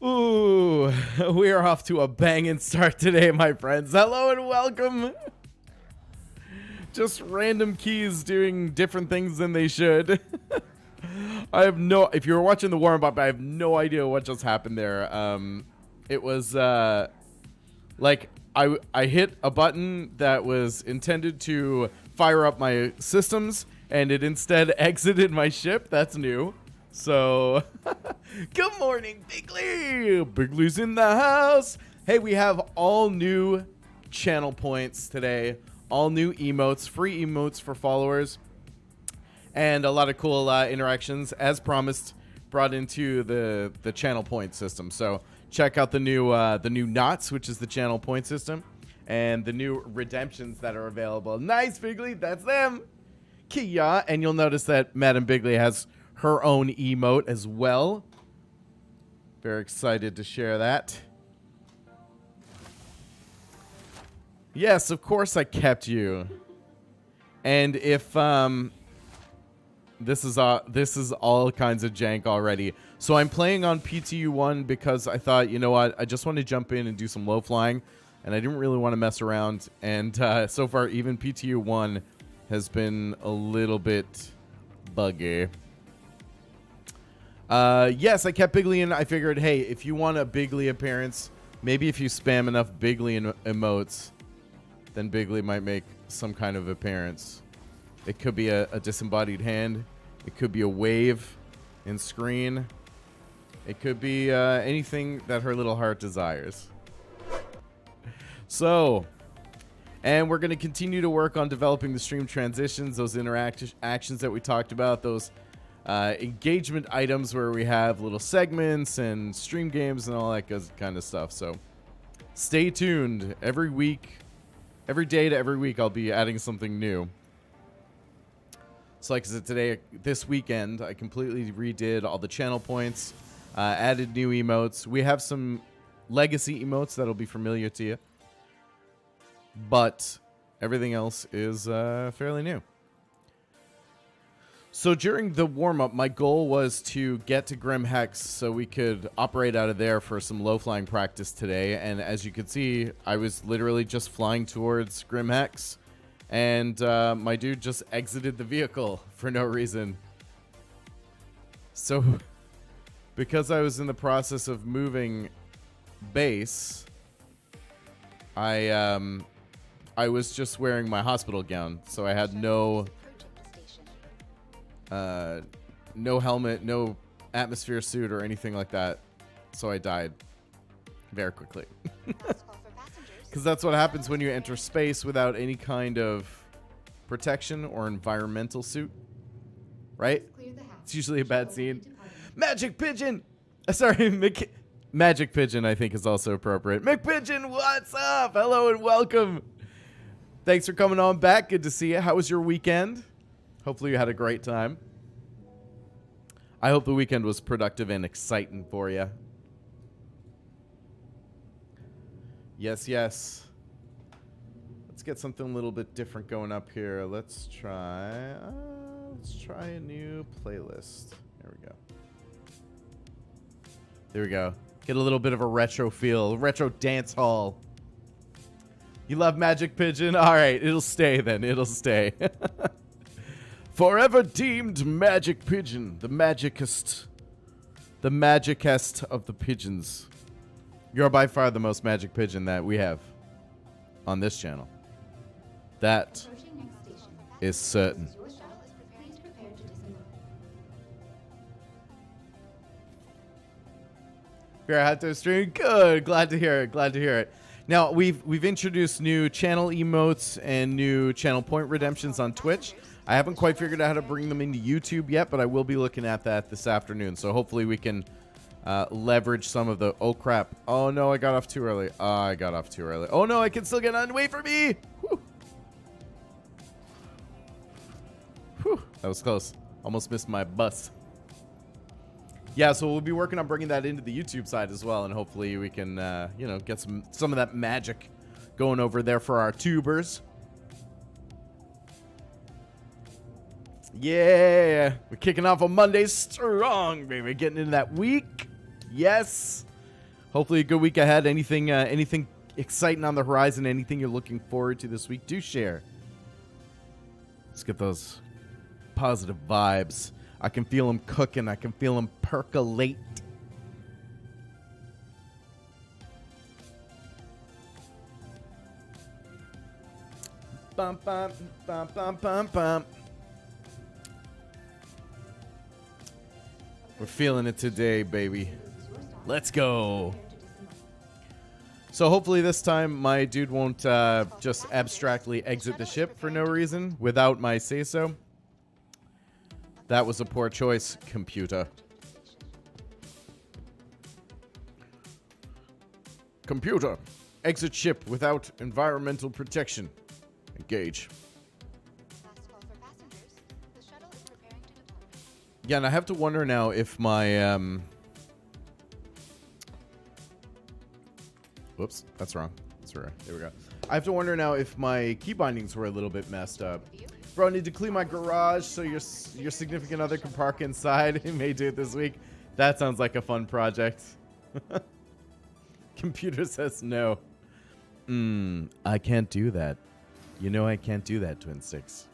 Ooh, we are off to a banging start today, my friends. Hello and welcome. Just random keys doing different things than they should. If you were watching the warm-up, I have no idea what just happened there. It was, like, I hit a button that was intended to fire up my systems, and it instead exited my ship. That's new. So, good morning, Bigley! Bigley's in the house! Hey, we have all new channel points today. All new emotes, free emotes for followers. And a lot of cool interactions, as promised, brought into the channel point system. So, check out the new knots, which is the channel point system. And the new redemptions that are available. Nice, Bigley! That's them! Kia! And you'll notice that Madam Bigley has her own emote as well. Very excited to share that. Yes, of course I kept you. And if this is all kinds of jank already. So I'm playing on PTU1 because I thought, you know what, I just want to jump in and do some low flying, and I didn't really want to mess around. And so far, even PTU1 has been a little bit buggy. Yes, I kept Bigley in. I figured, hey, if you want a Bigley appearance, maybe if you spam enough Bigley emotes, then Bigley might make some kind of appearance. It could be a disembodied hand. It could be a wave in screen. It could be anything that her little heart desires. So, and we're going to continue to work on developing the stream transitions, those actions that we talked about, those engagement items where we have little segments and stream games and all that kind of stuff. So stay tuned. Every week, every day to every week, I'll be adding something new. So like I said, this weekend, I completely redid all the channel points, added new emotes. We have some legacy emotes that'll be familiar to you, but everything else is fairly new. So during the warm-up, my goal was to get to Grim Hex so we could operate out of there for some low-flying practice today. And as you can see, I was literally just flying towards Grim Hex, and my dude just exited the vehicle for no reason. So because I was in the process of moving base, I was just wearing my hospital gown, so I had no helmet, no atmosphere suit or anything like that. So I died very quickly. Because that's what happens when you enter space without any kind of protection or environmental suit. Right? It's usually a bad scene. Magic Pigeon! Sorry, Magic Pigeon I think is also appropriate. McPigeon, what's up? Hello and welcome. Thanks for coming on back. Good to see you. How was your weekend? Hopefully you had a great time. I hope the weekend was productive and exciting for you. Yes, yes. Let's get something a little bit different going up here. Let's try a new playlist. There we go. There we go. Get a little bit of a retro feel. Retro dance hall. You love Magic Pigeon? All right, it'll stay then. It'll stay. Forever deemed Magic Pigeon, the magicest of the pigeons. You're by far the most magic pigeon that we have on this channel. That is certain. Fair hat to stream. Good. Glad to hear it. Glad to hear it. Now we've introduced new channel emotes and new channel point redemptions on Twitch. I haven't quite figured out how to bring them into YouTube yet, but I will be looking at that this afternoon. So hopefully we can leverage some of the... Oh, crap. Oh, no, I got off too early. I got off too early. Oh, no, I can still get on. Wait for me. Whew. Whew. That was close. Almost missed my bus. Yeah, so we'll be working on bringing that into the YouTube side as well, and hopefully we can, you know, get some of that magic going over there for our tubers. Yeah, we're kicking off on Monday strong, baby. Getting into that week. Yes. Hopefully a good week ahead. Anything exciting on the horizon, anything you're looking forward to this week, do share. Let's get those positive vibes. I can feel them cooking. I can feel them percolate. Bum, bum, bum, bum, bum, bum. We're feeling it today, baby. Let's go. So hopefully this time my dude won't just abstractly exit the ship for no reason without my say-so. That was a poor choice, computer. Computer, exit ship without environmental protection. Engage. Yeah, and I have to wonder now if my whoops, that's wrong. That's right. There we go. I have to wonder now if my key bindings were a little bit messed up. Bro, I need to clean my garage so your significant other can park inside. He may do it this week. That sounds like a fun project. Computer says no. I can't do that. You know I can't do that, Twinsticks.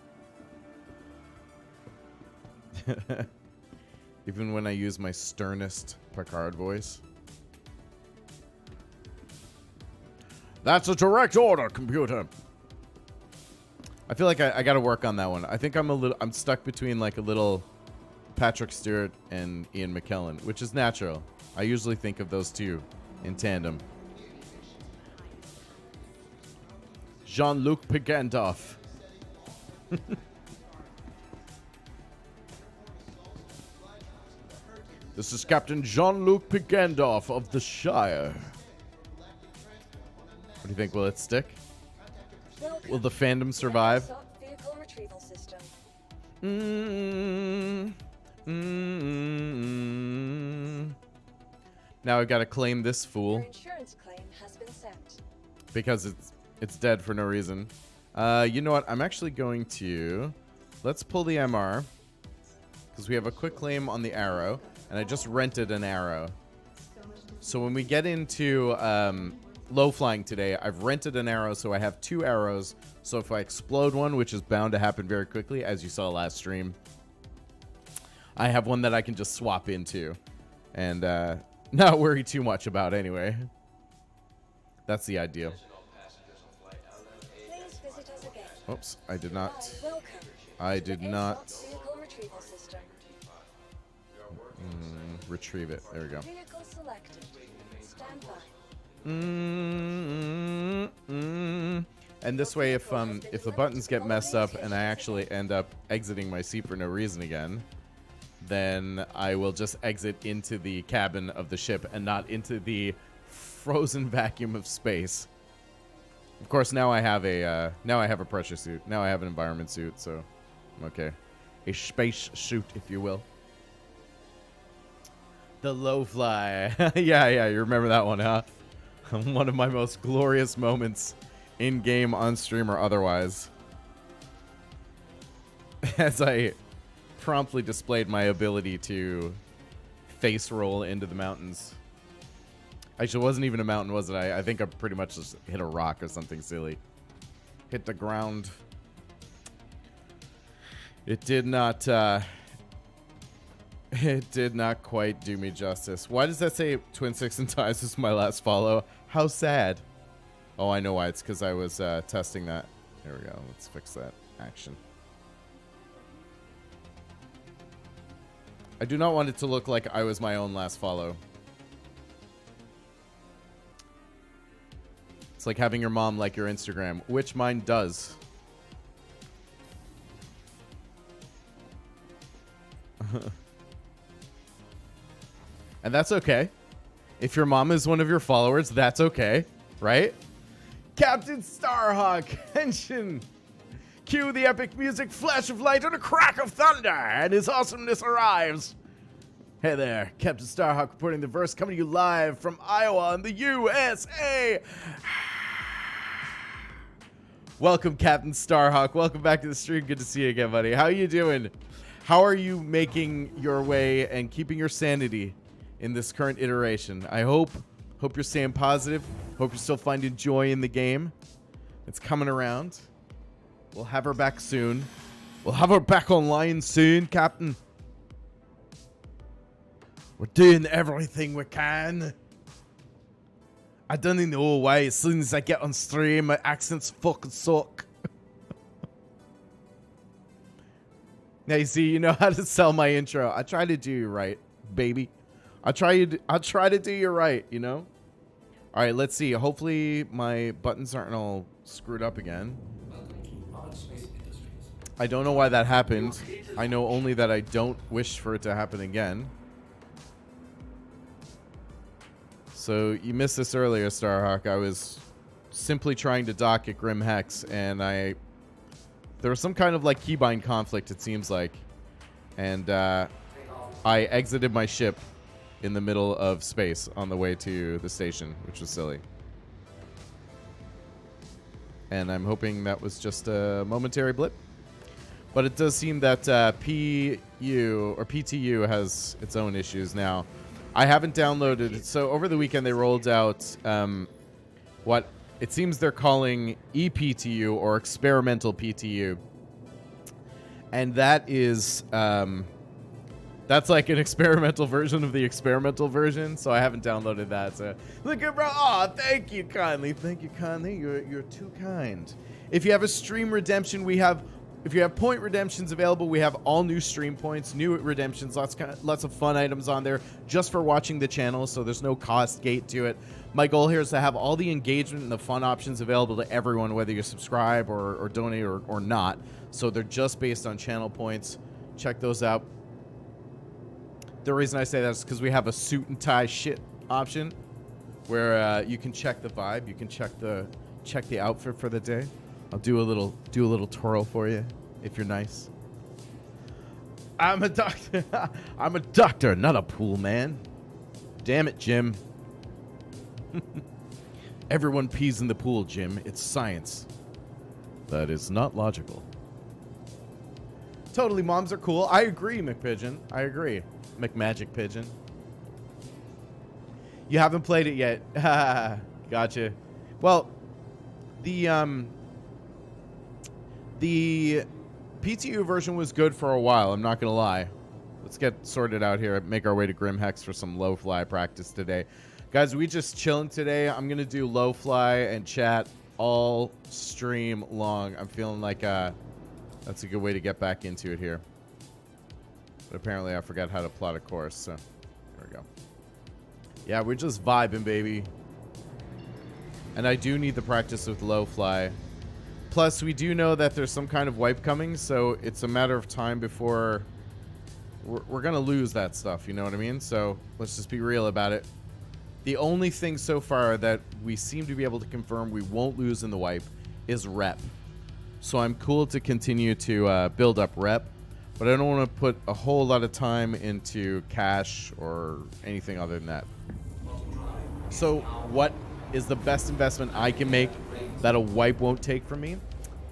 Even when I use my sternest Picard voice. That's a direct order, computer. I feel like I gotta work on that one. I think I'm stuck between like a little Patrick Stewart and Ian McKellen, which is natural. I usually think of those two in tandem. Jean-Luc Picard. This is Captain Jean-Luc Picard of the Shire. What do you think? Will it stick? Will the fandom survive? Now I've got to claim this fool. Your insurance claim has been sent. Because it's dead for no reason. You know what? I'm actually going to... Let's pull the MR. Because we have a quick claim on the arrow. And I just rented an arrow. So when we get into low flying today, I've rented an arrow, so I have 2 arrows. So if I explode one, which is bound to happen very quickly, as you saw last stream, I have one that I can just swap into. And not worry too much about anyway. That's the idea. Please visit us again. Oops, I did not. Welcome. I did not Vehicle retrieval system. retrieve it. There we go. Vehicle selected. Stand by. And this way, if the buttons get messed up and I actually end up exiting my seat for no reason again, then I will just exit into the cabin of the ship and not into the frozen vacuum of space. Of course, now I have a pressure suit. Now I have an environment suit, so I'm okay. A space suit, if you will. The LowFly. yeah, you remember that one, huh? One of my most glorious moments in game, on stream, or otherwise. As I promptly displayed my ability to face roll into the mountains. Actually, it wasn't even a mountain, was it? I think I pretty much just hit a rock or something silly. Hit the ground. It did not quite do me justice. Why does that say Twinsticks and Ties is my last follow? How sad. Oh, I know why. It's because I was testing that. There we go. Let's fix that action. I do not want it to look like I was my own last follow. It's like having your mom like your Instagram, which mine does. And that's okay. If your mom is one of your followers, that's okay, right? Captain Starhawk, Henshin. Cue the epic music, flash of light, and a crack of thunder, and his awesomeness arrives. Hey there, Captain Starhawk reporting the verse, coming to you live from Iowa in the USA. Welcome, Captain Starhawk. Welcome back to the stream. Good to see you again, buddy. How you doing? How are you making your way and keeping your sanity in this current iteration? I hope Hope you're staying positive. Hope you're still finding joy in the game. It's coming around. We'll have her back soon. We'll have her back online soon, Captain. We're doing everything we can. I don't even know why. As soon as I get on stream, my accents fucking suck. Now you see, you know how to sell my intro. I try to do you right, baby. I'll try to do you right, you know? All right, let's see. Hopefully my buttons aren't all screwed up again. I don't know why that happened. I know only that I don't wish for it to happen again. So you missed this earlier, Starhawk. I was simply trying to dock at Grim Hex, and there was some kind of like keybind conflict, it seems like. And I exited my ship in the middle of space on the way to the station, which was silly. And I'm hoping that was just a momentary blip. But it does seem that PTU has its own issues now. I haven't downloaded it. So over the weekend they rolled out what it seems they're calling ePTU or experimental PTU. And that is that's like an experimental version of the experimental version. So I haven't downloaded that. So look at bro. Oh, thank you kindly. Thank you kindly. You're too kind. If you have a stream redemption, if you have point redemptions available, we have all new stream points, new redemptions, lots of fun items on there just for watching the channel, so there's no cost gate to it. My goal here is to have all the engagement and the fun options available to everyone, whether you subscribe or donate or not. So they're just based on channel points. Check those out. The reason I say that is because we have a suit and tie shit option where you can check the vibe, you can check the outfit for the day. I'll do a little twirl for you if you're nice. I'm a doctor. I'm a doctor, not a pool man. Damn it, Jim. Everyone pees in the pool, Jim. It's science. That is not logical. Totally, moms are cool. I agree, McPigeon. I agree. McMagic Pigeon. You haven't played it yet. Gotcha. Well, the PTU version was good for a while, I'm not going to lie. Let's get sorted out here. Make our way to Grim Hex for some LowFly practice today. Guys, we just chilling today. I'm going to do LowFly and chat all stream long. I'm feeling like that's a good way to get back into it here. But apparently I forgot how to plot a course, so there we go. Yeah, we're just vibing, baby. And I do need the practice with LowFly. Plus, we do know that there's some kind of wipe coming, so it's a matter of time before we're going to lose that stuff, you know what I mean? So let's just be real about it. The only thing so far that we seem to be able to confirm we won't lose in the wipe is rep. So I'm cool to continue to build up rep, but I don't want to put a whole lot of time into cash or anything other than that. So what is the best investment I can make that a wipe won't take from me?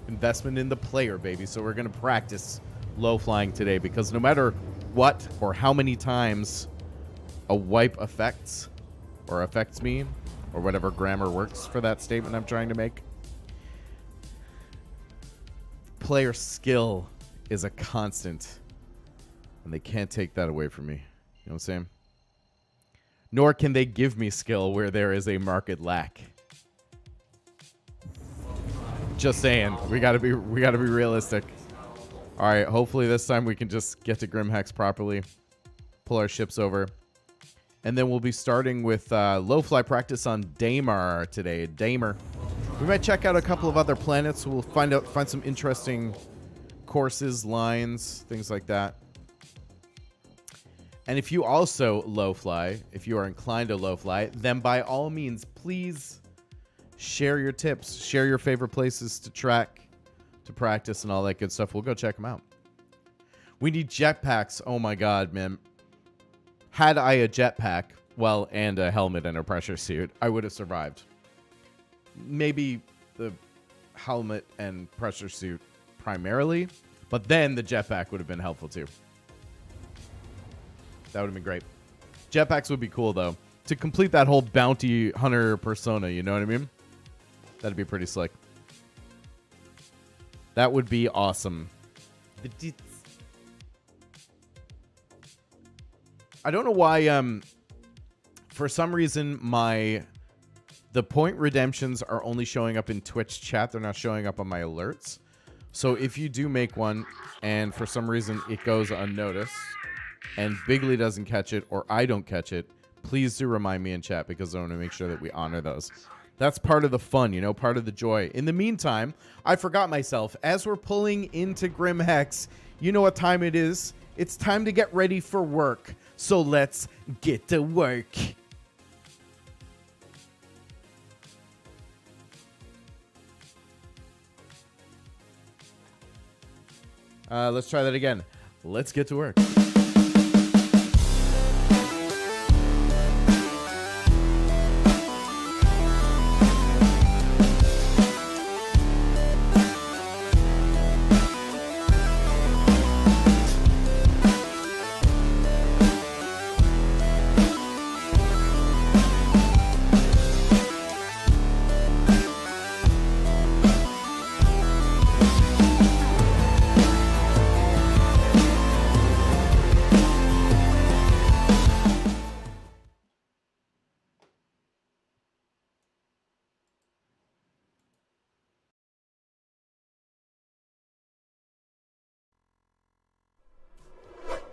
Investment in the player, baby. So we're going to practice low flying today, because no matter what or how many times a wipe affects me, or whatever grammar works for that statement I'm trying to make, player skill is a constant, and they can't take that away from me. You know what I'm saying? Nor can they give me skill where there is a market lack. Just saying, we gotta be realistic. All right, hopefully this time we can just get to Grim Hex properly, pull our ships over, and then we'll be starting with LowFly practice on Daymar today. Daymar. We might check out a couple of other planets. We'll find some interesting courses, lines, things like that. And if you also LowFly, if you are inclined to LowFly, then by all means, please share your tips, share your favorite places to track, to practice, and all that good stuff. We'll go check them out. We need jetpacks. Oh my god, man. Had I a jetpack, well, and a helmet and a pressure suit, I would have survived. Maybe the helmet and pressure suit primarily, but then the jetpack would have been helpful too. That would have been great. Jetpacks would be cool, though. to complete that whole bounty hunter persona. You know what I mean? That'd be pretty slick. That would be awesome. I don't know why. For some reason, the point redemptions are only showing up in Twitch chat. They're not showing up on my alerts. So if you do make one, and for some reason it goes unnoticed, and Bigley doesn't catch it, or I don't catch it, please do remind me in chat, because I want to make sure that we honor those. That's part of the fun, you know, part of the joy. In the meantime, I forgot myself. As we're pulling into Grim Hex, you know what time it is. It's time to get ready for work. So let's get to work. Let's try that again. Let's get to work.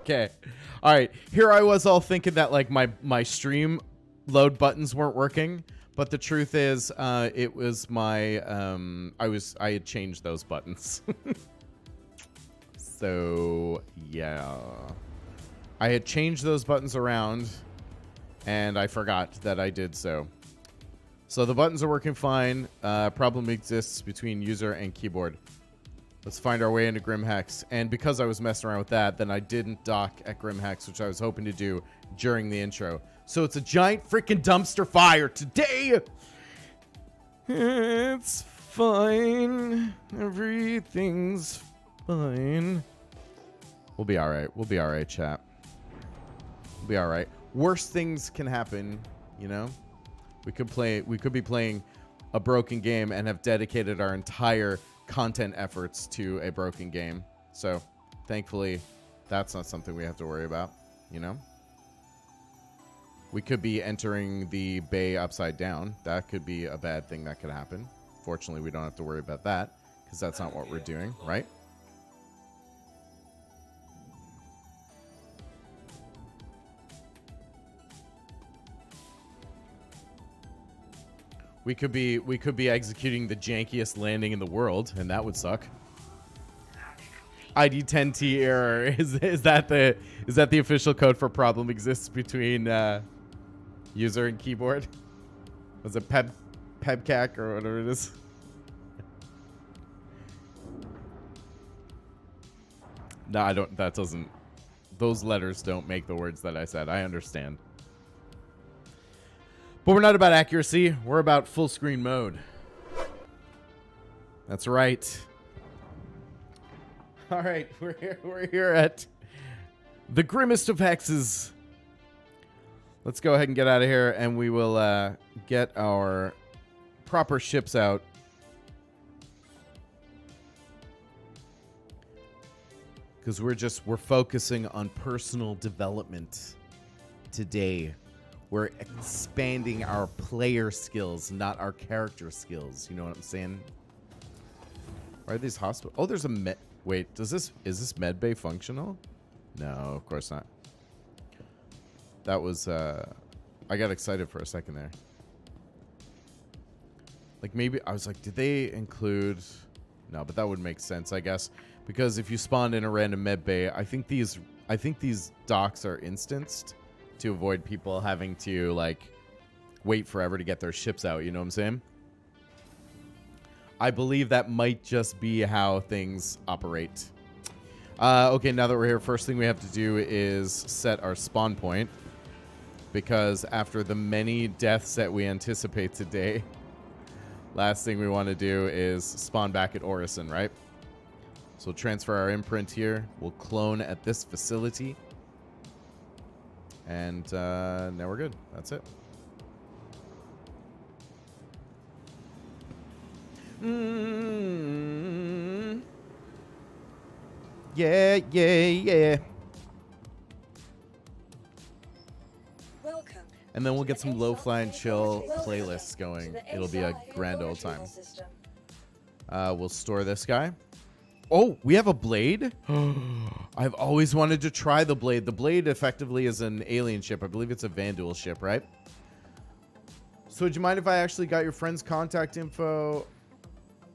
Okay. All right. Here I was all thinking that like my stream load buttons weren't working, but the truth is it was my I had changed those buttons. So, yeah. I had changed those buttons around and I forgot that I did so. So the buttons are working fine. Problem exists between user and keyboard. Let's find our way into Grim Hex. And because I was messing around with that, then I didn't dock at Grim Hex, which I was hoping to do during the intro. So it's a giant freaking dumpster fire today. It's fine. Everything's fine. We'll be all right. We'll be all right, chat. We'll be all right. Worse things can happen, you know? We could be playing a broken game and have dedicated our entire content efforts to a broken game. So thankfully that's not something we have to worry about, you know. We could be entering the bay upside down. That could be a bad thing that could happen. Fortunately, we don't have to worry about that because that's not what we're doing, right? We could be executing the jankiest landing in the world, and that would suck. ID10T error is that the official code for problem exists between user and keyboard? Was it pebcac or whatever it is? No, I don't. That doesn't. Those letters don't make the words that I said. I understand. But we're not about accuracy. We're about full screen mode. That's right. All right, we're here at the grimmest of hexes. Let's go ahead and get out of here, and we will get our proper ships out. Because we're focusing on personal development today. We're expanding our player skills, not our character skills. You know what I'm saying? Why are these hospitals? Oh, there's a med. Wait, is this med bay functional? No, of course not. That was I got excited for a second there. Like maybe I was like, did they include? No, but that would make sense, I guess, because if you spawned in a random med bay, I think these docks are instanced to avoid people having to like wait forever to get their ships out. You know what I'm saying? I believe that might just be how things operate. Okay, now that we're here, first thing we have to do is set our spawn point, because after the many deaths that we anticipate today, last thing we want to do is spawn back at Orison, right? So we'll transfer our imprint here. We'll clone at this facility. And now we're good. That's it. Mm. Yeah, yeah, yeah. Welcome. And then we'll to get the some ASOS low-fly and chill Vehicle Retrieval playlists System. going. To the It'll be a ASOS grand Vehicle old time. Retrieval System. We'll store this guy. Oh, we have a blade? I've always wanted to try the blade. The blade effectively is an alien ship. I believe it's a Vandal ship, right? So would you mind if I actually got your friend's contact info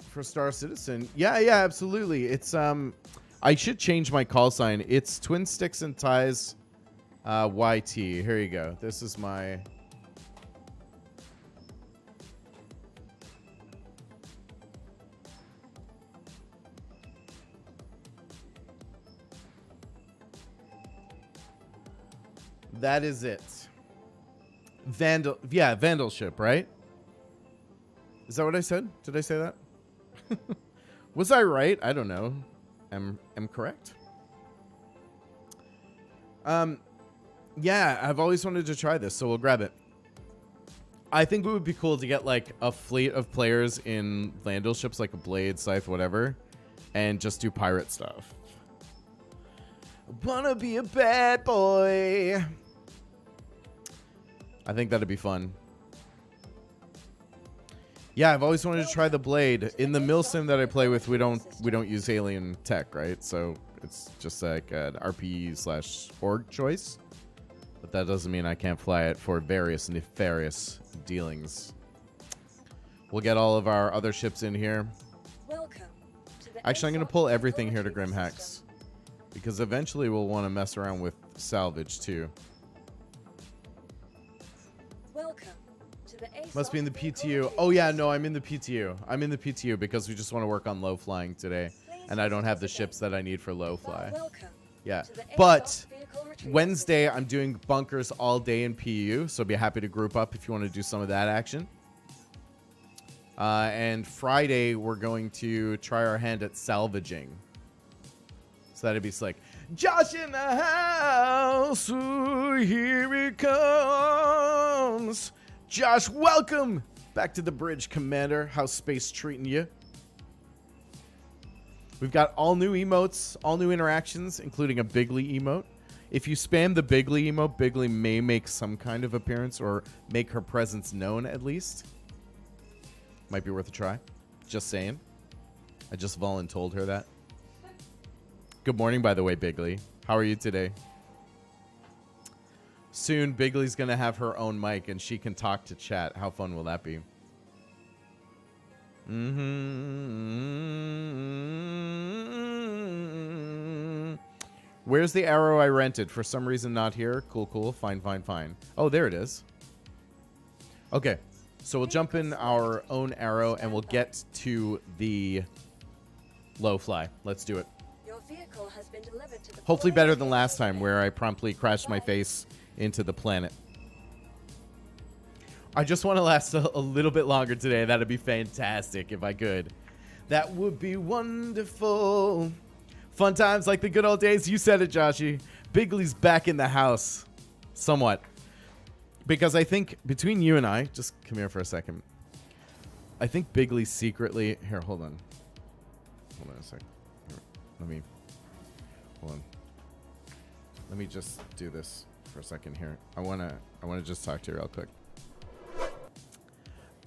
for Star Citizen? Yeah, absolutely. It's I should change my call sign. It's Twinsticks and Ties YT. Here you go. This is my That is it. Vandal, yeah, Vandal ship, right? Is that what I said? Did I say that? Was I right? I don't know. Am correct? Yeah, I've always wanted to try this, so we'll grab it. I think it would be cool to get like a fleet of players in Vandal ships, like a Blade, Scythe, whatever, and just do pirate stuff. Wanna be a bad boy. I think that'd be fun. Yeah, I've always wanted to try the Blade. In the milsim that I play with, we don't use alien tech, right? So it's just like an RP/org choice. But that doesn't mean I can't fly it for various nefarious dealings. We'll get all of our other ships in here. Welcome to the Actually, I'm going to ASOS pull Vehicle everything here to Retrieval Grim Hex. System. Because eventually we'll want to mess around with salvage too. Welcome to the ASOS Must be in the Vehicle PTU. Retrieval Oh yeah, no, System. I'm in the PTU. I'm in the PTU because we just want to work on low flying today. And I don't have the ships that I need for low fly. Welcome Yeah. to the ASOS But Vehicle Retrieval Wednesday System. I'm doing bunkers all day in PU, so be happy to group up if you want to do some of that action. And Friday we're going to try our hand at salvaging. So that'd be slick. Josh in the house, ooh, here it comes. Josh, welcome back to the bridge, Commander. How's space treating you? We've got all new emotes, all new interactions, including a Bigly emote. If you spam the Bigly emote, Bigly may make some kind of appearance or make her presence known at least. Might be worth a try. Just saying. I just voluntold her that. Good morning, by the way, Bigly. How are you today? Soon, Bigly's going to have her own mic and she can talk to chat. How fun will that be? Where's the arrow I rented? For some reason, not here. Cool, cool. Fine, fine, fine. Oh, there it is. Okay. So we'll jump in our own arrow and we'll get to the low fly. Let's do it. Your vehicle has been delivered to the Hopefully following better than last time vehicle where I promptly crashed my face into the planet. I just want to last a little bit longer today. That'd be fantastic if I could. That would be wonderful. Fun times like the good old days. You said it, Joshy. Bigly's back in the house. Somewhat. Because I think between you and I, just come here for a second. I think Bigly secretly... Here, hold on. Hold on a sec. Here, hold on. Let me just do this for a second here. I wanna just talk to you real quick.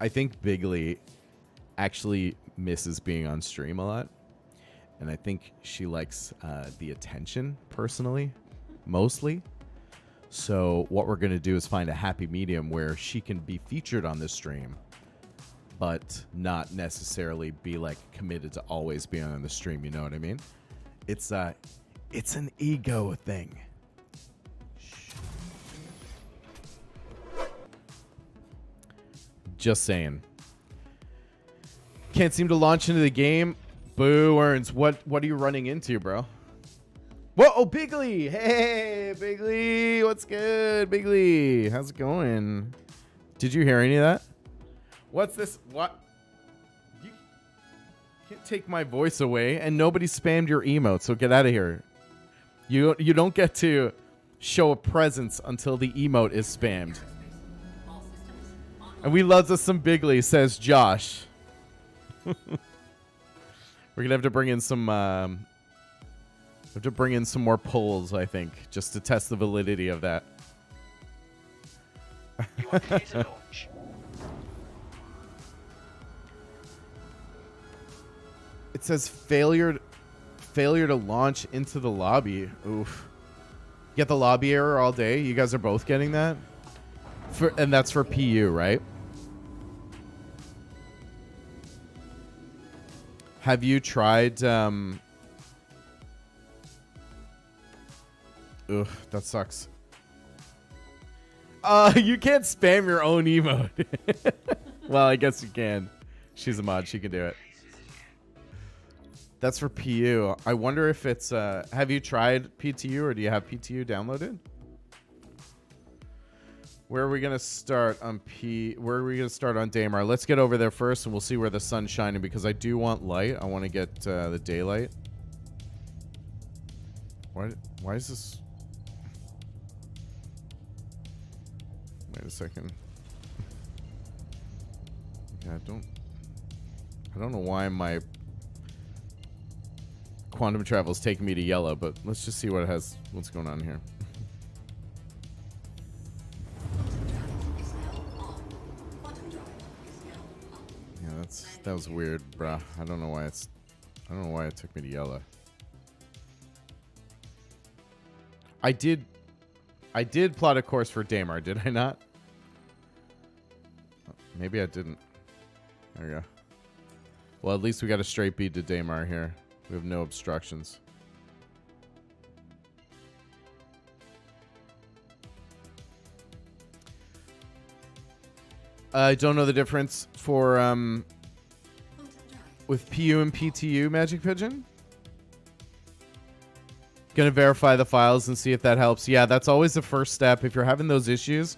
I think Bigly actually misses being on stream a lot. And I think she likes the attention, personally, mostly. So what we're going to do is find a happy medium where she can be featured on this stream, but not necessarily be like committed to always being on the stream. You know what I mean? It's an ego thing. Shh. Just saying. Can't seem to launch into the game. Boo, Earns. What are you running into, bro? Whoa, oh, Bigly. Hey, Bigly. What's good, Bigly? How's it going? Did you hear any of that? What's this? What? You can't take my voice away, and nobody spammed your emote, so get out of here. You don't get to show a presence until the emote is And we loves us some Bigly, says Josh. We're gonna have to bring in some. Have to bring in some more polls, I think, just to test the validity of that. You are clear to launch. It says failure to launch into the lobby. Oof. Get the lobby error all day. You guys are both getting that, and that's for PU, right? Have you tried? Ugh, that sucks. You can't spam your own emote. Well, I guess you can. She's a mod. She can do it. That's for PU. I wonder if it's... have you tried PTU, or do you have PTU downloaded? Where are we going to start on Where are we going to start on Daymar? Let's get over there first, and we'll see where the sun's shining, because I do want light. I want to get the daylight. Why is this... Wait a second. Yeah, I don't know why my quantum travel is taking me to yellow, but let's just see what's going on here. Yeah, that was weird, bruh. I don't know why it took me to yellow. I did plot a course for Daymar, did I not? Maybe I didn't. There we go. Well, at least we got a straight bead to Daymar here. We have no obstructions. I don't know the difference for with PU and PTU, Magic Pigeon. Gonna verify the files and see if that helps. Yeah, that's always the first step. If you're having those issues,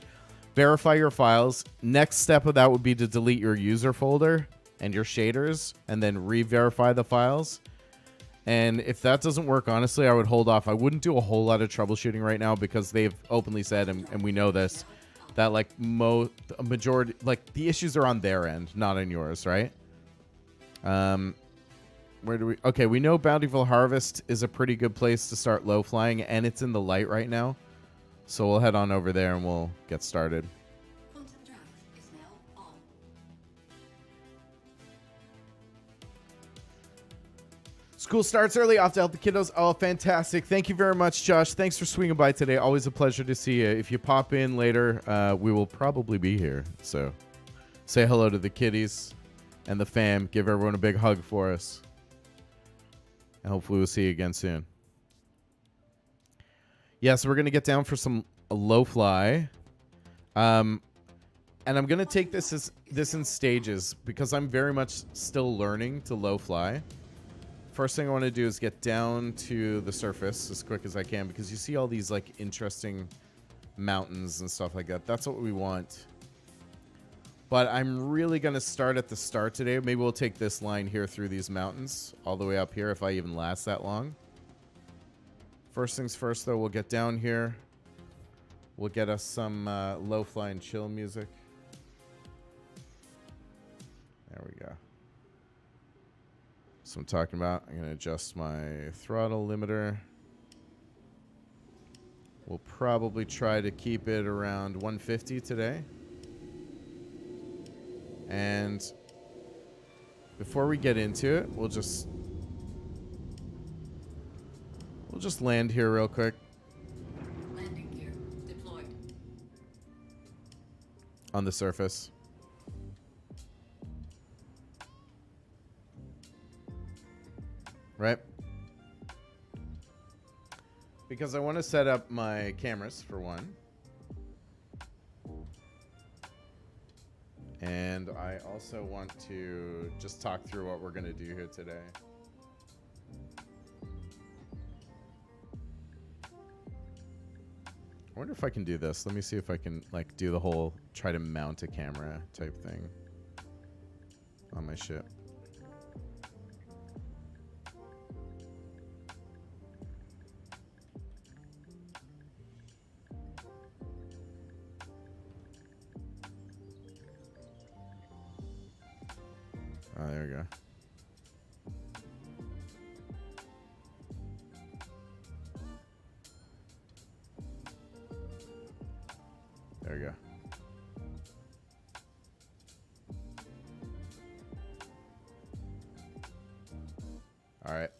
verify your files. Next step of that would be to delete your user folder and your shaders and then re-verify the files. And if that doesn't work, honestly, I would hold off. I wouldn't do a whole lot of troubleshooting right now, because they've openly said, and we know this, that like a majority, like the issues are on their end, not on yours, right? Where do we... Okay, we know Bountiful Harvest is a pretty good place to start low flying, and it's in the light right now. So we'll head on over there and we'll get started. Quantum drive is now on. School starts early. Off to help the kiddos. Oh, fantastic. Thank you very much, Josh. Thanks for swinging by today. Always a pleasure to see you. If you pop in later, we will probably be here. So say hello to the kiddies and the fam. Give everyone a big hug for us. And hopefully we'll see you again soon. Yeah, so we're going to get down for some LowFly. And I'm going to take this in stages, because I'm very much still learning to LowFly. First thing I want to do is get down to the surface as quick as I can, because you see all these like interesting mountains and stuff like that. That's what we want. But I'm really going to start at the start today. Maybe we'll take this line here through these mountains all the way up here, if I even last that long. First things first, though, we'll get down here. We'll get us some low-fly and chill music. There we go. So I'm talking about, I'm going to adjust my throttle limiter. We'll probably try to keep it around 150 today. And before we get into it, we'll just land here real quick. Landing gear deployed. On the surface. Right? Because I want to set up my cameras for one. And I also want to just talk through what we're going to do here today. I wonder if I can do this. Let me see if I can like do the whole try to mount a camera type thing on my ship. Oh, there we go. There we go. All right.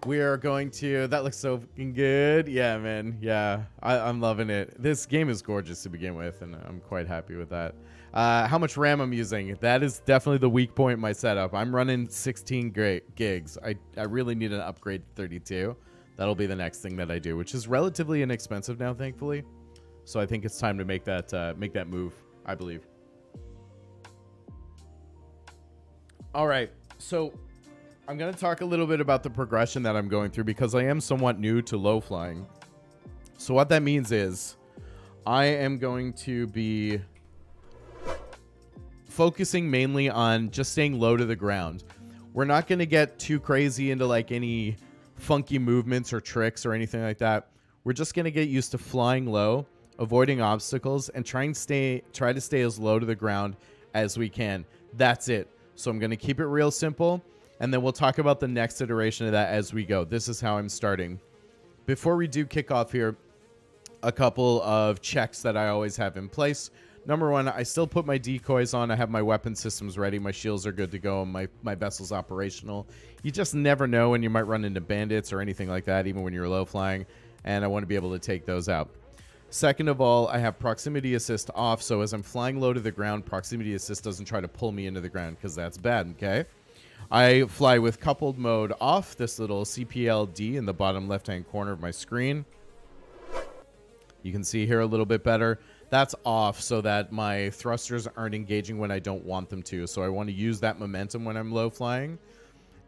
We are going to... That looks so fucking good. Yeah, man. Yeah, I'm loving it. This game is gorgeous to begin with, and I'm quite happy with that. How much RAM I'm using? That is definitely the weak point in my setup. I'm running 16 gigs. I really need an upgrade to 32. That'll be the next thing that I do, which is relatively inexpensive now, thankfully. So I think it's time to make that move, I believe. All right, so I'm going to talk a little bit about the progression that I'm going through because I am somewhat new to low flying. So what that means is I am going to be focusing mainly on just staying low to the ground. We're not going to get too crazy into like any funky movements or tricks or anything like that. We're just going to get used to flying low, avoiding obstacles, and try to stay as low to the ground as we can. That's it. So I'm going to keep it real simple, and then we'll talk about the next iteration of that as we go. This is how I'm starting. Before we do kick off here, a couple of checks that I always have in place. Number one, I still put my decoys on. I have my weapon systems ready. My shields are good to go, and my vessel's operational. You just never know when you might run into bandits or anything like that, even when you're low flying, and I want to be able to take those out. Second of all, I have proximity assist off, so as I'm flying low to the ground, proximity assist doesn't try to pull me into the ground, because that's bad, okay? I fly with coupled mode off, this little CPLD in the bottom left-hand corner of my screen. You can see here a little bit better. That's off so that my thrusters aren't engaging when I don't want them to, so I want to use that momentum when I'm low flying.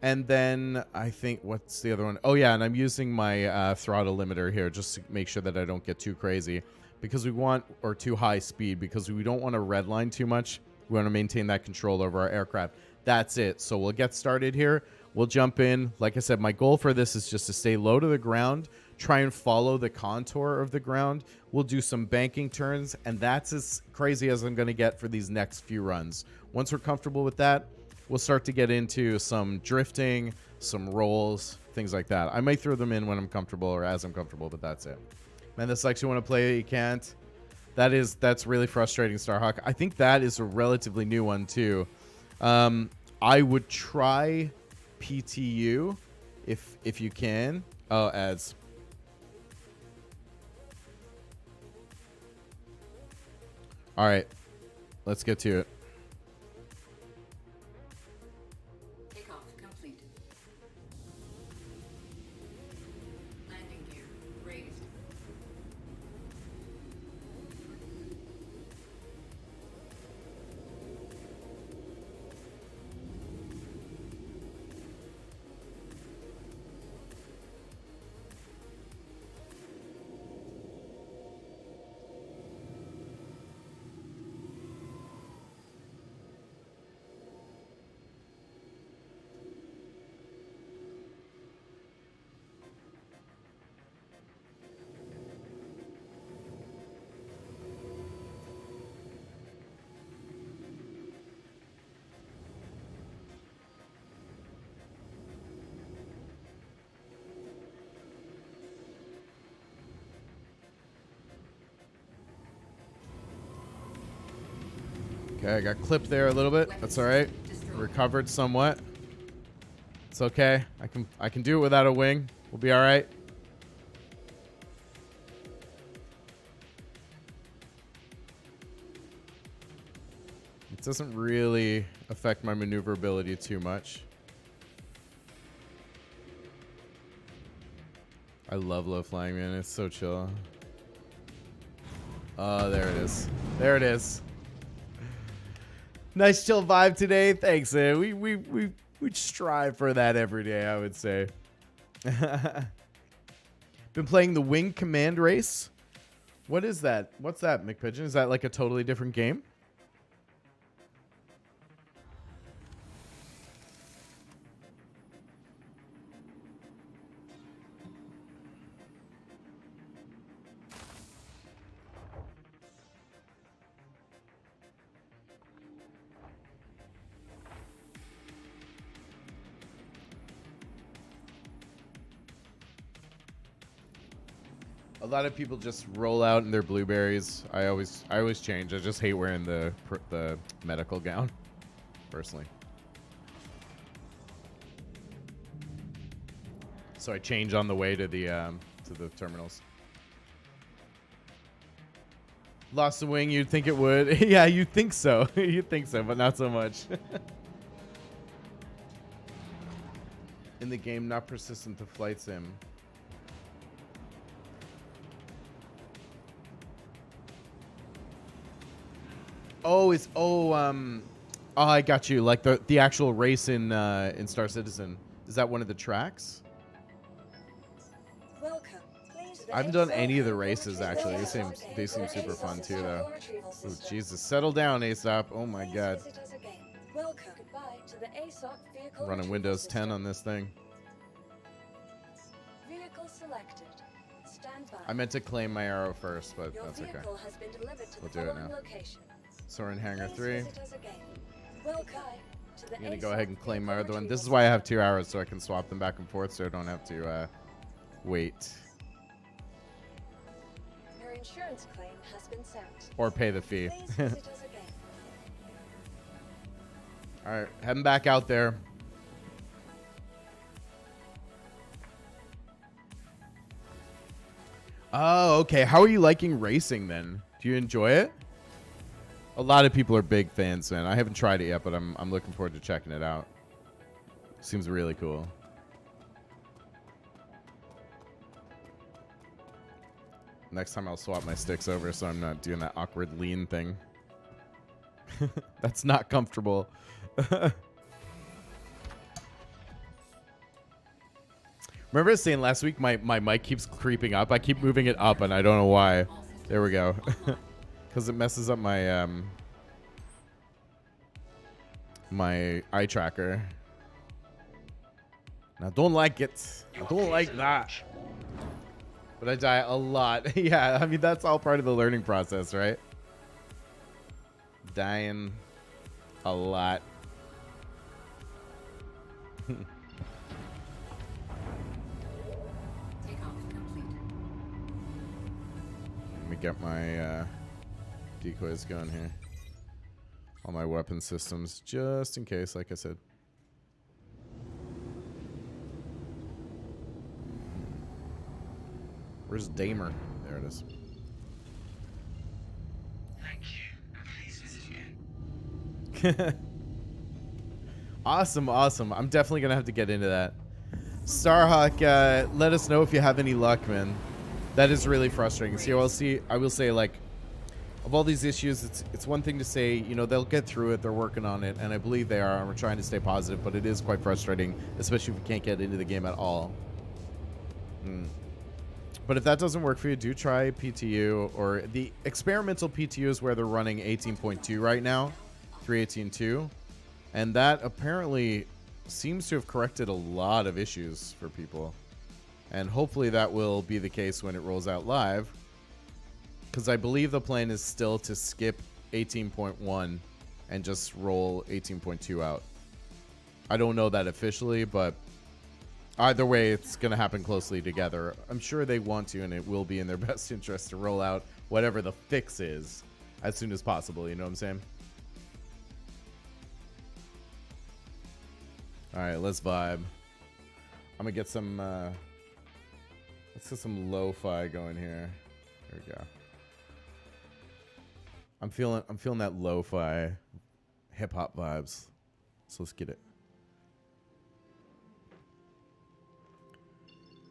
And then I think, what's the other one? Oh, yeah, and I'm using my throttle limiter here just to make sure that I don't get too crazy because we want, or too high speed, because we don't want to redline too much. We want to maintain that control over our aircraft. That's it. So we'll get started here. We'll jump in. Like I said, my goal for this is just to stay low to the ground, try and follow the contour of the ground. We'll do some banking turns, and that's as crazy as I'm going to get for these next few runs. Once we're comfortable with that, we'll start to get into some drifting, some rolls, things like that. I might throw them in when I'm comfortable or as I'm comfortable, but that's it. Man, this likes you want to play it, you can't. That's really frustrating, Starhawk. I think that is a relatively new one, too. I would try PTU if you can. Oh, ads. All right, let's get to it. Takeoff complete. Landing gear raised. Okay, I got clipped there a little bit. That's all right. Recovered somewhat. It's okay. I can do it without a wing. We'll be all right. It doesn't really affect my maneuverability too much. I love low flying, man. It's so chill. Oh, there it is. There it is. Nice chill vibe today. Thanks, man. We strive for that every day, I would say. Been playing the Wing Command Race. What is that? What's that, McPigeon? Is that like a totally different game? A lot of people just roll out in their blueberries. I always change. I just hate wearing the medical gown, personally. So I change on the way to the terminals. Lost the wing, you'd think it would. Yeah, you'd think so. You'd think so, but not so much. In the game, not persistent to flight sim. Oh, it's I got you. Like the actual race in Star Citizen. Is that one of the tracks? Welcome. Please I haven't done any of the races actually. They seem super fun too, though. Oh Jesus, settle down, Aesop. Oh my God. Welcome. Goodbye to the Aesop vehicle Running Windows 10 on this thing. Vehicle selected. Stand by. I meant to claim my arrow first, but Your that's okay. vehicle has been delivered to We'll the do it following now. location. Soaring Hangar Please 3. visit us again. Welcome to the I'm gonna go Aesop ahead and claim my vehicle other one. This is retrieval why I have center. 2 arrows, so I can swap them back and forth, so I don't have to wait Your insurance claim has been sent. or pay the fee. Please visit us again. All right, heading back out there. Oh, okay. How are you liking racing then? Do you enjoy it? A lot of people are big fans, man. I haven't tried it yet, but I'm looking forward to checking it out. Seems really cool. Next time I'll swap my sticks over so I'm not doing that awkward lean thing. That's not comfortable. Remember saying last week my mic keeps creeping up? I keep moving it up and I don't know why. There we go. Because it messes up my my eye tracker. And I don't like it. I don't like that. But I die a lot. Yeah, I mean, that's all part of the learning process, right? Dying a lot. Takeoff complete. Let me get my decoys going here. All my weapon systems, just in case, like I said. Where's Damer? There it is. Thank you. Please visit again. Awesome, awesome. I'm definitely gonna have to get into that. Starhawk, let us know if you have any luck, man. That is really frustrating. See, I will say, like, of all these issues, it's one thing to say, you know, they'll get through it, they're working on it, and I believe they are, and we're trying to stay positive, but it is quite frustrating, especially if you can't get into the game at all. But if that doesn't work for you, do try PTU, or the experimental PTU is where they're running 18.2 right now, 3.18.2, and that apparently seems to have corrected a lot of issues for people, and hopefully that will be the case when it rolls out live, because I believe the plan is still to skip 18.1 and just roll 18.2 out. I don't know that officially, but either way, it's going to happen closely together. I'm sure they want to, and it will be in their best interest to roll out whatever the fix is as soon as possible. You know what I'm saying? All right, let's vibe. I'm gonna get some. Let's get some lo-fi going here. There we go. I'm feeling that lo-fi hip hop vibes. So let's get it.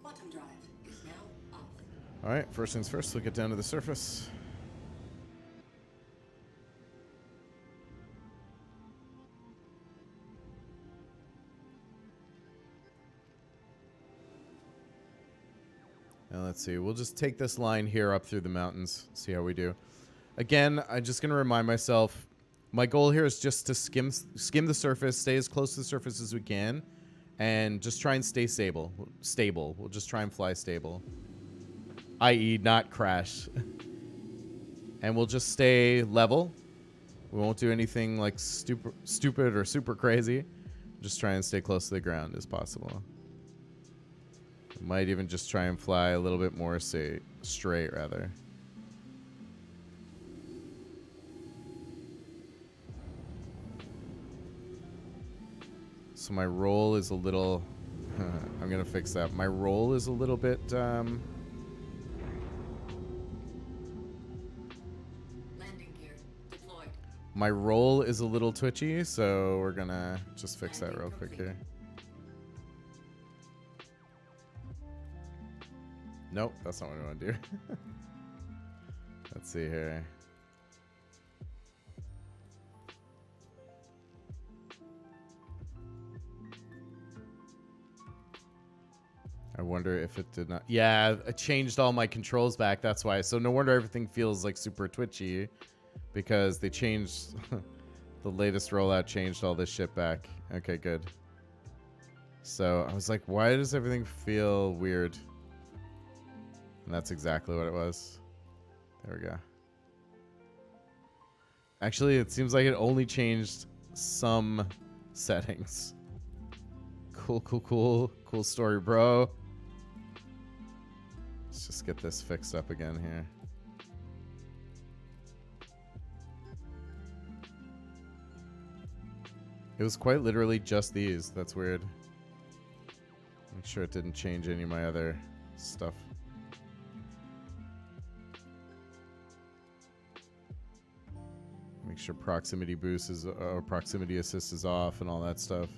Quantum drive is now up. All right, first things first, we'll get down to the surface. And let's see, we'll just take this line here up through the mountains, see how we do. Again, I'm just going to remind myself, my goal here is just to skim the surface, stay as close to the surface as we can, and just try and stay stable. We'll just try and fly stable, i.e. not crash. And we'll just stay level. We won't do anything like stupid or super crazy. Just try and stay close to the ground as possible. Might even just try and fly a little bit more, say, straight, rather. So my roll is a little... I'm going to fix that. My roll is a little bit... Landing gear deployed. My roll is a little twitchy, so we're going to just fix that real quick here. Nope, that's not what I want to do. Let's see here. I wonder if it did not. Yeah, I changed all my controls back. That's why. So no wonder everything feels like super twitchy, because they changed the latest rollout. Changed all this shit back. Okay, good. So I was like, why does everything feel weird? And that's exactly what it was. There we go. Actually, it seems like it only changed some settings. Cool, cool, cool. Cool story, bro. Let's just get this fixed up again here. It was quite literally just these. That's weird. Make sure it didn't change any of my other stuff. Make sure proximity boost is proximity assist is off and all that stuff.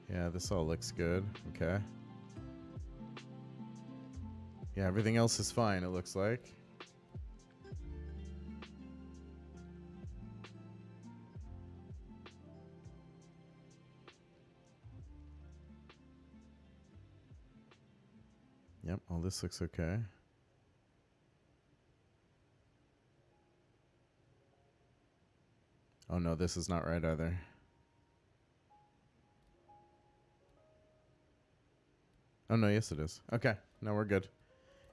Yeah, this all looks good. Okay. Yeah, everything else is fine, it looks like. Yep, all this looks okay. Oh no, this is not right either. Oh no, yes it is. Okay, no, we're good.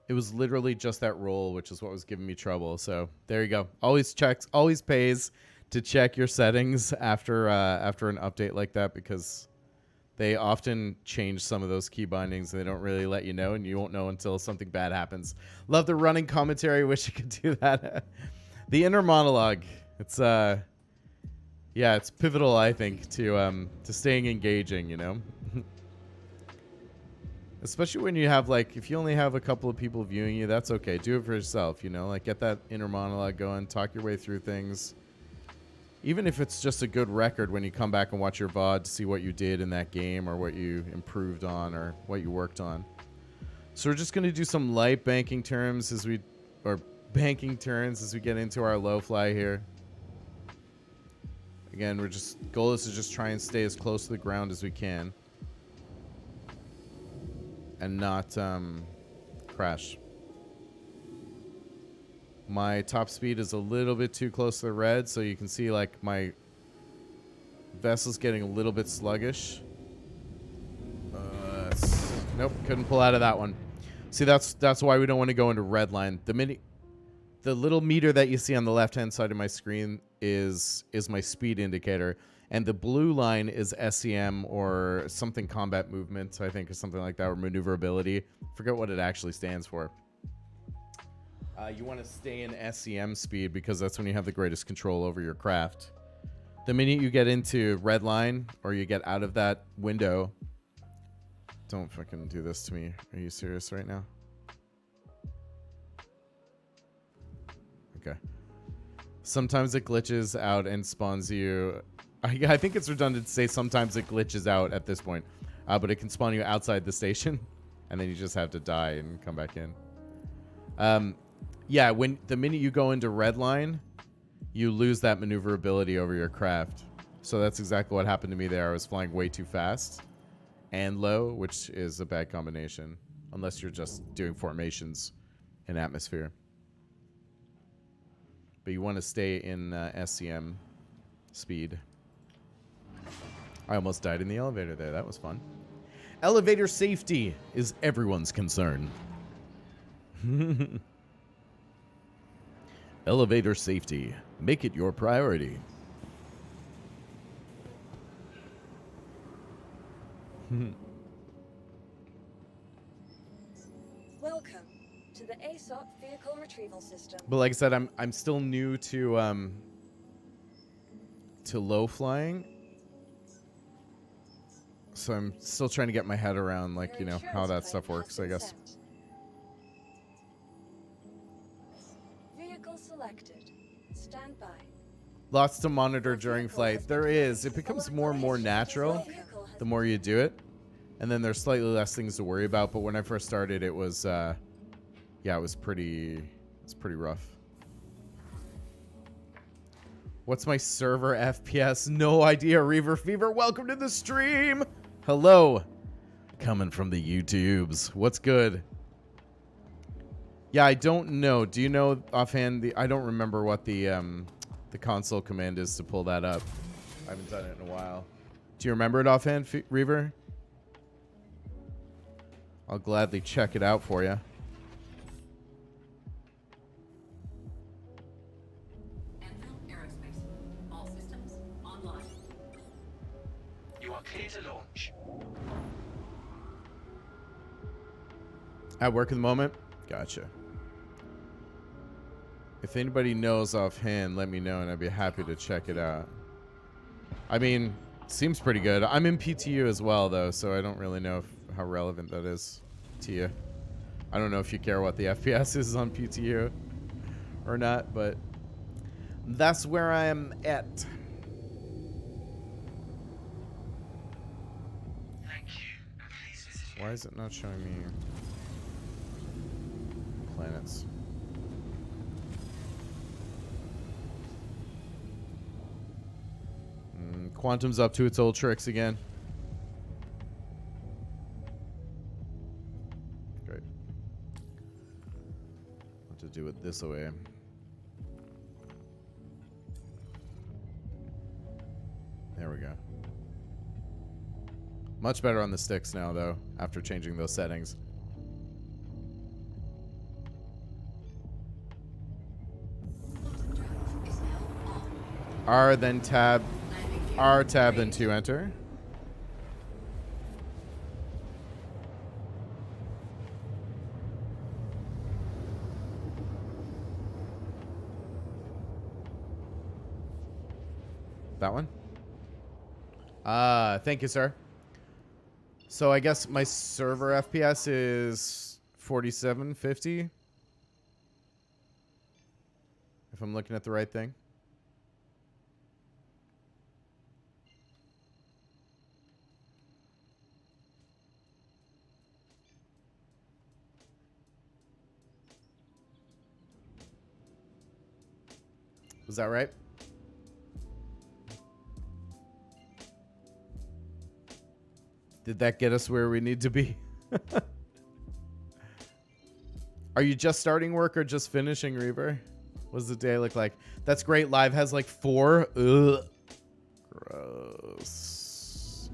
It was literally just that roll, which is what was giving me trouble. So there you go. Always checks, always pays to check your settings after after an update like that, because they often change some of those key bindings and they don't really let you know, and you won't know until something bad happens. Love the running commentary. Wish I could do that. The inner monologue. It's yeah, it's pivotal, I think, to staying engaging, you know? Especially when you have, like, if you only have a couple of people viewing you, that's okay. Do it for yourself, you know? Like, get that inner monologue going, talk your way through things. Even if it's just a good record when you come back and watch your VOD to see what you did in that game or what you improved on or what you worked on. So we're just going to do some light banking turns as we get into our LowFly here. Again, goal is to just try and stay as close to the ground as we can and not crash. My top speed is a little bit too close to the red, so you can see like my vessel's getting a little bit sluggish. Nope, couldn't pull out of that one. See, that's why we don't want to go into red line. The little meter that you see on the left-hand side of my screen is my speed indicator, and the blue line is SCM or something combat movement, I think, or something like that, or maneuverability. Forget what it actually stands for. You want to stay in SCM speed because that's when you have the greatest control over your craft. The minute you get into red line or you get out of that window, don't fucking do this to me. Are you serious right now? Okay. Sometimes it glitches out and spawns you. I think it's redundant to say sometimes it glitches out at this point. But it can spawn you outside the station. And then you just have to die and come back in. Yeah, the minute you go into red line, you lose that maneuverability over your craft. So that's exactly what happened to me there. I was flying way too fast and low, which is a bad combination. Unless you're just doing formations in atmosphere. But you want to stay in SCM speed. I almost died in the elevator there. That was fun. Elevator safety is everyone's concern. Elevator safety. Make it your priority. retrieval system. But like I said, I'm still new to low flying. So I'm still trying to get my head around, like, Your you know, insurance how that claim stuff has works, I been guess. sent. Vehicle selected. Stand by. Lots to monitor during flight. There is. It becomes more and more natural the more you do it. And then there's slightly less things to worry about. But when I first started, it was, yeah, it was pretty rough. What's my server FPS? No idea, Reaver Fever. Welcome to the stream. Hello. Coming from the YouTubes. What's good? Yeah, I don't know. Do you know offhand? I don't remember what the console command is to pull that up. I haven't done it in a while. Do you remember it offhand, Reaver? I'll gladly check it out for you. All systems online. You are clear to launch. At work at the moment? Gotcha. If anybody knows offhand, let me know, and I'd be happy to check it out. I mean, seems pretty good. I'm in PTU as well, though, so I don't really know how relevant that is to you. I don't know if you care what the FPS is on PTU or not, but that's where I am at. Thank you, and please visit again. Why is it not showing me planets? Quantum's up to its old tricks again. Great. What to do it this way? There we go. Much better on the sticks now, though, after changing those settings. Quantum drive is now on. R, then tab. Landing gear R, tab, then ready. 2, enter. That one? Thank you, sir. So I guess my server FPS is 4750. If I'm looking at the right thing. Was that right? Did that get us where we need to be? Are you just starting work or just finishing, Reaver? What does the day look like? That's great. Live has like 4. Ugh. Gross.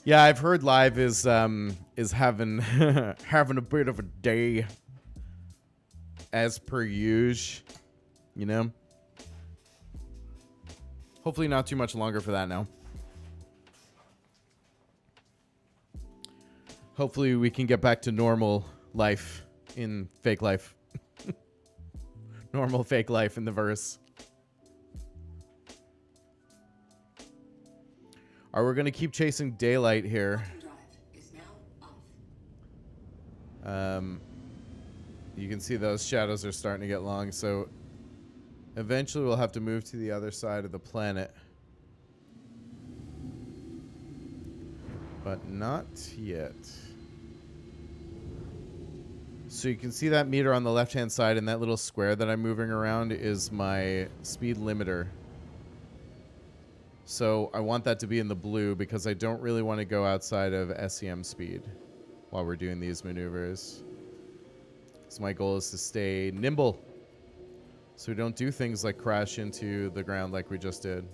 Yeah, I've heard live is having having a bit of a day as per usual, you know? Hopefully not too much longer for that now. Hopefully we can get back to normal life in fake life. Normal fake life in the verse. Alright, we're going to keep chasing daylight here. Quantum drive is now off. You can see those shadows are starting to get long, so eventually we'll have to move to the other side of the planet. But not yet. So you can see that meter on the left-hand side, and that little square that I'm moving around is my speed limiter. So I want that to be in the blue because I don't really want to go outside of SEM speed while we're doing these maneuvers. So my goal is to stay nimble so we don't do things like crash into the ground like we just did.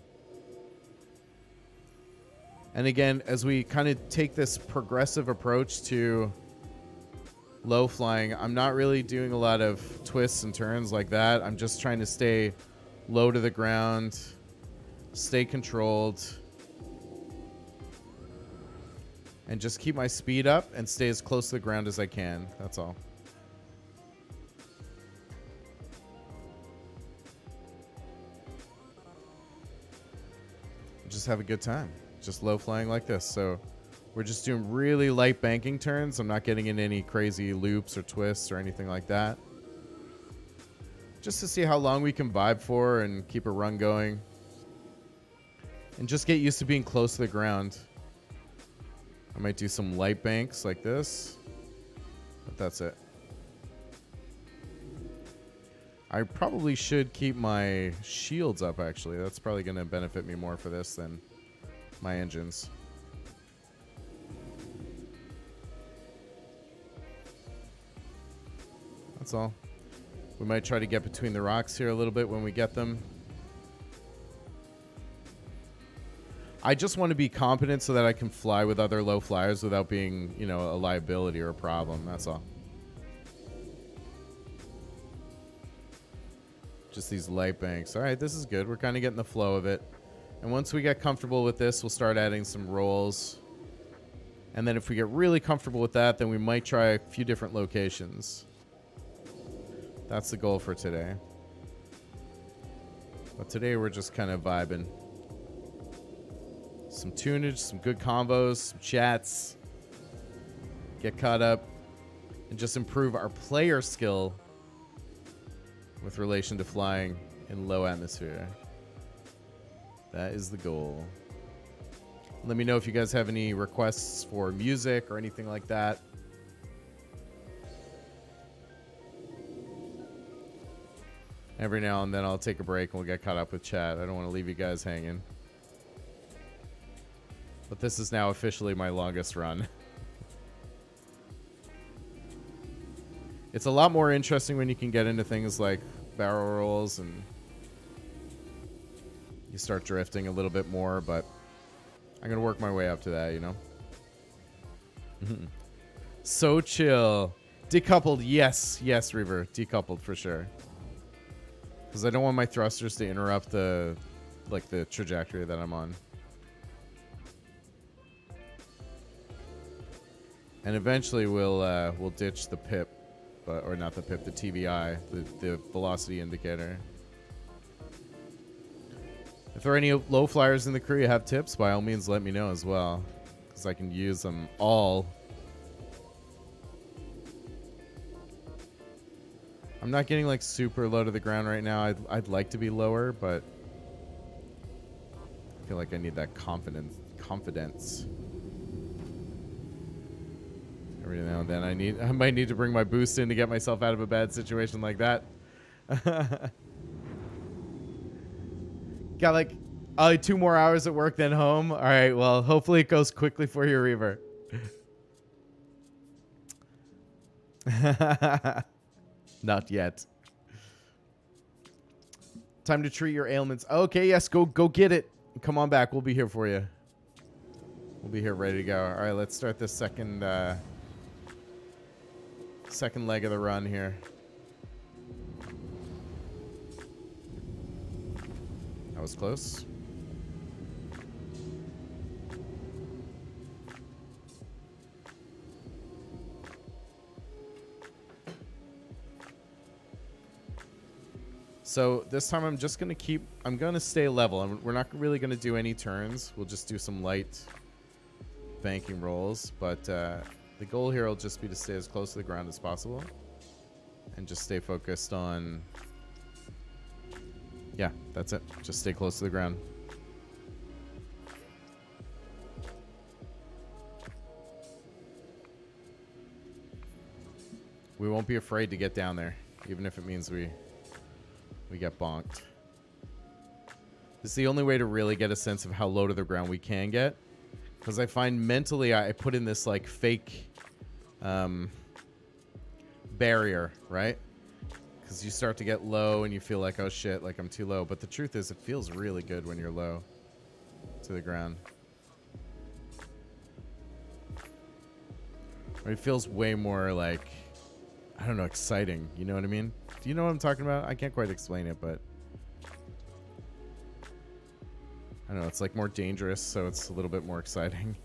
And again, as we kind of take this progressive approach to low flying, I'm not really doing a lot of twists and turns like that. I'm just trying to stay low to the ground, stay controlled, and just keep my speed up and stay as close to the ground as I can. That's all. just have a good time. Just low flying like this. So we're just doing really light banking turns. I'm not getting in any crazy loops or twists or anything like that. Just to see how long we can vibe for and keep a run going. And just get used to being close to the ground. I might do some light banks like this. But that's it. I probably should keep my shields up, actually. That's probably going to benefit me more for this than my engines. That's all. We might try to get between the rocks here a little bit when we get them. I just want to be competent so that I can fly with other low flyers without being, you know, a liability or a problem. That's all. Just these light banks. All right, this is good. We're kind of getting the flow of it. And once we get comfortable with this, we'll start adding some rolls. And then if we get really comfortable with that, then we might try a few different locations. That's the goal for today. But today we're just kind of vibing. Some tunage, some good combos, some chats. Get caught up. And just improve our player skill with relation to flying in low atmosphere. That is the goal. Let me know if you guys have any requests for music or anything like that. Every now and then I'll take a break and we'll get caught up with chat. I don't want to leave you guys hanging. But this is now officially my longest run. It's a lot more interesting when you can get into things like barrel rolls and you start drifting a little bit more, but I'm going to work my way up to that, you know? So chill. Decoupled, yes. Yes, Reaver. Decoupled for sure. Because I don't want my thrusters to interrupt the trajectory that I'm on. And eventually we'll ditch the pip. Or not the pip, the TVI, the velocity indicator. If there are any low flyers in the crew who have tips, by all means let me know as well. Because I can use them all. I'm not getting like super low to the ground right now. I'd like to be lower, but I feel like I need that confidence. Every now and then I might need to bring my boost in to get myself out of a bad situation like that. Got like 2 more hours at work then home. All right, well, hopefully it goes quickly for you, Reaver. Not yet. Time to treat your ailments. Okay, yes, go get it. Come on back. We'll be here for you. We'll be here ready to go. All right, let's start this second leg of the run here. That was close. So this time I'm just going to stay level. We're not really going to do any turns. We'll just do some light banking rolls. But the goal here will just be to stay as close to the ground as possible. And just stay focused on... Yeah, that's it. Just stay close to the ground. We won't be afraid to get down there, even if it means we get bonked. This is the only way to really get a sense of how low to the ground we can get. Because I find mentally I put in this like fake barrier, right? Because you start to get low and you feel like, oh shit, like I'm too low. But the truth is it feels really good when you're low to the ground. Or it feels way more like, I don't know, exciting. You know what I mean? Do you know what I'm talking about? I can't quite explain it, but I don't know. It's like more dangerous, so it's a little bit more exciting.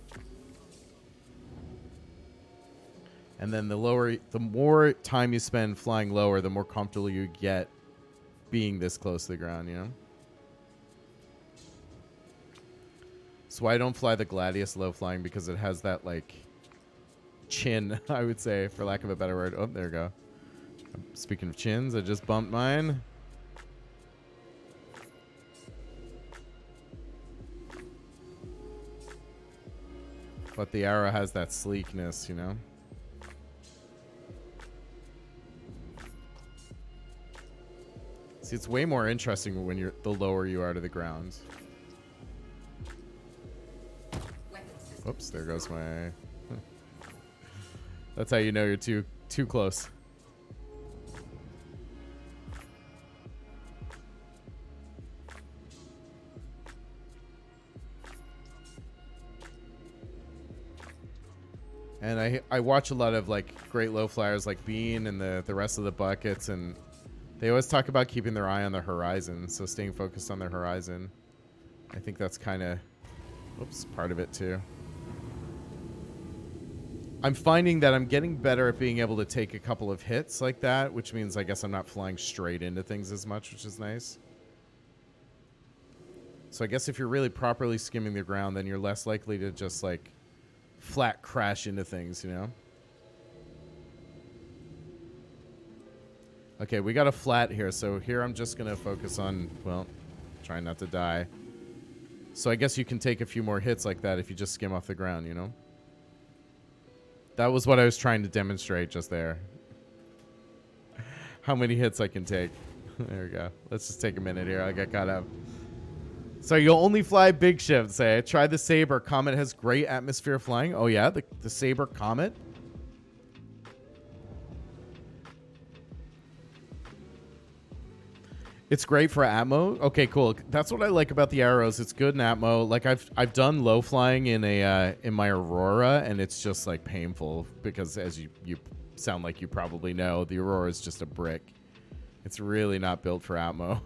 And then the more time you spend flying lower, the more comfortable you get being this close to the ground, you know? So I don't fly the Gladius low flying because it has that like chin, I would say, for lack of a better word. Oh, there we go. Speaking of chins, I just bumped mine. But the arrow has that sleekness, you know? See, it's way more interesting when you're the lower you are to the ground. Oops, there goes my... That's how you know you're too close. And I watch a lot of like great low flyers like Bean and the rest of the buckets, and they always talk about keeping their eye on the horizon, so staying focused on their horizon. I think that's kind of, oops, part of it too. I'm finding that I'm getting better at being able to take a couple of hits like that, which means I guess I'm not flying straight into things as much, which is nice. So I guess if you're really properly skimming the ground, then you're less likely to just like flat crash into things, you know? Okay, we got a flat here, so here I'm just going to focus on, well, trying not to die. So I guess you can take a few more hits like that if you just skim off the ground, you know? That was what I was trying to demonstrate just there. How many hits I can take. There we go. Let's just take a minute here. I got caught up. So you'll only fly big ships, eh? Try the Sabre. Comet has great atmosphere flying. Oh, yeah? The Sabre Comet? It's great for atmo. Okay, cool. That's what I like about the arrows. It's good in atmo. Like I've done low flying in a in my Aurora, and it's just like painful because, as you sound like you probably know, the Aurora is just a brick. It's really not built for atmo.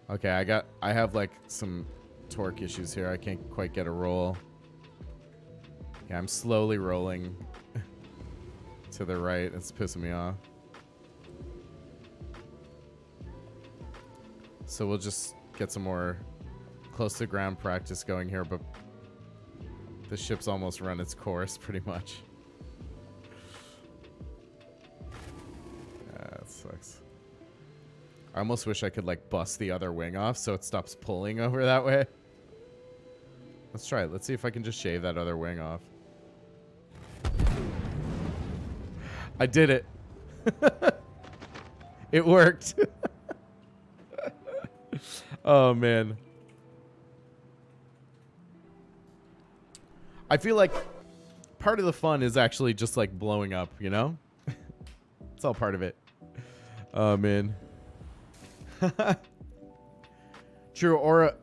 Okay, I have like some torque issues here. I can't quite get a roll. Yeah, I'm slowly rolling to the right. It's pissing me off. So we'll just get some more close to ground practice going here, but the ship's almost run its course pretty much. That sucks. I almost wish I could like bust the other wing off so it stops pulling over that way. Let's try it. Let's see if I can just shave that other wing off. I did it. It worked. Oh, man. I feel like part of the fun is actually just like blowing up, you know? It's all part of it. Oh, man. True. Aura.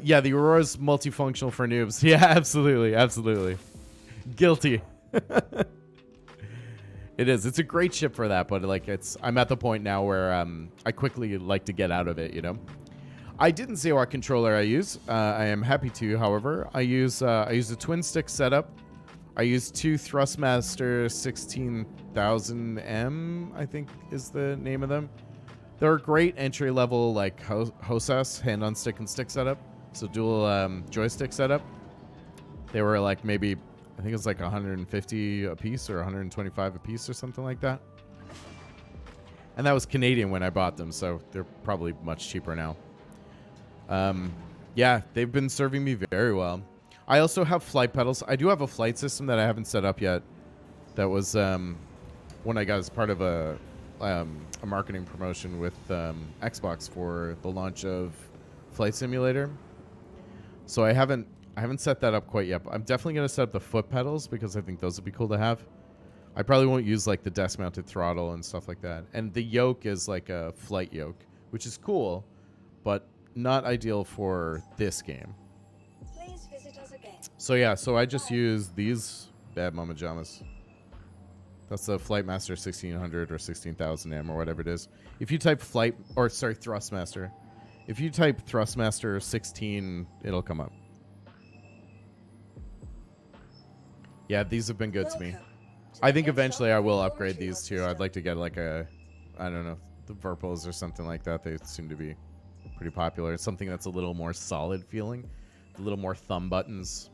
Yeah, the Aurora's multifunctional for noobs. Yeah, absolutely. Absolutely. Guilty. It is. It's a great ship for that, but like I'm at the point now where I quickly like to get out of it, you know? I didn't say what controller I use. I am happy to, however. I use a Twinsticks setup. I use two Thrustmaster 16000M, I think is the name of them. They're a great entry-level like HOSAS, hand-on stick and stick setup. So dual joystick setup. They were like maybe, I think it was like 150 a piece or 125 a piece or something like that. And that was Canadian when I bought them, so they're probably much cheaper now. Yeah, they've been serving me very well. I also have flight pedals. I do have a flight system that I haven't set up yet. That was when I got as part of a marketing promotion with Xbox for the launch of Flight Simulator. So I haven't set that up quite yet. But I'm definitely going to set up the foot pedals because I think those would be cool to have. I probably won't use like the desk-mounted throttle and stuff like that. And the yoke is like a flight yoke, which is cool, but not ideal for this game. Please visit us again. So yeah, so I just use these bad mama jamas. That's the Flightmaster 1600 or 16,000M or whatever it is. If you type Thrustmaster. If you type Thrustmaster 16, it'll come up. Yeah, these have been good to me. I think eventually I will upgrade these too. I'd like to get like I don't know, the Verpos or something like that. They seem to be Pretty popular. It's something that's a little more solid feeling. A little more thumb buttons.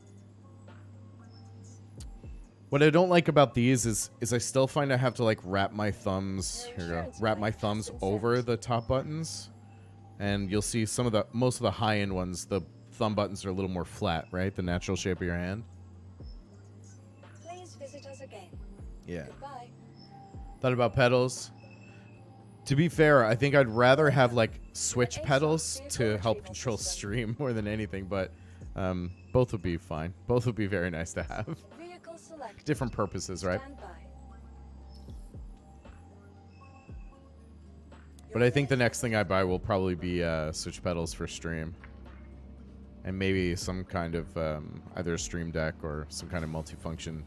What I don't like about these is I still find I have to like wrap my thumbs. Here we go. Wrap my thumbs over the top buttons. And you'll see most of the high-end ones, the thumb buttons are a little more flat, right? The natural shape of your hand. Please visit us again. Yeah. Goodbye. Thought about pedals. To be fair, I think I'd rather have like switch pedals to help control stream more than anything, but both would be fine. Both would be very nice to have. Vehicle select. Different purposes, right? Stand by. But I think the next thing I buy will probably be switch pedals for stream. And maybe some kind of either a stream deck or some kind of multifunction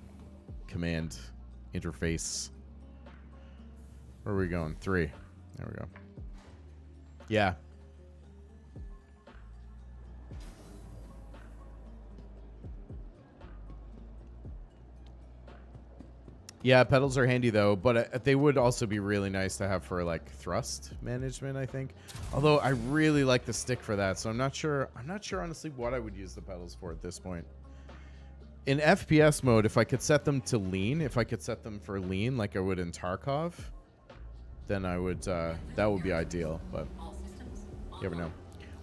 command interface. Where are we going? 3. There we go. Yeah. Yeah, pedals are handy though, but they would also be really nice to have for like thrust management, I think. Although I really like the stick for that, so I'm not sure honestly what I would use the pedals for at this point. In FPS mode, if I could set them to lean, if I could set them for lean like I would in Tarkov, then I would that would be ideal, but you never know.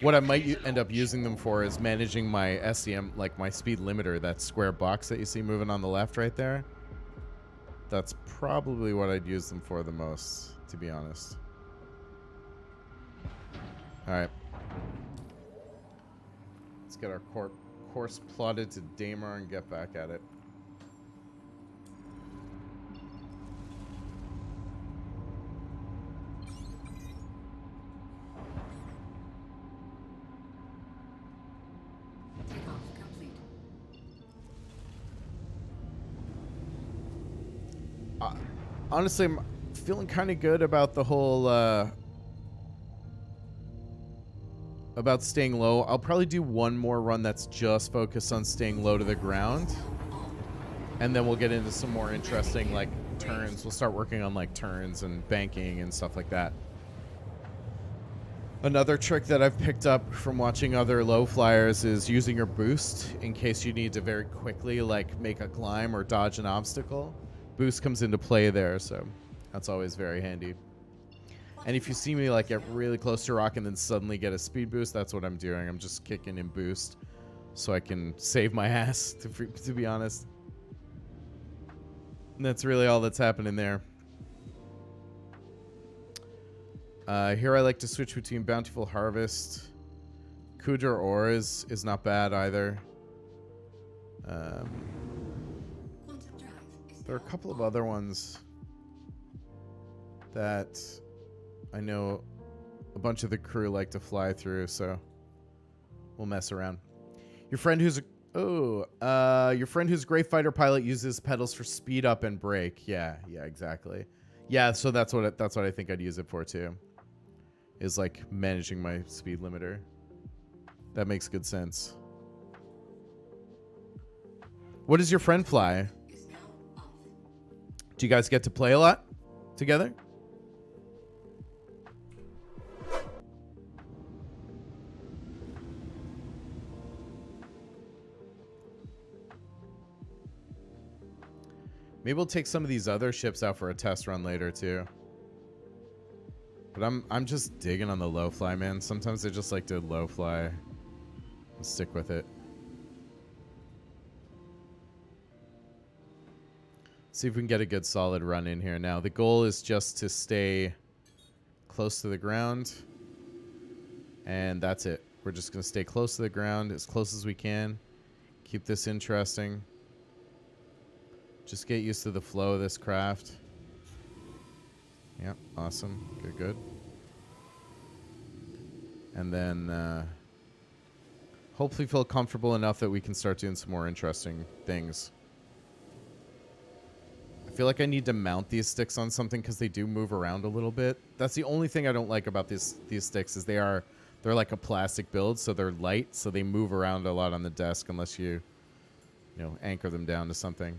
What I might end up using them for is managing my SEM, like my speed limiter, that square box that you see moving on the left right there. That's probably what I'd use them for the most, to be honest. All right. Let's get our course plotted to Daymar and get back at it. Takeoff complete. Honestly, I'm feeling kind of good about the whole about staying low. I'll probably do one more run that's just focused on staying low to the ground, and then we'll get into some more interesting like turns. We'll start working on like turns and banking and stuff like that. Another trick that I've picked up from watching other low flyers is using your boost in case you need to very quickly like make a climb or dodge an obstacle. Boost comes into play there, so that's always very handy. And if you see me like get really close to rock and then suddenly get a speed boost, that's what I'm doing. I'm just kicking in boost so I can save my ass, to be honest. And that's really all that's happening there. Here I like to switch between Bountiful Harvest. Kudra Ore is not bad either. There are a couple of other ones that I know a bunch of the crew like to fly through, so we'll mess around. Your friend who's a great fighter pilot uses pedals for speed up and brake. Yeah, exactly. Yeah, so that's what I think I'd use it for too. Is like managing my speed limiter. That makes good sense. What does your friend fly? Do you guys get to play a lot together? Maybe we'll take some of these other ships out for a test run later too. But I'm just digging on the low fly, man. Sometimes I just like to low fly and stick with it. See if we can get a good solid run in here. Now the goal is just to stay close to the ground, and that's it. We're just gonna stay close to the ground as close as we can. Keep this interesting. Just get used to the flow of this craft. Yep, awesome. Good. And then hopefully feel comfortable enough that we can start doing some more interesting things. I feel like I need to mount these sticks on something because they do move around a little bit. That's the only thing I don't like about these sticks is they're like a plastic build, so they're light, so they move around a lot on the desk unless you anchor them down to something.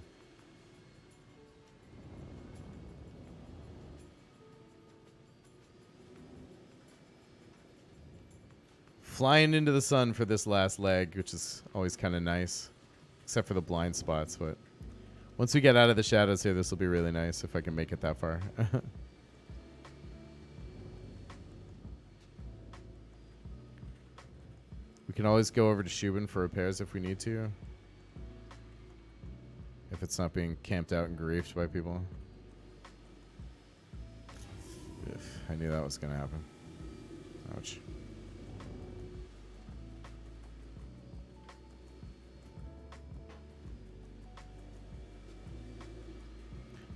Flying into the sun for this last leg, which is always kind of nice. Except for the blind spots, but once we get out of the shadows here, this will be really nice if I can make it that far. We can always go over to Shubin for repairs if we need to. If it's not being camped out and griefed by people. Ugh, I knew that was going to happen. Ouch.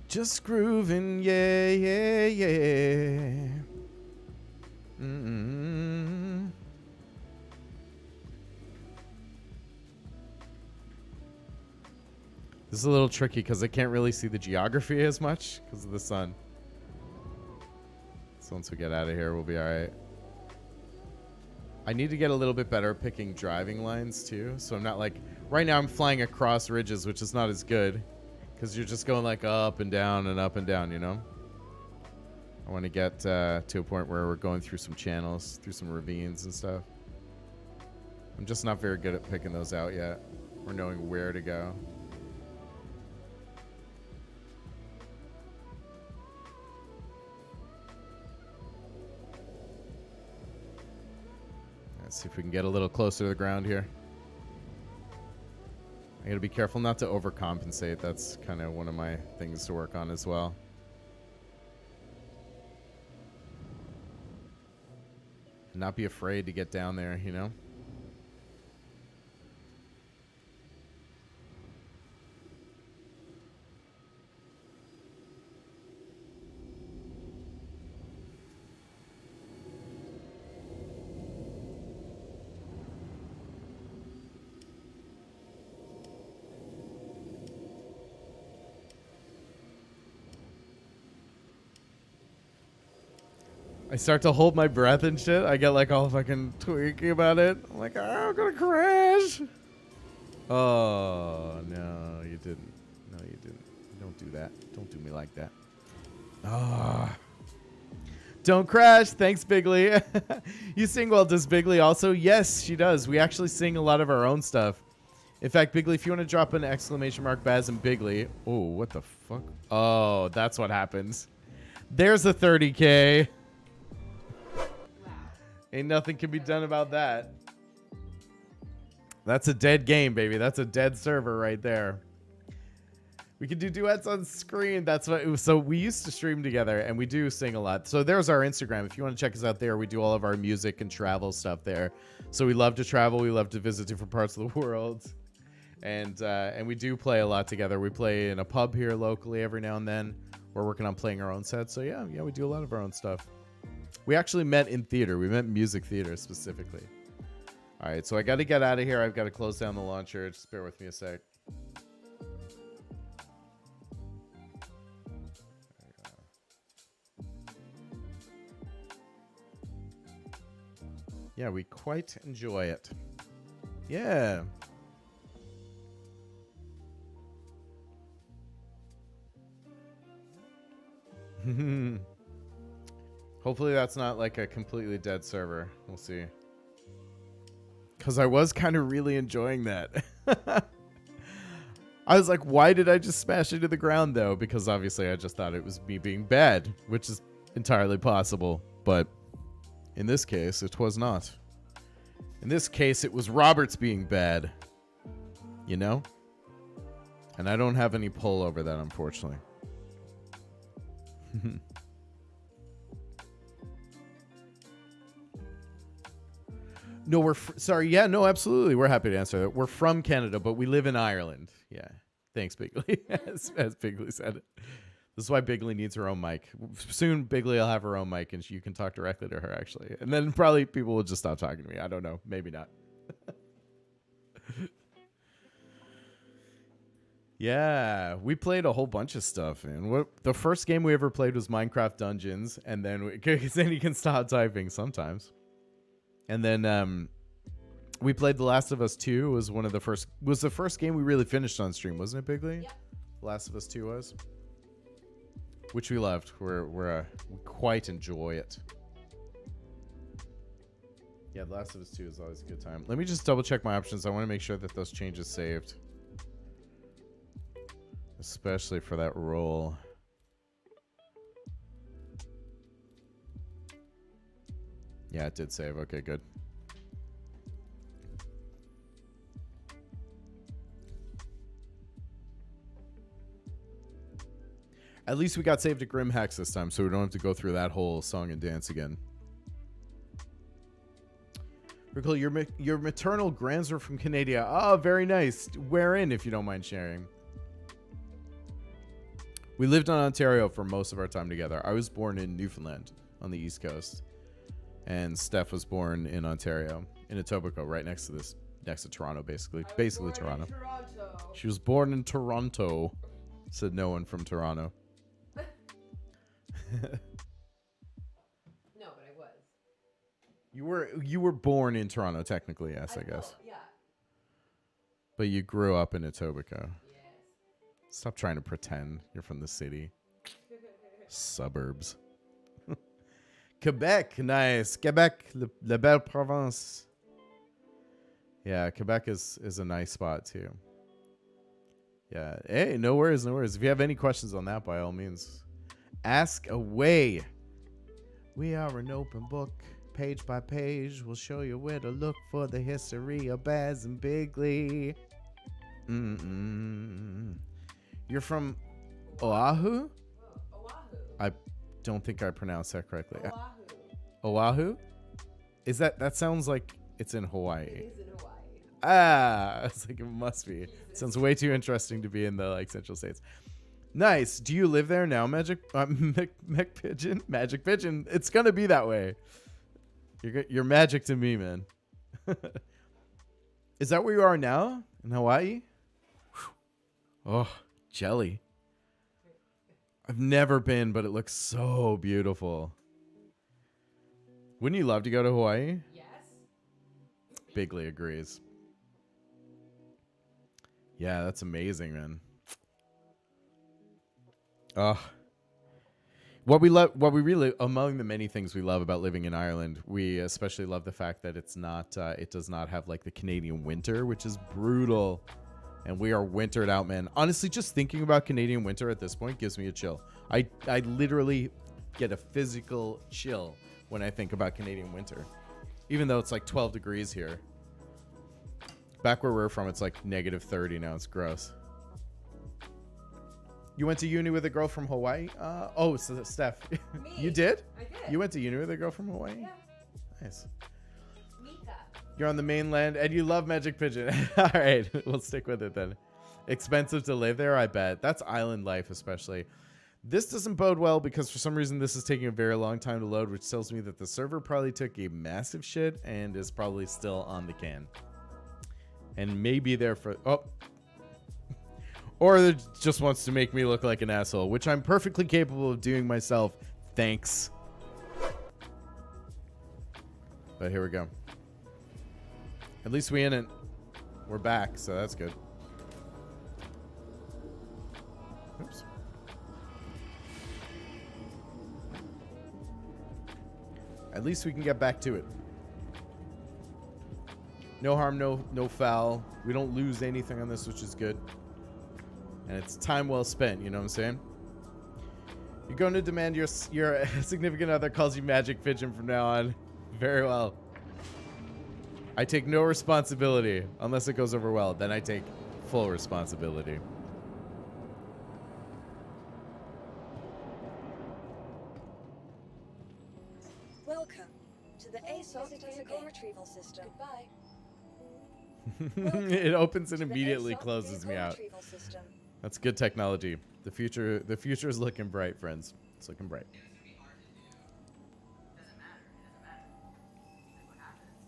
Just grooving, yeah, yeah, yeah. Mm-mm. This is a little tricky because I can't really see the geography as much because of the sun. So once we get out of here, we'll be all right. I need to get a little bit better at picking driving lines too. So I'm not like, right now I'm flying across ridges, which is not as good because you're just going like up and down, you know? I want to get to a point where we're going through some channels, through some ravines and stuff. I'm just not very good at picking those out yet or knowing where to go. Let's see if we can get a little closer to the ground here. I gotta be careful not to overcompensate. That's kind of one of my things to work on as well. Not be afraid to get down there, you know? I start to hold my breath and shit. I get like all fucking tweaky about it. I'm like, oh, I'm gonna crash. Oh, no, you didn't. No, you didn't. Don't do that. Don't do me like that. Ah. Don't crash. Thanks, Bigley. You sing well, does Bigley also? Yes, she does. We actually sing a lot of our own stuff. In fact, Bigley, if you want to drop an exclamation mark Baz and Bigley. Oh, what the fuck? Oh, that's what happens. There's a 30K. Ain't nothing can be done about that. That's a dead game, baby. That's a dead server right there. We can do duets on screen. That's what it was. So we used to stream together and we do sing a lot. So there's our Instagram. If you want to check us out there, we do all of our music and travel stuff there. So we love to travel. We love to visit different parts of the world. And we do play a lot together. We play in a pub here locally every now and then. We're working on playing our own sets. So yeah, we do a lot of our own stuff. We actually met in theater. We met in music theater specifically. All right, so I got to get out of here. I've got to close down the launcher. Just bear with me a sec. Yeah, we quite enjoy it. Yeah. Hopefully that's not like a completely dead server. We'll see. Because I was kind of really enjoying that. I was like, why did I just smash into the ground, though? Because obviously I just thought it was me being bad, which is entirely possible. But in this case, it was not. In this case, it was Roberts being bad. You know? And I don't have any pull over that, unfortunately. No, we're sorry. Yeah, no, absolutely. We're happy to answer that. We're from Canada, but we live in Ireland. Yeah. Thanks, Bigley. as Bigley said it. This is why Bigley needs her own mic. Soon, Bigley will have her own mic, and you can talk directly to her, actually. And then probably people will just stop talking to me. I don't know. Maybe not. Yeah, we played a whole bunch of stuff, man. The first game we ever played was Minecraft Dungeons, and then then you can stop typing sometimes. And then we played The Last of Us 2. Was the first game we really finished on stream, wasn't it, Bigley? Yep. Last of Us 2 was, which we loved. We quite enjoy it. Yeah, The Last of Us 2 is always a good time. Let me just double check my options. I want to make sure that those changes saved. Especially for that roll. Yeah, it did save. Okay, good. At least we got saved at Grim Hacks this time, so we don't have to go through that whole song and dance again. Recall your maternal grands are from Canada. Oh, very nice. Wherein, if you don't mind sharing? We lived in Ontario for most of our time together. I was born in Newfoundland on the East Coast, and Steph was born in Ontario, in Etobicoke, right next to Toronto, basically Toronto. She was born in Toronto, said no one from Toronto. No, but I was. You were born in Toronto, technically, yes, I guess. Yeah. But you grew up in Etobicoke. Yes. Stop trying to pretend you're from the city. Suburbs. Quebec, nice. Quebec, la belle province. Yeah, Quebec is a nice spot too. Yeah. Hey, no worries, no worries. If you have any questions on that, by all means, ask away. We are an open book. Page by page, we'll show you where to look for the history of Baz and Bigley. You're from Oahu? Oahu. I don't think I pronounced that correctly. Oahu. Oahu? Is that sounds like it's in Hawaii. It is in Hawaii. Ah, it's like it must be. Sounds way too interesting to be in the Central States. Nice. Do you live there now, Magic Pigeon? Magic Pigeon. It's gonna be that way. You're magic to me, man. Is that where you are now in Hawaii? Oh, jelly. I've never been, but it looks so beautiful. Wouldn't you love to go to Hawaii? Yes. Bigley agrees. Yeah, that's amazing, man. What we really, among the many things we love about living in Ireland, we especially love the fact that it does not have like the Canadian winter, which is brutal. And we are wintered out, man. Honestly, just thinking about Canadian winter at this point gives me a chill. I literally get a physical chill when I think about Canadian winter. Even though it's like 12 degrees here. Back where we're from, it's like -30 now. It's gross. You went to uni with a girl from Hawaii? So Steph. Me. You did? I did. You went to uni with a girl from Hawaii? Yeah. Nice. Mika. You're on the mainland and you love Magic Pigeon. All right, we'll stick with it then. Expensive to live there, I bet. That's island life especially. This doesn't bode well because for some reason this is taking a very long time to load, which tells me that the server probably took a massive shit and is probably still on the can. And maybe there for... Oh. Or it just wants to make me look like an asshole, which I'm perfectly capable of doing myself. Thanks. But here we go. At least we in it. We're back, so that's good. Oops. At least we can get back to it. No harm, no foul. We don't lose anything on this, which is good. And it's time well spent, you know what I'm saying? You're going to demand your significant other calls you Magic Pigeon from now on. Very well. I take no responsibility unless it goes over well. Then I take full responsibility. Welcome to the ASOC Physical Retrieval System. Goodbye. It opens and To the immediately ASOC closes Vehicle me out. Retrieval System. That's good technology. The future is looking bright, friends. It's looking bright. It was gonna be hard to do. Doesn't matter. It doesn't matter. That's what happens.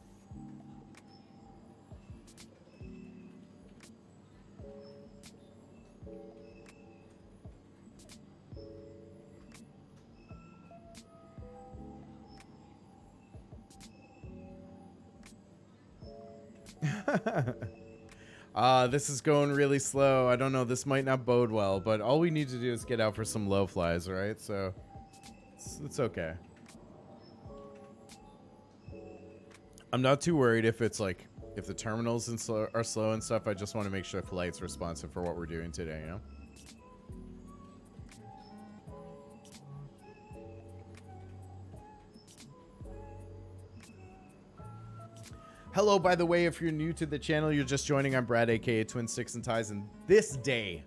This is going really slow. I don't know. This might not bode well, but all we need to do is get out for some low flies, all right? So it's okay. I'm not too worried if it's like if the terminals are slow and stuff. I just want to make sure Flight's responsive for what we're doing today, you know? Hello, by the way, if you're new to the channel, you're just joining. I'm Brad, aka Twinsticks and Ties, and this day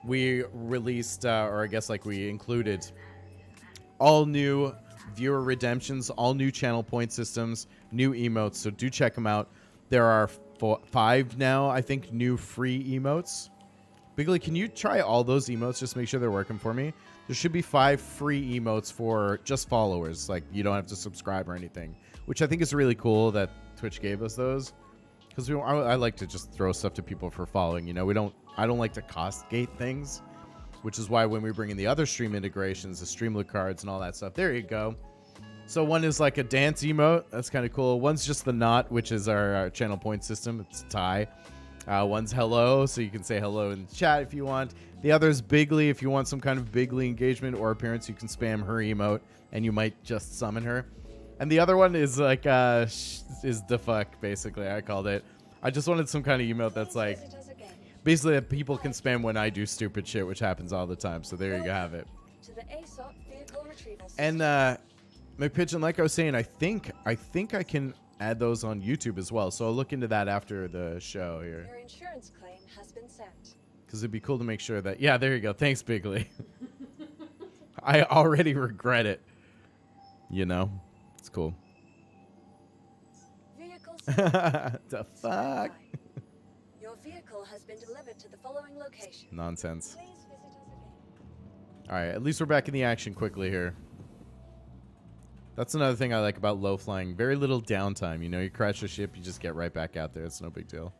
we released, or I guess like we included, all new viewer redemptions, all new channel point systems, new emotes. So do check them out. There are 5 now, I think, new free emotes. Bigley, can you try all those emotes? Just make sure they're working for me. There should be 5 free emotes for just followers. Like, you don't have to subscribe or anything, which I think is really cool that Twitch gave us those. Because I like to just throw stuff to people for following. You know, I don't like to cost gate things, which is why when we bring in the other stream integrations, the Streamlit cards and all that stuff, there you go. So one is like a dance emote. That's kind of cool. One's just the knot, which is our channel point system. It's a tie. One's hello, so you can say hello in the chat if you want. The other is Bigley. If you want some kind of Bigley engagement or appearance, you can spam her emote, and you might just summon her. And the other one is like, is the fuck, basically. I called it. I just wanted some kind of emote that's like, basically that people can spam when I do stupid shit, which happens all the time. So there you have it. To the ASOP vehicle retrieval system. And McPigeon, like I was saying, I think I can add those on YouTube as well. So I'll look into that after the show here. Your insurance claim has been sent. Because it'd be cool to make sure that, yeah, there you go. Thanks, Bigley. I already regret it. You know, it's cool. Vehicle The fuck? Your vehicle has been delivered to the following location. Nonsense. Please visit us again. All right, at least we're back in the action quickly here. That's another thing I like about low flying. Very little downtime. You know, you crash your ship, you just get right back out there. It's no big deal.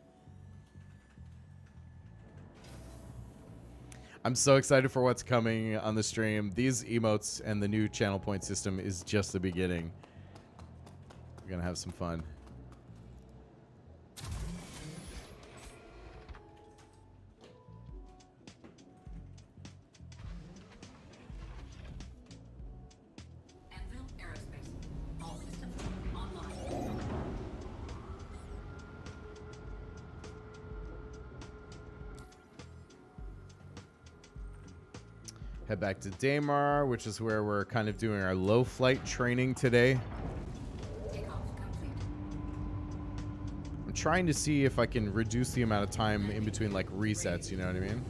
I'm so excited for what's coming on the stream. These emotes and the new channel point system is just the beginning. We're going to have some fun. Anvil Aerospace. All systems online. Head back to Daymar, which is where we're kind of doing our low flight training today. Takeoff complete. I'm trying to see if I can reduce the amount of time in between like resets, you know what I mean?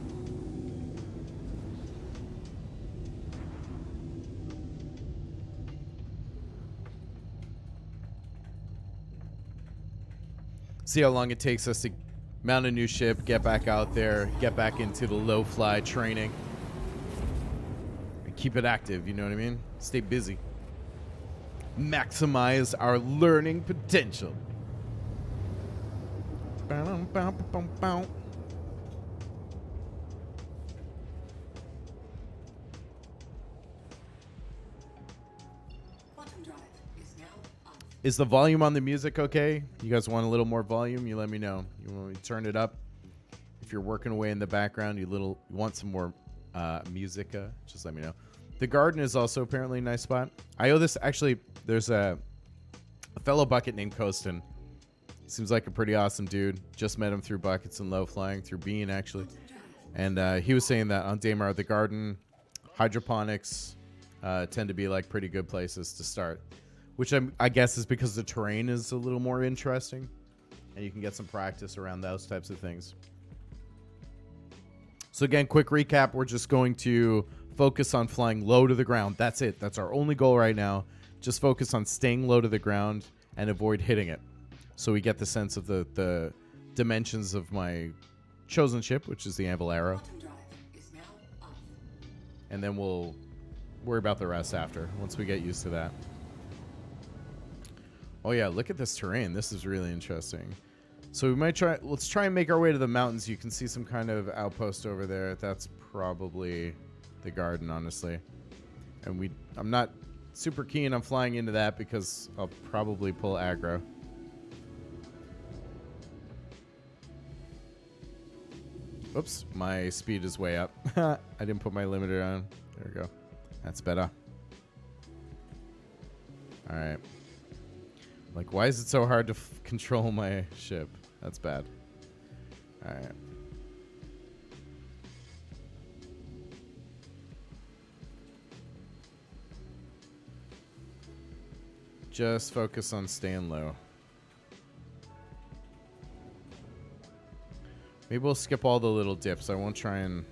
See how long it takes us to mount a new ship, get back out there, get back into the low fly training. And keep it active, you know what I mean? Stay busy. Maximize our learning potential. Bow. Quantum drive is now off. Is the volume on the music okay? You guys want a little more volume? You let me know. You want me to turn it up? If you're working away in the background, you want some more music, just let me know. The garden is also apparently a nice spot. I owe this, actually, there's a fellow bucket named Kostin. Seems like a pretty awesome dude. Just met him through Buckets and Low Flying, through Bean, actually. And he was saying that on Daymar, the garden, hydroponics tend to be like pretty good places to start. Which I guess is because the terrain is a little more interesting. And you can get some practice around those types of things. So again, quick recap. We're just going to focus on flying low to the ground. That's it. That's our only goal right now. Just focus on staying low to the ground and avoid hitting it. So we get the sense of the dimensions of my chosen ship, which is the Anvil Arrow. Quantum drive is now off. And then we'll worry about the rest after, once we get used to that. Oh yeah, look at this terrain. This is really interesting. So we might let's try and make our way to the mountains. You can see some kind of outpost over there. That's probably the garden, honestly. And I'm not super keen on flying into that because I'll probably pull aggro. Oops, my speed is way up. I didn't put my limiter on. There we go. That's better. All right. Like, why is it so hard to control my ship? That's bad. All right. Just focus on staying low. Maybe we'll skip all the little dips. I won't try and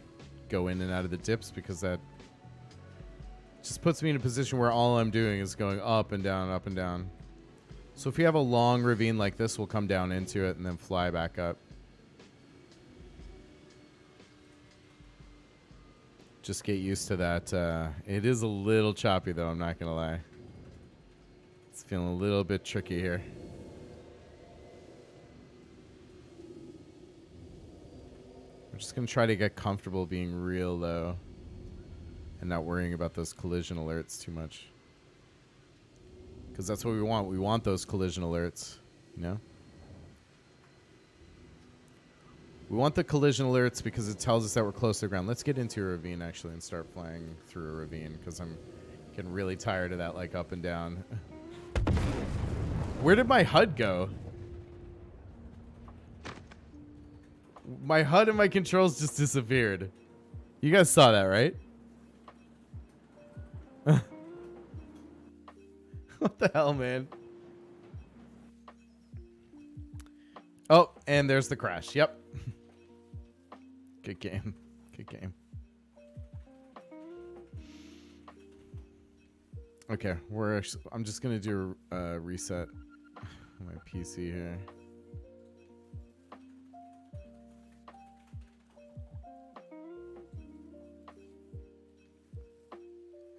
go in and out of the dips because that just puts me in a position where all I'm doing is going up and down, up and down. So if we have a long ravine like this, we'll come down into it and then fly back up. Just get used to that. It is a little choppy though, I'm not gonna lie. It's feeling a little bit tricky here. We're just gonna try to get comfortable being real low and not worrying about those collision alerts too much. Because that's what we want. We want those collision alerts, you know? We want the collision alerts because it tells us that we're close to the ground. Let's get into a ravine, actually, and start flying through a ravine because I'm getting really tired of that, like, up and down. Where did my HUD go? My HUD and my controls just disappeared. You guys saw that, right? What the hell, man? Oh, and there's the crash. Yep. Good game. Good game. Okay, I'm just gonna do a reset on my PC here.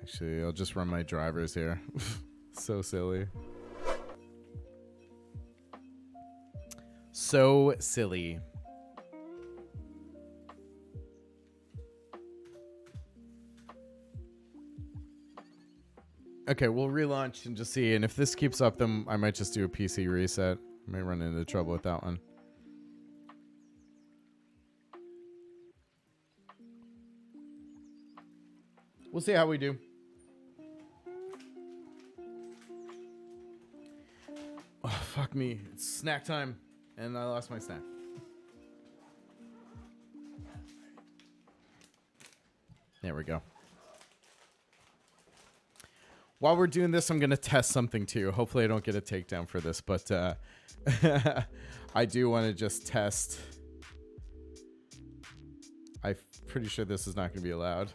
Actually, I'll just run my drivers here. So silly. So silly. Okay, we'll relaunch and just see. And if this keeps up, then I might just do a PC reset. I may run into trouble with that one. We'll see how we do. Oh, fuck me. It's snack time. And I lost my snack. There we go. While we're doing this, I'm going to test something too. Hopefully I don't get a takedown for this, but I do want to just test. I'm pretty sure this is not going to be allowed.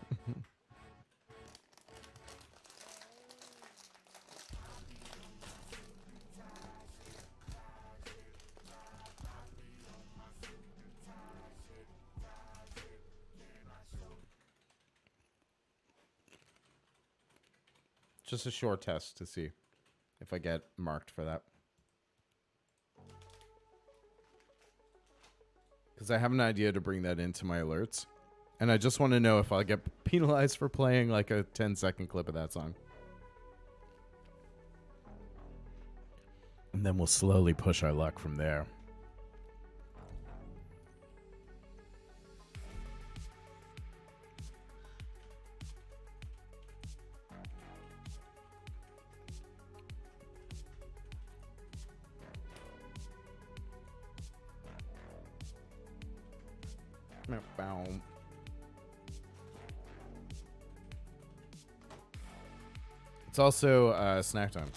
Just a short test to see if I get marked for that. Because I have an idea to bring that into my alerts. And I just want to know if I'll get penalized for playing like a 10-second clip of that song. And then we'll slowly push our luck from there. It's also snack time.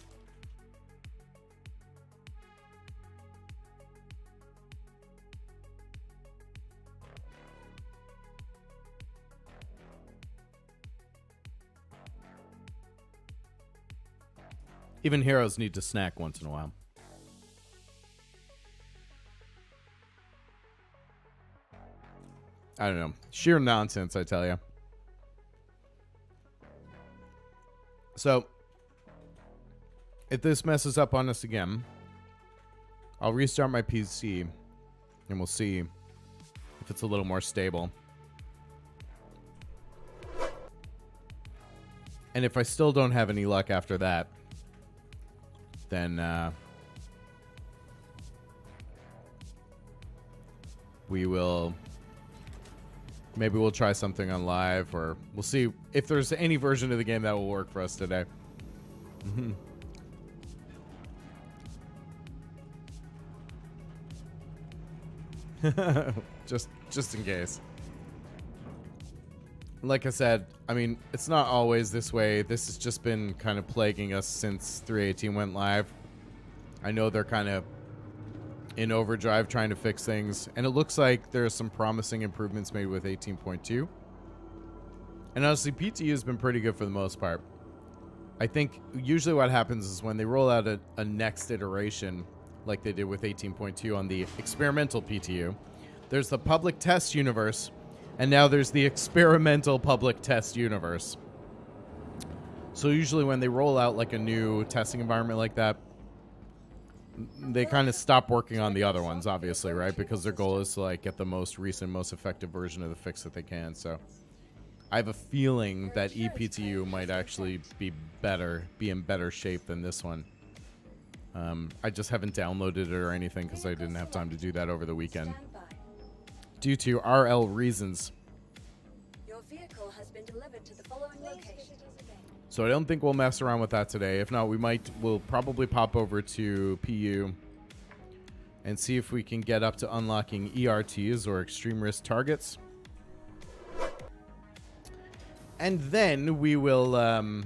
Even heroes need to snack once in a while. I don't know. Sheer nonsense, I tell you. So, if this messes up on us again, I'll restart my PC and we'll see if it's a little more stable. And if I still don't have any luck after that, then we will... Maybe we'll try something on live, or we'll see if there's any version of the game that will work for us today. just in case. Like I said, I mean, it's not always this way. This has just been kind of plaguing us since 3.18 went live. I know they're kind of in overdrive trying to fix things, and it looks like there's some promising improvements made with 18.2. And honestly, PTU has been pretty good for the most part. I think usually what happens is when they roll out a next iteration, like they did with 18.2 on the experimental PTU, there's the public test universe, and now there's the experimental public test universe. So usually when they roll out like a new testing environment like that, they kind of stop working on the other ones, obviously, right? Because their goal is to like get the most recent, most effective version of the fix that they can. So I have a feeling that ePTU might actually be in better shape than this one. I just haven't downloaded it or anything because I didn't have time to do that over the weekend due to RL reasons. Your vehicle has been delivered to the following location. So I don't think we'll mess around with that today. If not, we'll probably pop over to PU and see if we can get up to unlocking ERTs or extreme risk targets. And then we will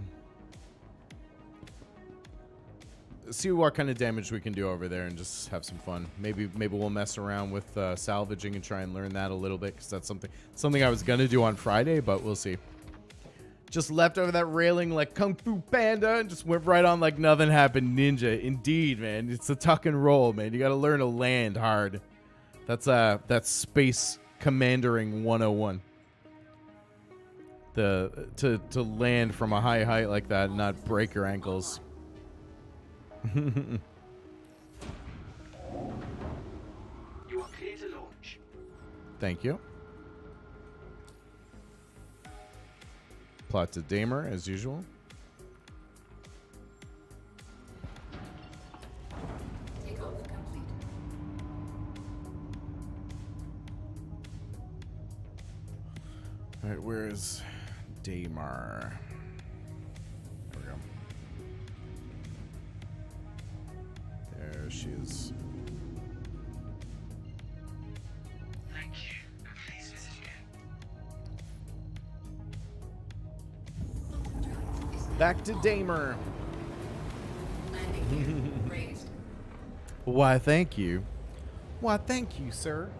see what kind of damage we can do over there and just have some fun. Maybe we'll mess around with salvaging and try and learn that a little bit, because that's something I was gonna do on Friday, but we'll see. Just leapt over that railing like Kung Fu Panda and just went right on like nothing happened ninja. Indeed, man. It's a tuck and roll, man. You gotta learn to land hard. That's space commandering 101. To land from a high height like that and not break your ankles. You are clear to launch. Thank you. Plot to Damer as usual. Takeoff complete. All right, where's Damer? There we go. There she is. Thank you, and please visit again. Back to Damer. Landing gear raised. Why, thank you. Why, thank you, sir.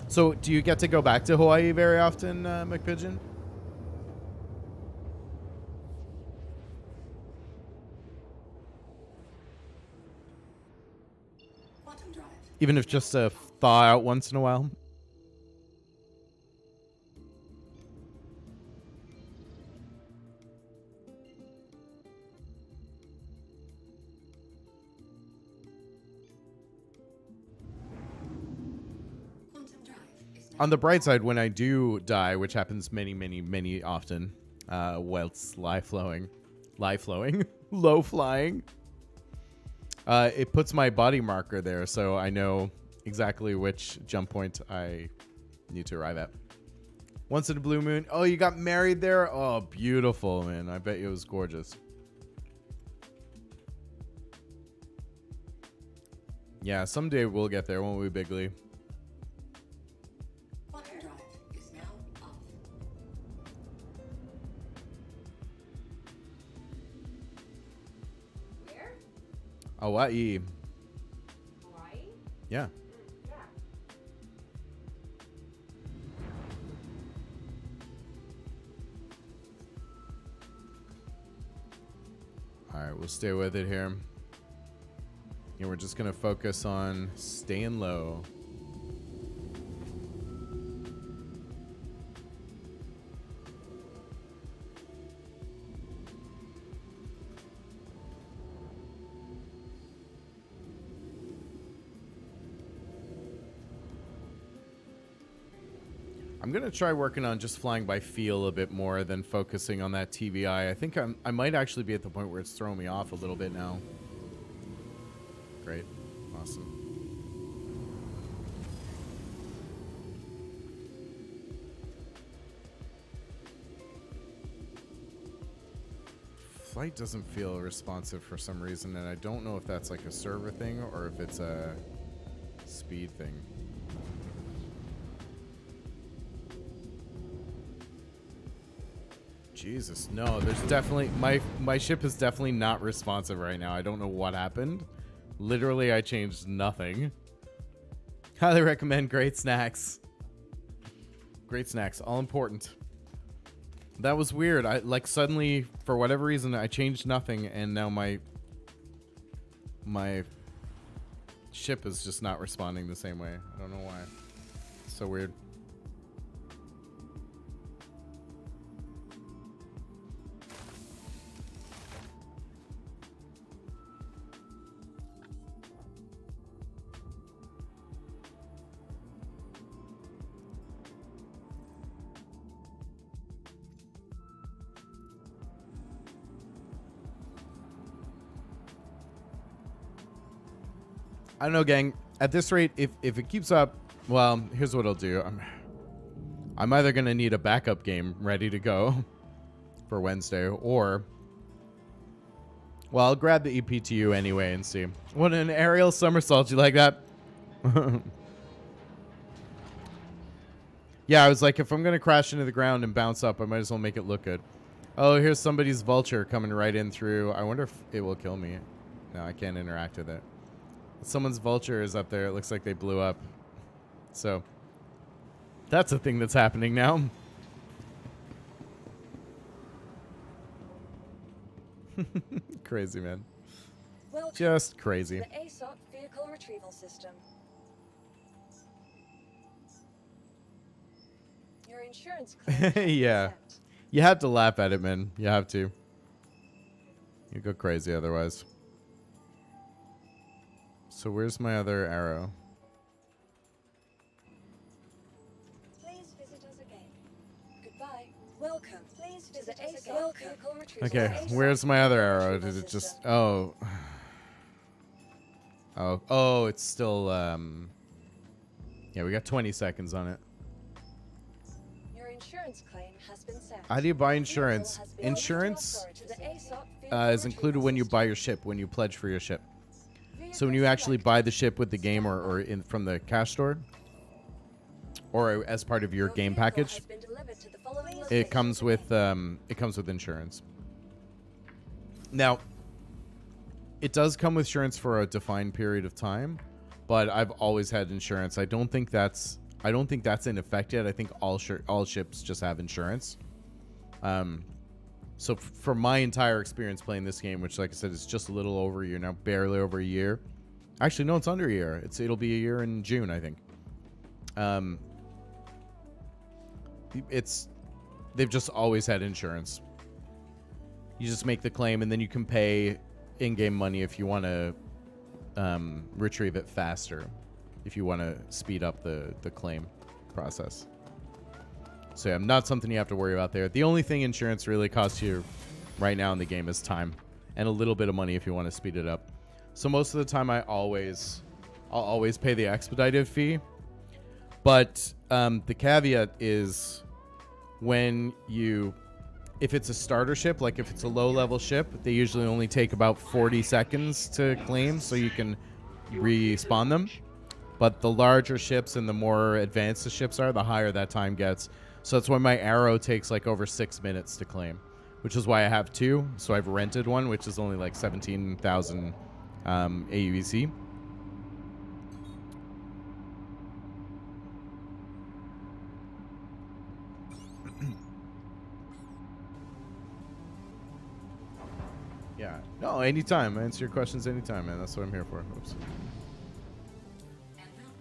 So, do you get to go back to Hawaii very often, McPigeon? Quantum drive. Even if just to thaw out once in a while? Quantum drive is now On the bright side, when I do die, which happens many often, whilst low flying, it puts my body marker there, so I know exactly which jump point I need to arrive at. Once in a blue moon. Oh, you got married there? Oh, beautiful, man. I bet it was gorgeous. Yeah, someday we'll get there, won't we, Bigley? quantum drive is now off. Where? Hawaii. Hawaii? Yeah. Yeah. All right, we'll stay with it here. And we're just going to focus on staying low. I'm going to try working on just flying by feel a bit more than focusing on that TVI. I think I might actually be at the point where it's throwing me off a little bit now. Great. Awesome. Flight doesn't feel responsive for some reason, and I don't know if that's like a server thing or if it's a speed thing. Jesus, no, there's definitely my ship is definitely not responsive right now. I don't know what happened. Literally, I changed nothing. Highly recommend Great Snacks. Great Snacks, all important. That was weird. I like suddenly, for whatever reason, I changed nothing, and now my ship is just not responding the same way. I don't know why. It's so weird. I don't know, gang. At this rate, if it keeps up, well, here's what I'll do. I'm either going to need a backup game ready to go for Wednesday, or... Well, I'll grab the EPTU anyway and see. What an aerial somersault. You like that? Yeah, I was like, if I'm going to crash into the ground and bounce up, I might as well make it look good. Oh, here's somebody's vulture coming right in through. I wonder if it will kill me. No, I can't interact with it. Someone's vulture is up there. It looks like they blew up. So, that's a thing that's happening now. Crazy, man. Welcome Just crazy. to the ASOP vehicle retrieval system. Your insurance claim has been Yeah. sent. You have to laugh at it, man. You have to. You go crazy otherwise. So where's my other arrow? Please visit us again. Goodbye. Welcome. Please visit us again. Welcome. Vehicle retrieval Okay, system. where's my other arrow? Retrieval Did it just... system. Oh. Oh, it's still... Yeah, we got 20 seconds on it. Your insurance claim has been sent. How do you buy Vehicle insurance? has been Insurance delivered to the ASOP vehicle is included when you buy your ship, when you pledge for your ship. So when you actually buy the ship with the game or in from the cash store, or as part of your game package, it comes with insurance. Now, it does come with insurance for a defined period of time, but I've always had insurance. I don't think that's in effect yet. I think all ships just have insurance. So for my entire experience playing this game, which, like I said, is just a little over a year now, barely over a year. Actually, no, it's under a year. It'll be a year in June, I think. They've just always had insurance. You just make the claim, and then you can pay in-game money if you want to retrieve it faster, if you want to speed up the claim process. So yeah, not something you have to worry about there. The only thing insurance really costs you right now in the game is time and a little bit of money if you want to speed it up. So most of the time I'll always pay the expedited fee. But the caveat is if it's a starter ship, like if it's a low level ship, they usually only take about 40 seconds to claim so you can respawn them. But the larger ships and the more advanced the ships are, the higher that time gets. So that's why my arrow takes like over 6 minutes to claim, which is why I have two. So I've rented one, which is only like 17,000 AUEC. Yeah. No, anytime. I answer your questions anytime, man. That's what I'm here for. Oops.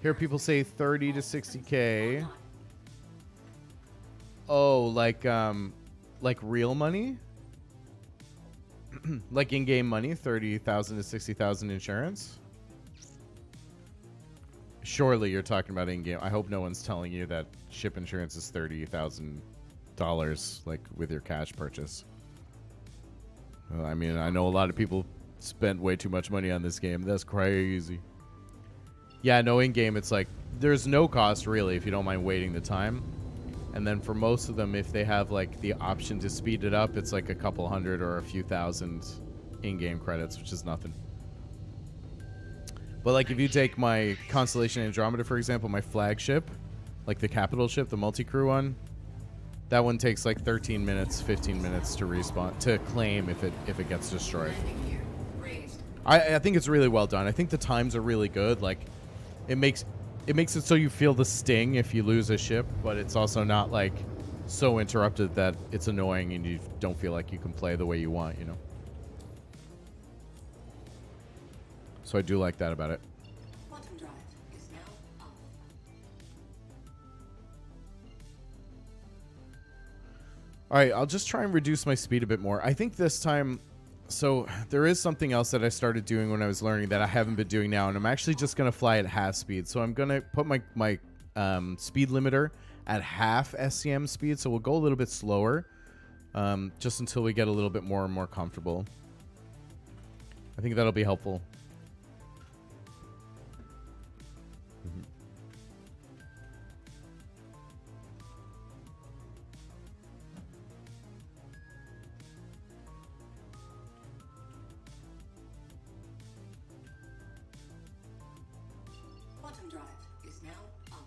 Hear people say 30 to 60K. Oh, like real money? Like in-game money, 30,000 to 60,000 insurance? Surely you're talking about in-game. I hope no one's telling you that ship insurance is $30,000, like with your cash purchase. Well, I mean, I know a lot of people spent way too much money on this game. That's crazy. Yeah, no, in-game, it's like, there's no cost, really, if you don't mind waiting the time. And then for most of them, if they have, like, the option to speed it up, it's like a couple hundred or a few thousand in-game credits, which is nothing. But like if you take my Constellation Andromeda, for example, my flagship, like the capital ship, the multi-crew one, that one takes like 13 minutes, 15 minutes to respawn, to claim if it gets destroyed. Landing gear raised. I think it's really well done. I think the times are really good. Like it makes it so you feel the sting if you lose a ship, but it's also not like so interrupted that it's annoying and you don't feel like you can play the way you want, you know? So I do like that about it. Quantum drive is now off. All right, I'll just try and reduce my speed a bit more. I think this time, so there is something else that I started doing when I was learning that I haven't been doing now, and I'm actually just going to fly at half speed. So I'm going to put my speed limiter at half SCM speed, so we'll go a little bit slower, just until we get a little bit more and more comfortable. I think that'll be helpful. Quantum drive is now off.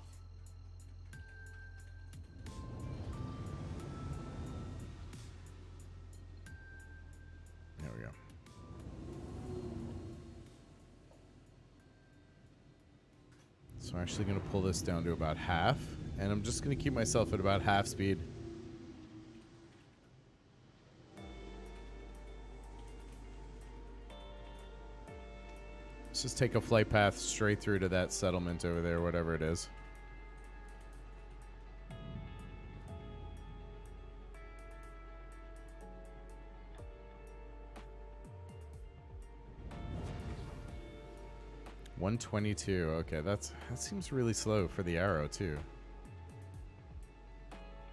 There we go. So I'm actually going to pull this down to about half, and I'm just going to keep myself at about half speed. Let's just take a flight path straight through to that settlement over there, whatever it is. $122. Okay, that seems really slow for the arrow too.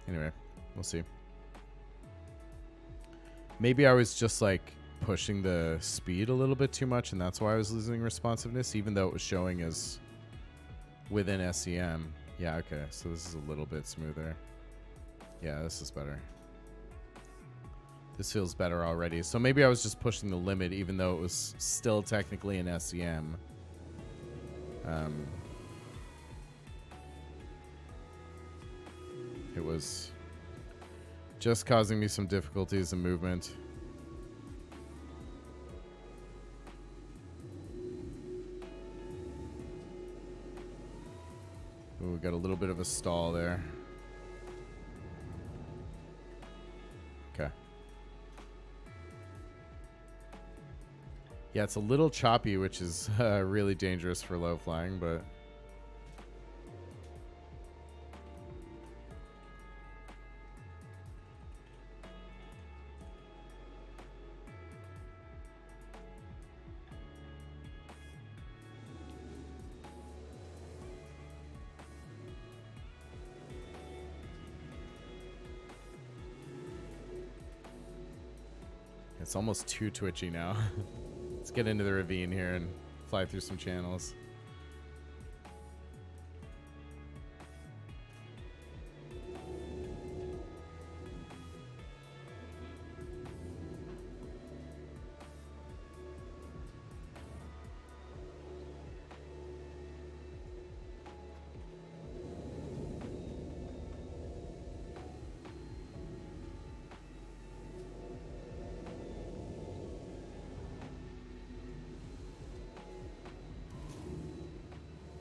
Anyway, we'll see. Maybe I was just like pushing the speed a little bit too much, and that's why I was losing responsiveness, even though it was showing as within SCM. Yeah, okay, so this is a little bit smoother. Yeah, this is better. This feels better already. So maybe I was just pushing the limit, even though it was still technically an SCM. It was just causing me some difficulties in movement. Ooh, we got a little bit of a stall there. Okay. Yeah, it's a little choppy, which is really dangerous for low flying, but it's almost too twitchy now. Let's get into the ravine here and fly through some channels.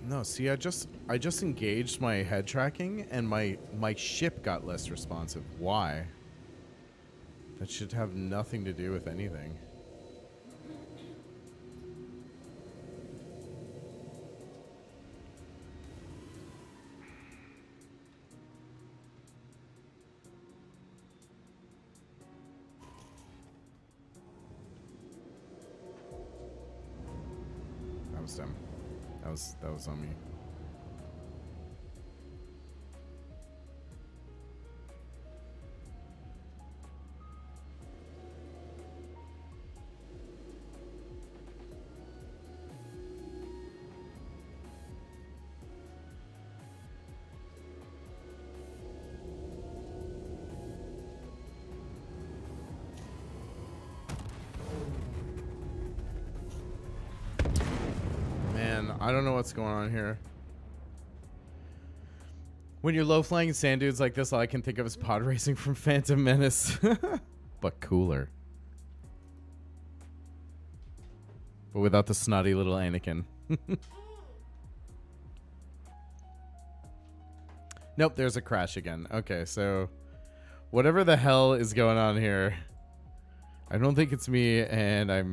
No, see, I just engaged my head tracking and my ship got less responsive. Why? That should have nothing to do with anything. That was dumb. That was on me. Man, I don't know what's going on here. When you're low flying sand dudes like this, all I can think of is pod racing from Phantom Menace. But cooler. But without the snotty little Anakin. Nope, there's a crash again. Okay, so whatever the hell is going on here, I don't think it's me, and I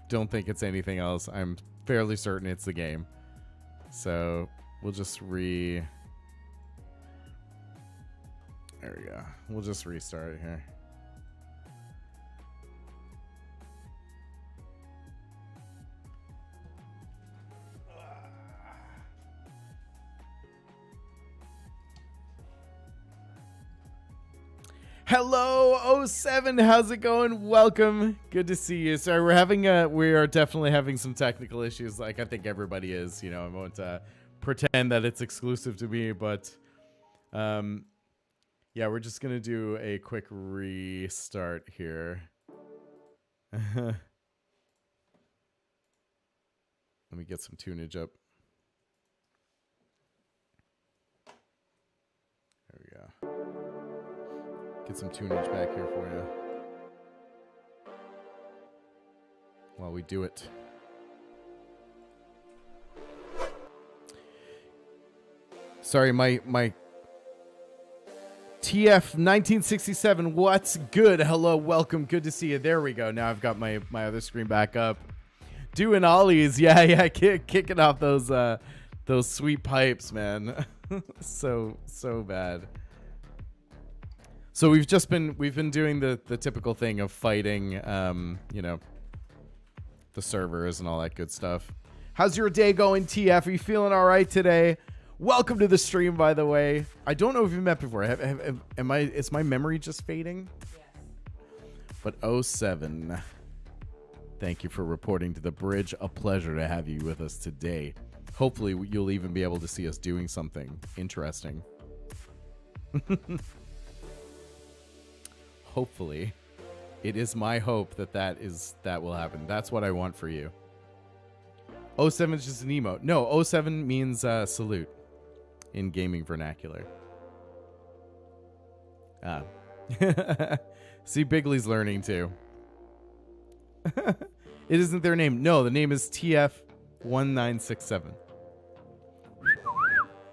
don't think it's anything else. I'm fairly certain it's the game. So we'll just There we go. We'll just restart it here. Hello, 07. How's it going? Welcome. Good to see you. Sorry, we are definitely having some technical issues. Like I think everybody is. You know, I won't pretend that it's exclusive to me, but yeah, we're just gonna do a quick restart here. Let me get some tunage up. There we go. Get some tunage back here for you while we do it. Sorry, my TF 1967. What's good? Hello, welcome. Good to see you. There we go. Now I've got my other screen back up. Doing ollies, yeah, kicking off those sweet pipes, man. so bad. So we've been doing the typical thing of fighting, you know, the servers and all that good stuff. How's your day going, TF? Are you feeling all right today? Welcome to the stream, by the way. I don't know if you've met before. Is my memory just fading? Yes. But 07, thank you for reporting to the bridge. A pleasure to have you with us today. Hopefully, you'll even be able to see us doing something interesting. Hopefully, it is my hope that will happen. That's what I want for you. 07 is just an emote. No, 07 means salute in gaming vernacular. Ah. See, Bigley's learning too. It isn't their name. No, the name is TF1967.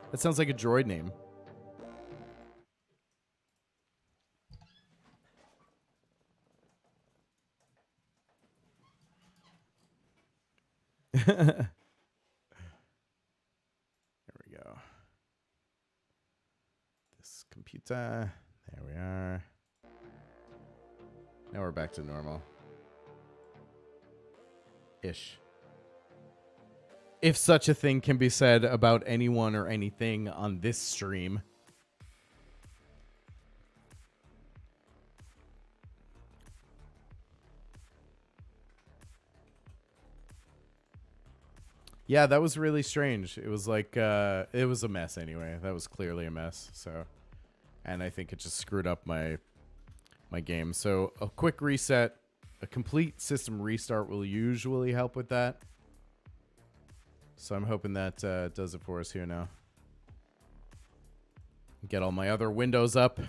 That sounds like a droid name. There we go. This computer. There we are. Now we're back to normal. Ish. If such a thing can be said about anyone or anything on this stream. Yeah, that was really strange. It was like, it was a mess anyway. That was clearly a mess. So, and I think it just screwed up my game. So a quick reset, a complete system restart will usually help with that. So I'm hoping that does it for us here now. Get all my other windows up.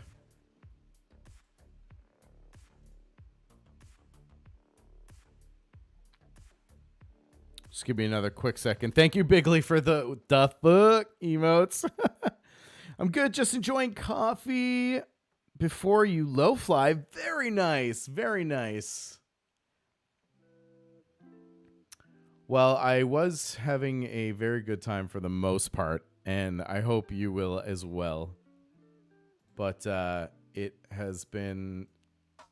Just give me another quick second. Thank you, Bigley, for the fuck emotes. I'm good. Just enjoying coffee before you LowFly. Very nice. Very nice. Well, I was having a very good time for the most part, and I hope you will as well. But it has been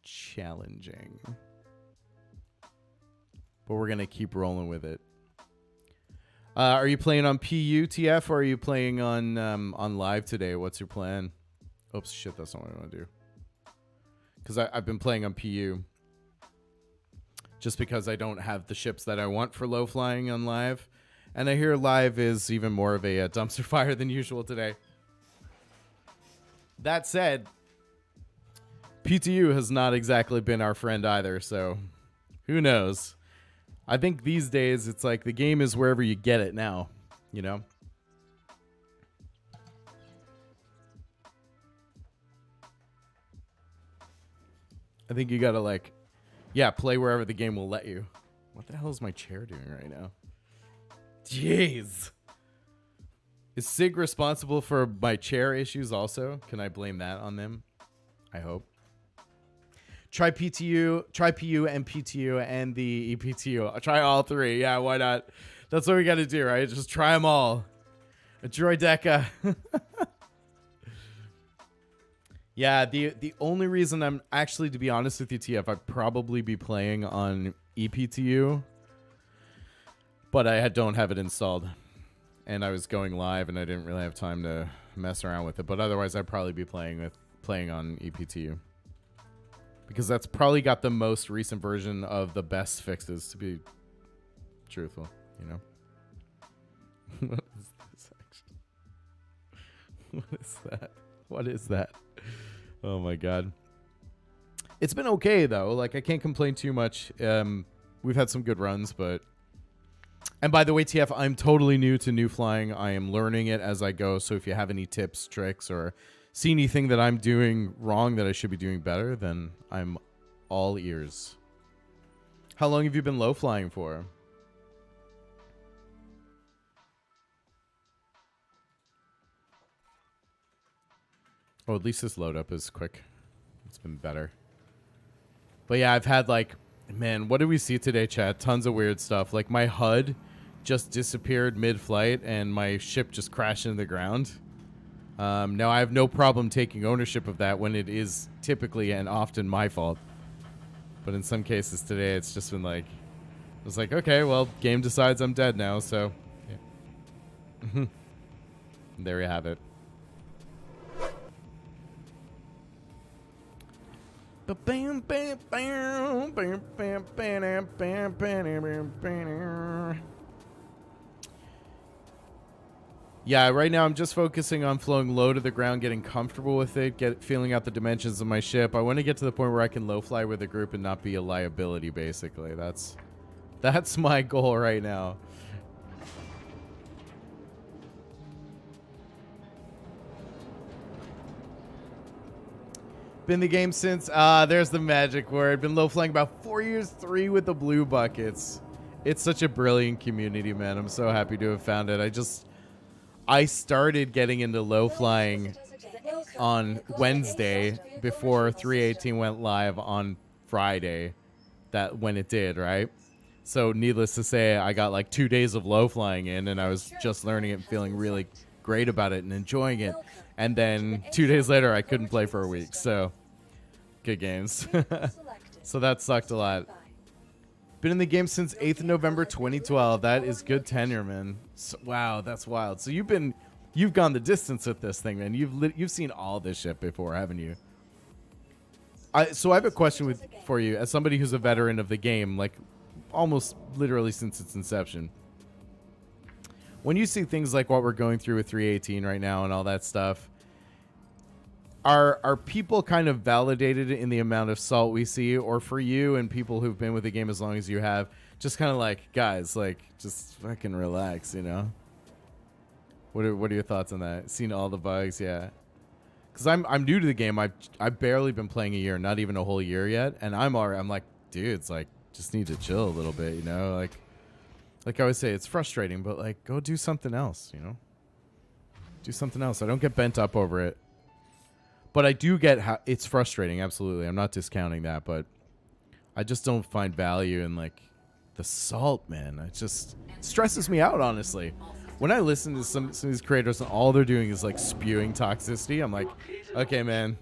challenging. But we're going to keep rolling with it. Are you playing on PUTF or are you playing on live today? What's your plan? Oops, shit, that's not what I want to do. Because I've been playing on PU. Just because I don't have the ships that I want for low flying on live. And I hear live is even more of a dumpster fire than usual today. That said, PTU has not exactly been our friend either, so who knows? I think these days it's like the game is wherever you get it now. You know? I think you gotta like, yeah, play wherever the game will let you. What the hell is my chair doing right now? Jeez. Is Sig responsible for my chair issues also? Can I blame that on them? I hope. Try PTU, try PU and PTU and the EPTU. I'll try all three. Yeah, why not? That's what we got to do, right? Just try them all. A droideca. Yeah, the only reason I'm actually, to be honest with you, TF, I'd probably be playing on EPTU, but I don't have it installed, and I was going live, and I didn't really have time to mess around with it. But otherwise, I'd probably be playing on EPTU, because that's probably got the most recent version of the best fixes. To be truthful, you know. What is this actually? What is that? What is that? Oh my god. It's been okay though. Like I can't complain too much. We've had some good runs, but and by the way, TF, I'm totally new to new flying. I am learning it as I go. So if you have any tips, tricks, or see anything that I'm doing wrong that I should be doing better, then I'm all ears. How long have you been low flying for? Oh, at least this load up is quick. It's been better. But yeah, I've had like, man, what did we see today, chat? Tons of weird stuff. Like my HUD just disappeared mid-flight and my ship just crashed into the ground. Now I have no problem taking ownership of that when it is typically and often my fault. But in some cases today, it's just been like, it's like, okay, well, game decides I'm dead now, so yeah. There you have it. Yeah, right now I'm just focusing on flowing low to the ground, getting comfortable with it, feeling out the dimensions of my ship. I want to get to the point where I can low fly with a group and not be a liability, basically. That's my goal right now. Been the game since, there's the magic word. Been low flying about 4 years, 3 with the blue buckets. It's such a brilliant community, man. I'm so happy to have found it. I started getting into low flying on Wednesday before 318 went live on Friday, that when it did, right? So needless to say, I got like 2 days of low flying in, and I was just learning it and feeling really great about it and enjoying it. And then 2 days later, I couldn't play for a week. So, good games. So that sucked a lot. Been in the game since 8th of November 2012. That is good tenure, man. So, wow, that's wild. So you've gone the distance with this thing, man. You've seen all this shit before, haven't you? So I have a question for you, as somebody who's a veteran of the game, like almost literally since its inception. When you see things like what we're going through with 318 right now and all that stuff, are people kind of validated in the amount of salt we see? Or for you and people who've been with the game as long as you have, just kind of like, guys, like, just fucking relax, you know? What are your thoughts on that? Seen all the bugs, yeah. Because I'm new to the game. I've barely been playing a year, not even a whole year yet. And I'm like, dudes, like, just need to chill a little bit, you know? Like I always say, it's frustrating, but like, go do something else, you know? Do something else. I don't get bent up over it. But I do get how it's frustrating, absolutely. I'm not discounting that, but I just don't find value in like the salt, man. It just stresses me out, honestly. When I listen to some of these creators and all they're doing is like spewing toxicity, I'm like, okay, man.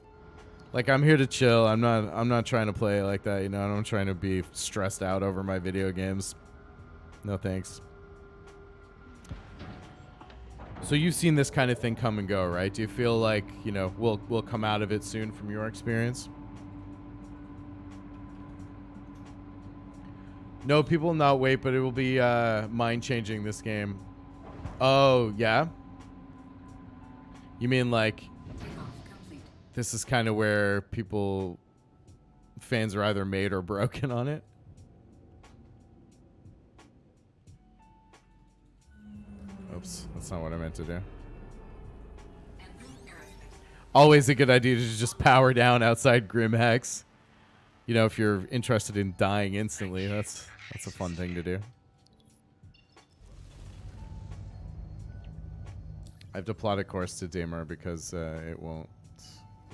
Like, I'm here to chill. I'm not trying to play like that, you know? I'm not trying to be stressed out over my video games. No thanks. So you've seen this kind of thing come and go, right? Do you feel like, you know, we'll come out of it soon from your experience? No, people will not wait, but it will be mind-changing, this game. Oh, yeah? You mean like this is kind of where fans are either made or broken on it? Oh Oops, that's not what I meant to do. Always a good idea to just power down outside Grimhex. You know, if you're interested in dying instantly, that's a fun thing to do. I have to plot a course to Damer because it won't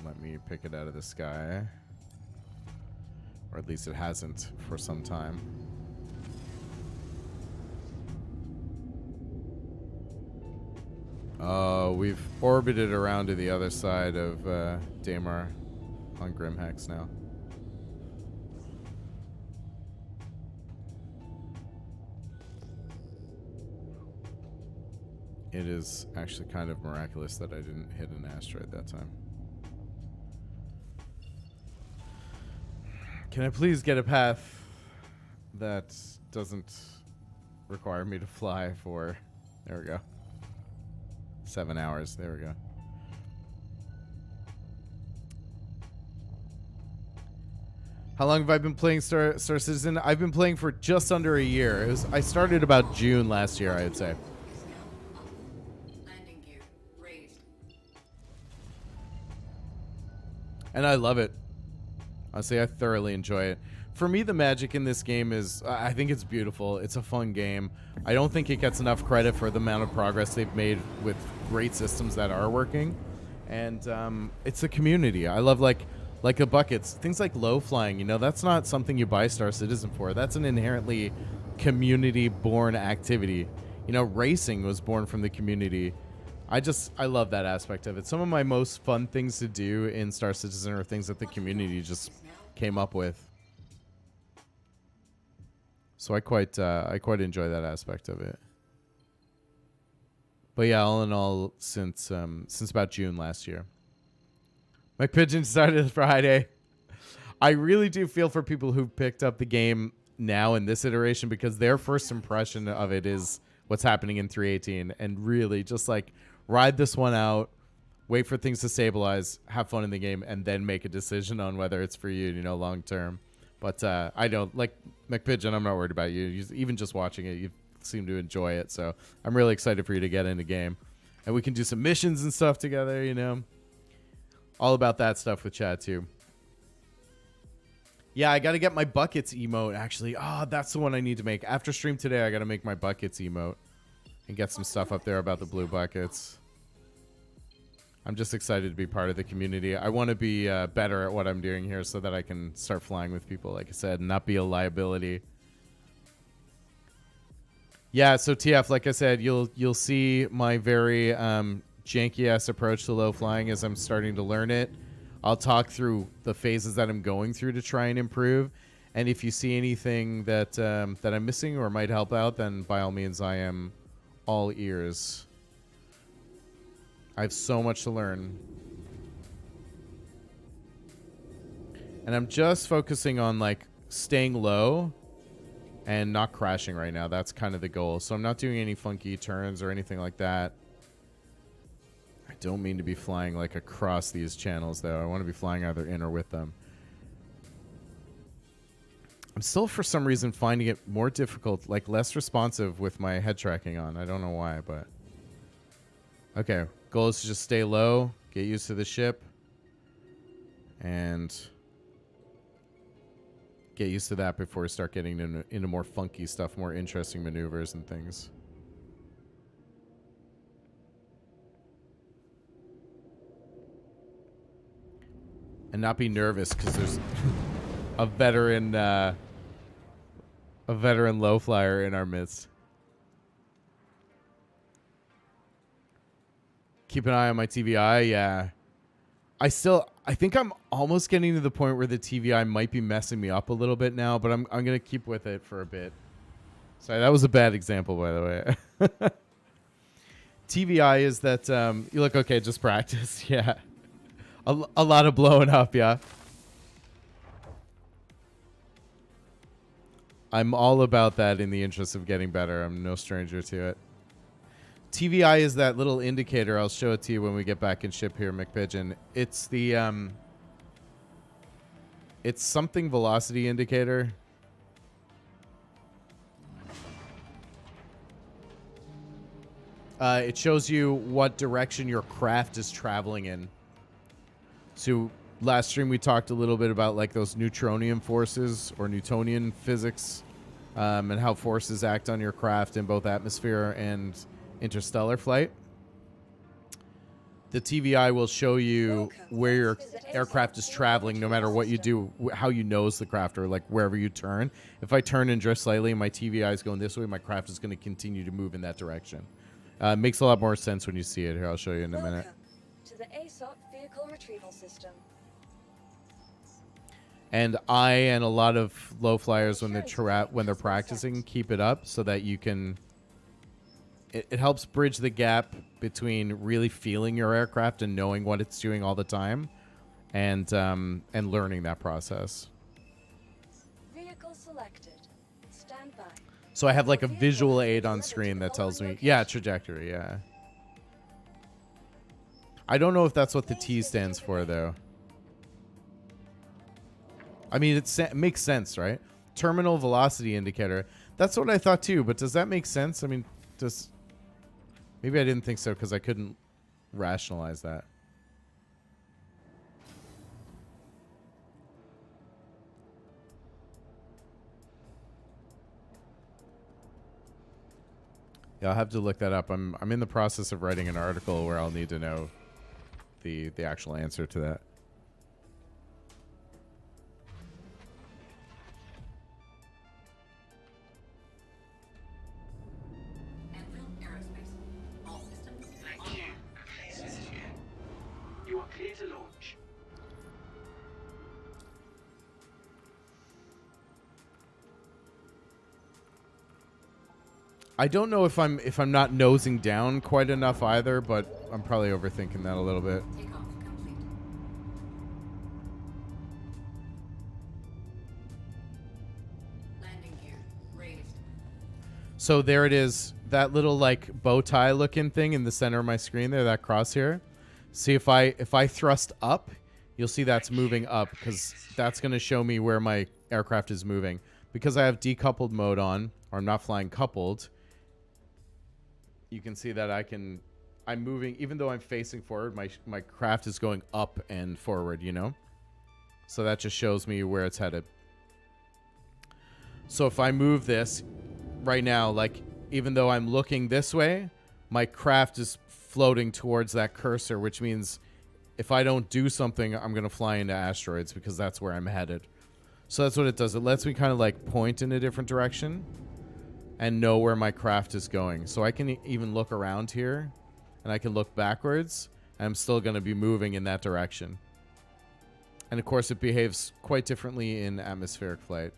let me pick it out of the sky. Or at least it hasn't for some time. Oh, we've orbited around to the other side of Damer on Grimhex now. It is actually kind of miraculous that I didn't hit an asteroid that time. Can I please get a path that doesn't require me to fly for... There we go. 7 hours. There we go. How long have I been playing Star Citizen? I've been playing for just under a year. I started about June last year, I would say. Landing gear raised. And I love it. Honestly, I thoroughly enjoy it. For me, the magic in this game is, I think it's beautiful. It's a fun game. I don't think it gets enough credit for the amount of progress they've made with great systems that are working. And it's a community. I love like the buckets. Things like low flying, you know, that's not something you buy Star Citizen for. That's an inherently community-born activity. You know, racing was born from the community. I love that aspect of it. Some of my most fun things to do in Star Citizen are things that the community just came up with. So I quite enjoy that aspect of it. But yeah, all in all, since about June last year. My pigeon started Friday. I really do feel for people who picked up the game now in this iteration because their first impression of it is what's happening in 3.18, and really just like ride this one out, wait for things to stabilize, have fun in the game, and then make a decision on whether it's for you, you know, long term. But I don't like McPigeon. I'm not worried about you. Even just watching it, you seem to enjoy it. So I'm really excited for you to get in the game, and we can do some missions and stuff together. You know, all about that stuff with Chad too. Yeah, I got to get my buckets emote. Actually, that's the one I need to make after stream today. I got to make my buckets emote and get some stuff up there about the blue buckets. I'm just excited to be part of the community. I want to be better at what I'm doing here so that I can start flying with people, like I said, and not be a liability. Yeah, so TF, like I said, you'll see my very janky-ass approach to low flying as I'm starting to learn it. I'll talk through the phases that I'm going through to try and improve. And if you see anything that that I'm missing or might help out, then by all means, I am all ears. I have so much to learn. And I'm just focusing on like staying low and not crashing right now. That's kind of the goal. So I'm not doing any funky turns or anything like that. I don't mean to be flying like across these channels though. I want to be flying either in or with them. I'm still for some reason finding it more difficult, like less responsive with my head tracking on. I don't know why, but okay. Goal is to just stay low, get used to the ship, and get used to that before we start getting into more funky stuff, more interesting maneuvers and things. And not be nervous because there's a veteran low flyer in our midst. Keep an eye on my TVI, yeah. I think I'm almost getting to the point where the TVI might be messing me up a little bit now, but I'm gonna keep with it for a bit. Sorry, that was a bad example, by the way. TVI is that you look okay, just practice, yeah. A lot of blowing up, yeah. I'm all about that in the interest of getting better. I'm no stranger to it. TVI is that little indicator. I'll show it to you when we get back in ship here, McPigeon. It's the it's something velocity indicator. It shows you what direction your craft is traveling in. So last stream we talked a little bit about like those neutronium forces or Newtonian physics, and how forces act on your craft in both atmosphere and interstellar flight. The TVI will show you where your aircraft is traveling no matter what you do, how you nose the craft, or like wherever you turn. If I turn and drift slightly and my TVI is going this way, my craft is going to continue to move in that direction. Makes a lot more sense when you see it. Here, I'll show you in a minute. Welcome to the ASOC vehicle retrieval system. And I and a lot of low flyers when they're practicing keep it up so that you can. It helps bridge the gap between really feeling your aircraft and knowing what it's doing all the time, and learning that process. Vehicle selected. Stand by. So I have like a visual aid on screen that tells me, yeah, trajectory, yeah. I don't know if that's what the T stands for though. I mean, it makes sense, right? Terminal velocity indicator. That's what I thought too, but does that make sense? I mean, maybe I didn't think so because I couldn't rationalize that. Yeah, I'll have to look that up. I'm in the process of writing an article where I'll need to know the actual answer to that. Enfield Aerospace. All systems Thank online. you, and please visit again. You are clear to launch. I don't know if I'm not nosing down quite enough either, but I'm probably overthinking that a little bit. Takeoff complete. Landing gear raised. So there it is, that little like bow tie looking thing in the center of my screen there, that crosshair. See if I thrust up, you'll see that's moving up because that's going to show me where my aircraft is moving. Because I have decoupled mode on, or I'm not flying coupled, you can see that I'm moving, even though I'm facing forward, my craft is going up and forward, you know? So that just shows me where it's headed. So if I move this right now, like, even though I'm looking this way, my craft is floating towards that cursor, which means if I don't do something, I'm going to fly into asteroids because that's where I'm headed. So that's what it does. It lets me kind of like point in a different direction and know where my craft is going. So I can even look around here and I can look backwards and I'm still going to be moving in that direction. And of course it behaves quite differently in atmospheric flight.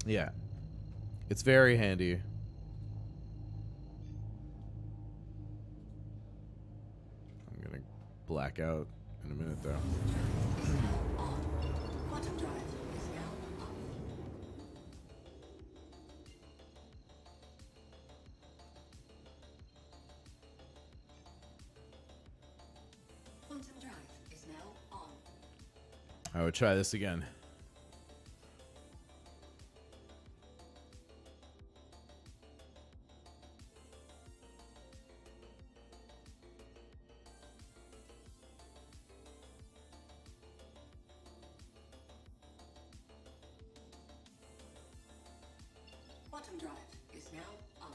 Yeah. It's very handy. I'm gonna black out in a minute though. On. Quantum drive is now up. Quantum drive is now on. I would try this again. Quantum drive is now off.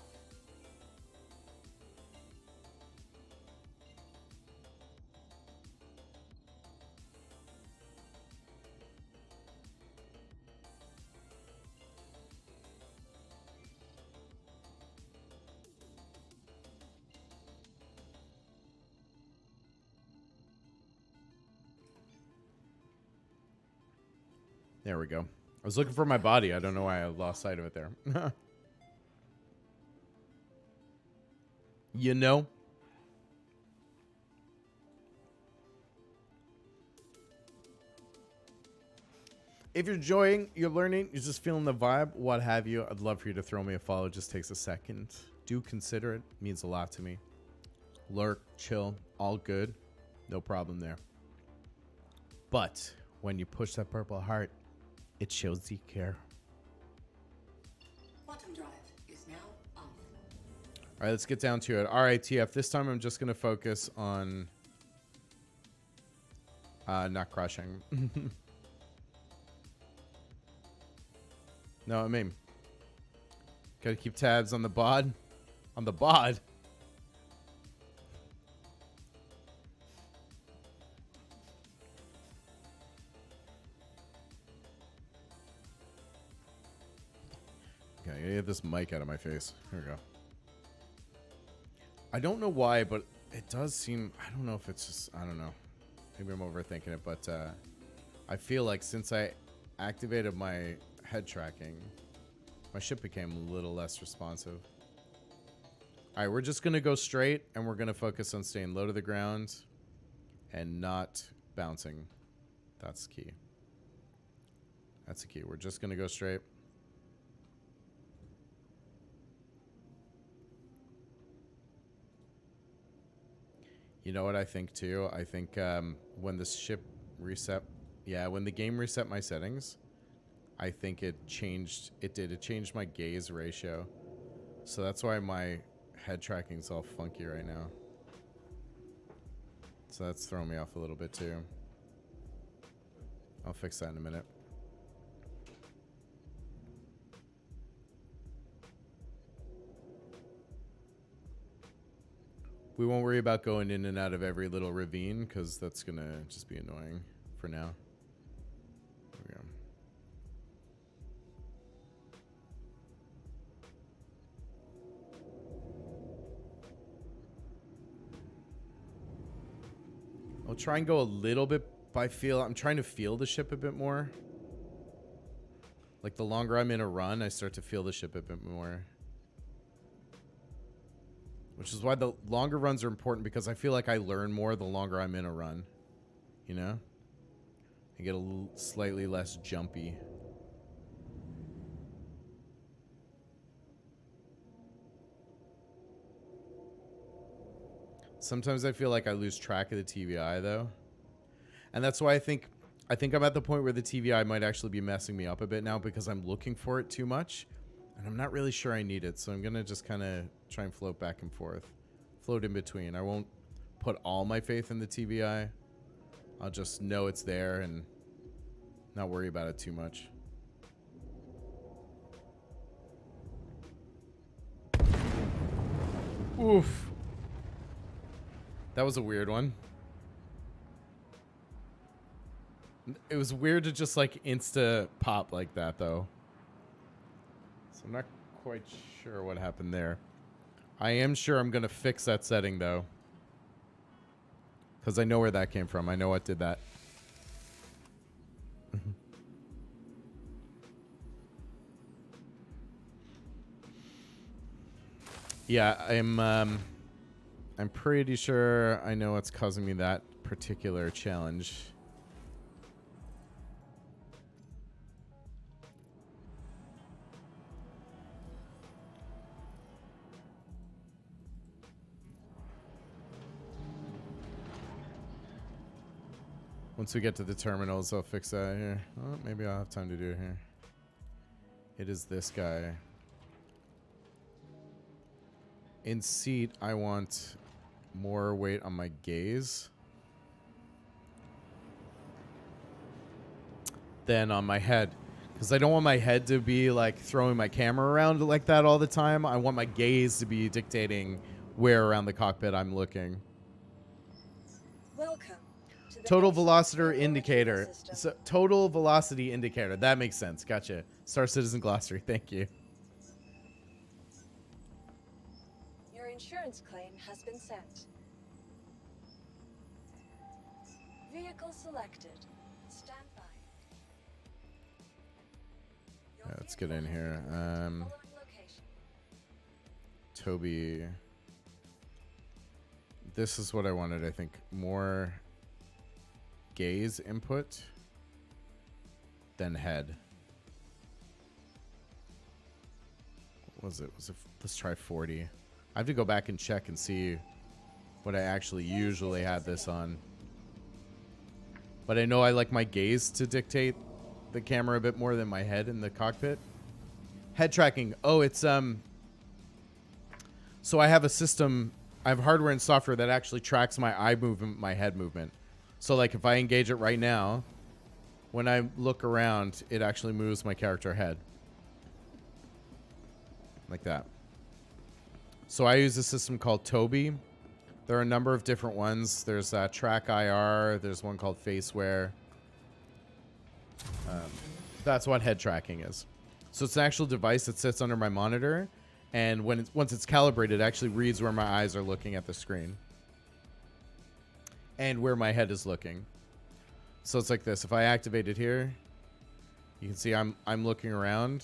There we go. I was looking for my body. I don't know why I lost sight of it there. You know? If you're enjoying, you're learning, you're just feeling the vibe, what have you, I'd love for you to throw me a follow. It just takes a second. Do consider it. It means a lot to me. Lurk, chill, all good. No problem there. But when you push that purple heart, it shows you care. Quantum drive is now off. All right, let's get down to it. All right, TF, this time I'm just going to focus on not crushing. No, I mean, gotta keep tabs on the bod. On the bod. Okay, I gotta get this mic out of my face. Here we go. I don't know why, but it does seem... I don't know if it's just... I don't know. Maybe I'm overthinking it, but I feel like since I activated my head tracking, my ship became a little less responsive. All right, we're just going to go straight, and we're going to focus on staying low to the ground and not bouncing. That's key. That's the key. We're just going to go straight. You know what I think too? I think when the ship reset, when the game reset my settings, I think it changed. It changed my gaze ratio, so that's why my head tracking's all funky right now. So that's throwing me off a little bit too. I'll fix that in a minute. We won't worry about going in and out of every little ravine because that's going to just be annoying for now. There we go. I'll try and go a little bit by feel. I'm trying to feel the ship a bit more. Like the longer I'm in a run, I start to feel the ship a bit more. Which is why the longer runs are important, because I feel like I learn more the longer I'm in a run. You know? I get a slightly less jumpy. Sometimes I feel like I lose track of the TVI though. And that's why I think I'm at the point where the TVI might actually be messing me up a bit now, because I'm looking for it too much. And I'm not really sure I need it, so I'm going to just kind of try and float back and forth. Float in between. I won't put all my faith in the TVI. I'll just know it's there and not worry about it too much. Oof. That was a weird one. It was weird to just like insta pop like that though. I'm not quite sure what happened there. I am sure I'm going to fix that setting, though. Because I know where that came from. I know what did that. Yeah, I'm pretty sure I know what's causing me that particular challenge. Once we get to the terminals, I'll fix that here. Oh, maybe I'll have time to do it here. It is this guy. In seat, I want more weight on my gaze than on my head. Because I don't want my head to be like throwing my camera around like that all the time. I want my gaze to be dictating where around the cockpit I'm looking. Welcome. Total velocity indicator. So, total velocity indicator. That makes sense. Gotcha. Star Citizen Glossary. Thank you. Your insurance claim has been sent. Vehicle selected. Stand by. Yeah, let's get in here. Following location. Toby. This is what I wanted, I think. More gaze input than head. What was it? Let's try 40. I have to go back and check and see what I actually usually had this on. But I know I like my gaze to dictate the camera a bit more than my head in the cockpit. Head tracking. Oh, it's so I have a system, I have hardware and software that actually tracks my eye movement, my head movement. So like if I engage it right now, when I look around, it actually moves my character head. Like that. So I use a system called Toby. There are a number of different ones. There's Track IR. There's one called Faceware. That's what head tracking is. So it's an actual device that sits under my monitor, and once it's calibrated, it actually reads where my eyes are looking at the screen and where my head is looking. So it's like this. If I activate it here, you can see I'm looking around,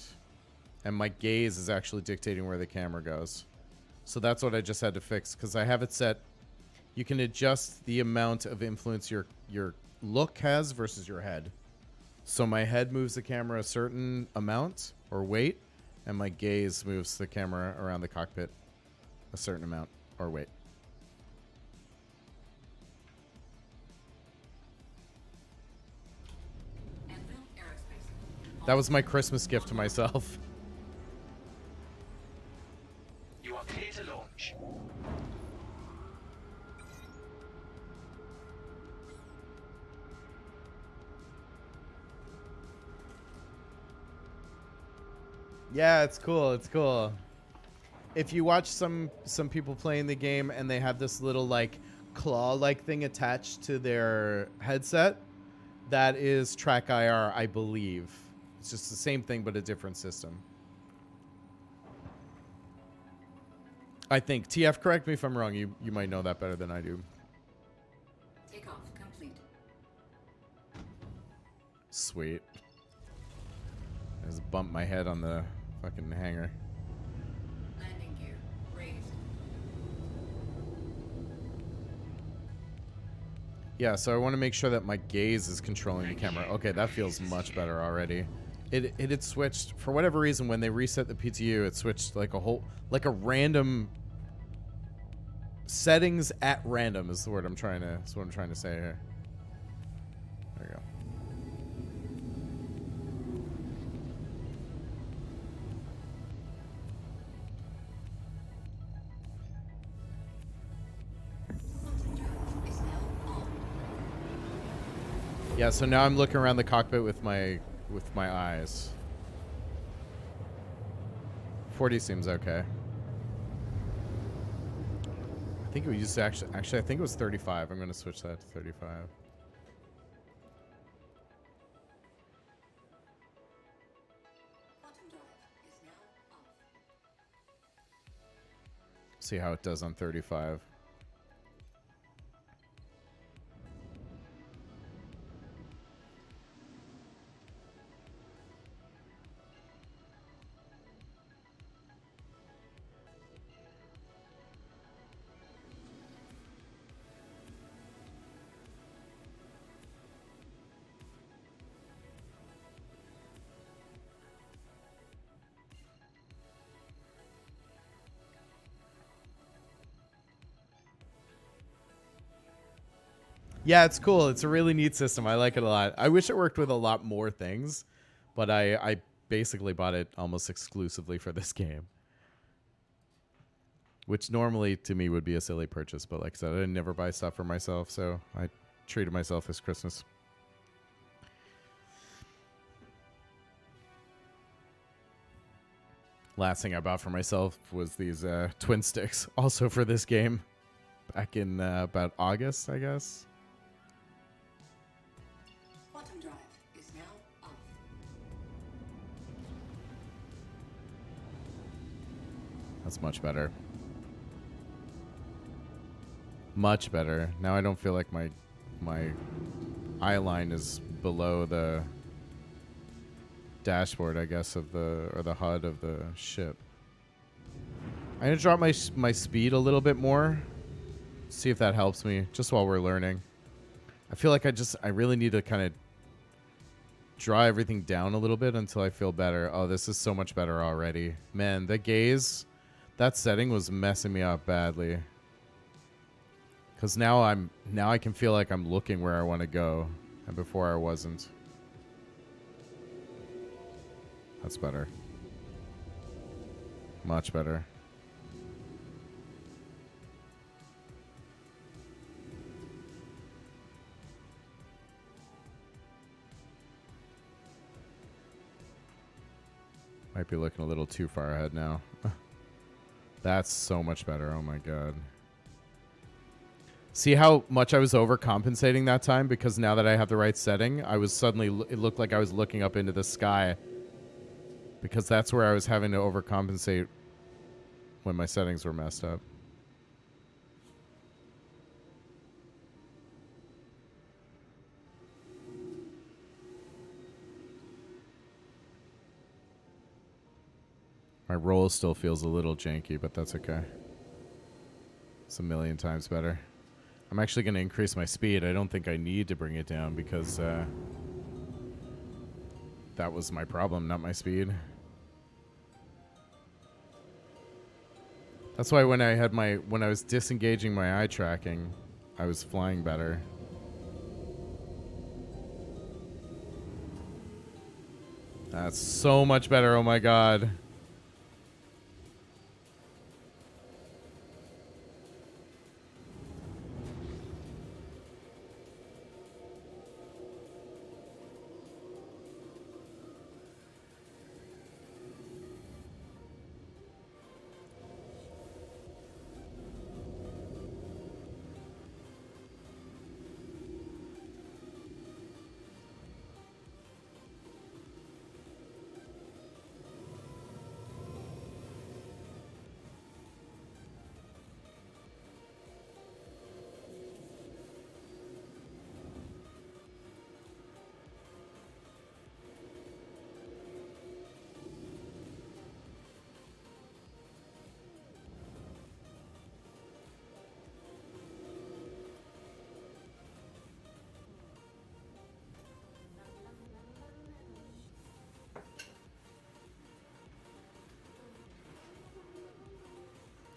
and my gaze is actually dictating where the camera goes. So that's what I just had to fix, because I have it set. You can adjust the amount of influence your look has versus your head. So my head moves the camera a certain amount or weight, and my gaze moves the camera around the cockpit a certain amount or weight. Anvil Aerospace. That was my Christmas gift to myself. You are clear to launch. Yeah, it's cool. It's cool. If you watch some people playing the game and they have this little like claw-like thing attached to their headset, that is Track IR, I believe. It's just the same thing but a different system. I think. TF, correct me if I'm wrong. You might know that better than I do. Takeoff complete. Sweet. I just bumped my head on the fucking hangar. Landing gear raised. Yeah, so I want to make sure that my gaze is controlling the camera. Okay, that feels much better already. It had switched for whatever reason when they reset the PTU. It switched like a random settings at random is the word I'm trying to. That's what I'm trying to say here. There you go. Is now on. Yeah, so now I'm looking around the cockpit with my eyes. 40 seems okay. I think we used to actually I think it was 35. I'm going to switch that to 35. Quantum drive is now off. See how it does on 35. Yeah, it's cool. It's a really neat system. I like it a lot. I wish it worked with a lot more things, but I basically bought it almost exclusively for this game. Which normally to me would be a silly purchase, but like I said, I never buy stuff for myself, so I treated myself this Christmas. Last thing I bought for myself was these Twinsticks, also for this game, back in about August, I guess. Quantum drive is now off. That's much better. Much better. Now I don't feel like my eye line is below the dashboard, I guess, of the HUD of the ship. I'm gonna drop my speed a little bit more. See if that helps me, just while we're learning. I feel like I really need to kind of draw everything down a little bit until I feel better. Oh, this is so much better already. Man, the gaze, that setting was messing me up badly. Cause now I can feel like I'm looking where I want to go, And before I wasn't. That's better. Much better. Might be looking a little too far ahead now. That's so much better. Oh my god. See how much I was overcompensating that time? Because now that I have the right setting, I was suddenly, it looked like I was looking up into the sky. Because that's where I was having to overcompensate when my settings were messed up. My roll still feels a little janky, but that's okay. It's a million times better. I'm actually going to increase my speed. I don't think I need to bring it down because that was my problem, not my speed. That's why when I was disengaging my eye tracking, I was flying better. That's so much better. Oh my god.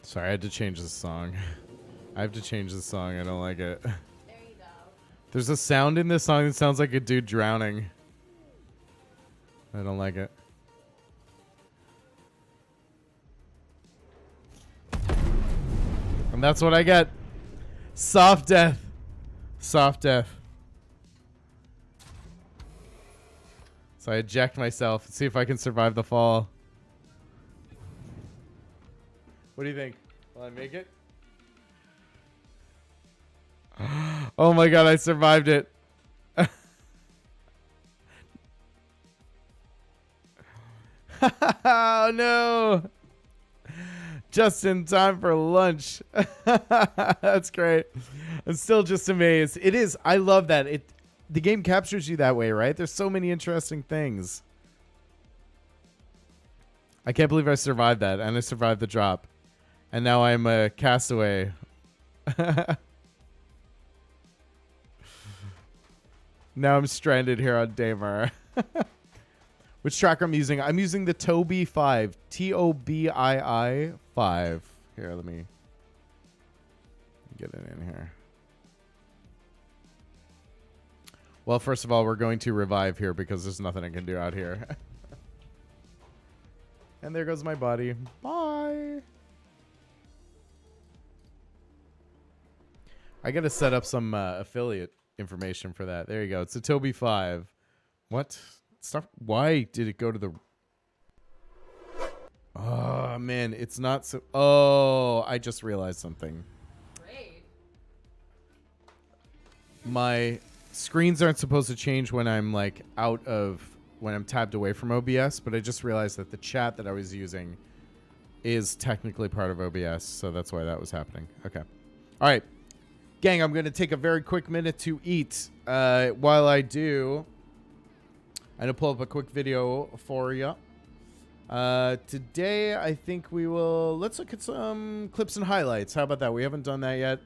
Sorry, I had to change the song. I have to change the song. I don't like it. There you go. There's a sound in this song that sounds like a dude drowning. I don't like it. And that's what I get. Soft death. Soft death. So I eject myself and see if I can survive the fall. What do you think? Will I make it? Oh my god, I survived it. Oh no. Just in time for lunch. That's great. I'm still just amazed. It is. I love that. The game captures you that way, right? There's so many interesting things. I can't believe I survived that, and I survived the drop. And now I'm a castaway. Now I'm stranded here on Daymar. Which tracker I'm using? I'm using the Tobii 5. Tobii 5. Here, let me get it in here. Well, first of all, we're going to revive here because there's nothing I can do out here. And there goes my body. Bye. I got to set up some affiliate information for that. There you go. It's a Tobii 5. What? Stuff. Why did it go to the... Oh, man. It's not so... Oh, I just realized something. Great. My screens aren't supposed to change when I'm like out of... When I'm tabbed away from OBS, but I just realized that the chat that I was using is technically part of OBS, so that's why that was happening. Okay. All right. Gang, I'm going to take a very quick minute to eat. While I do, I'm going to pull up a quick video for you. Today, I think we will... Let's look at some clips and highlights. How about that? We haven't done that yet.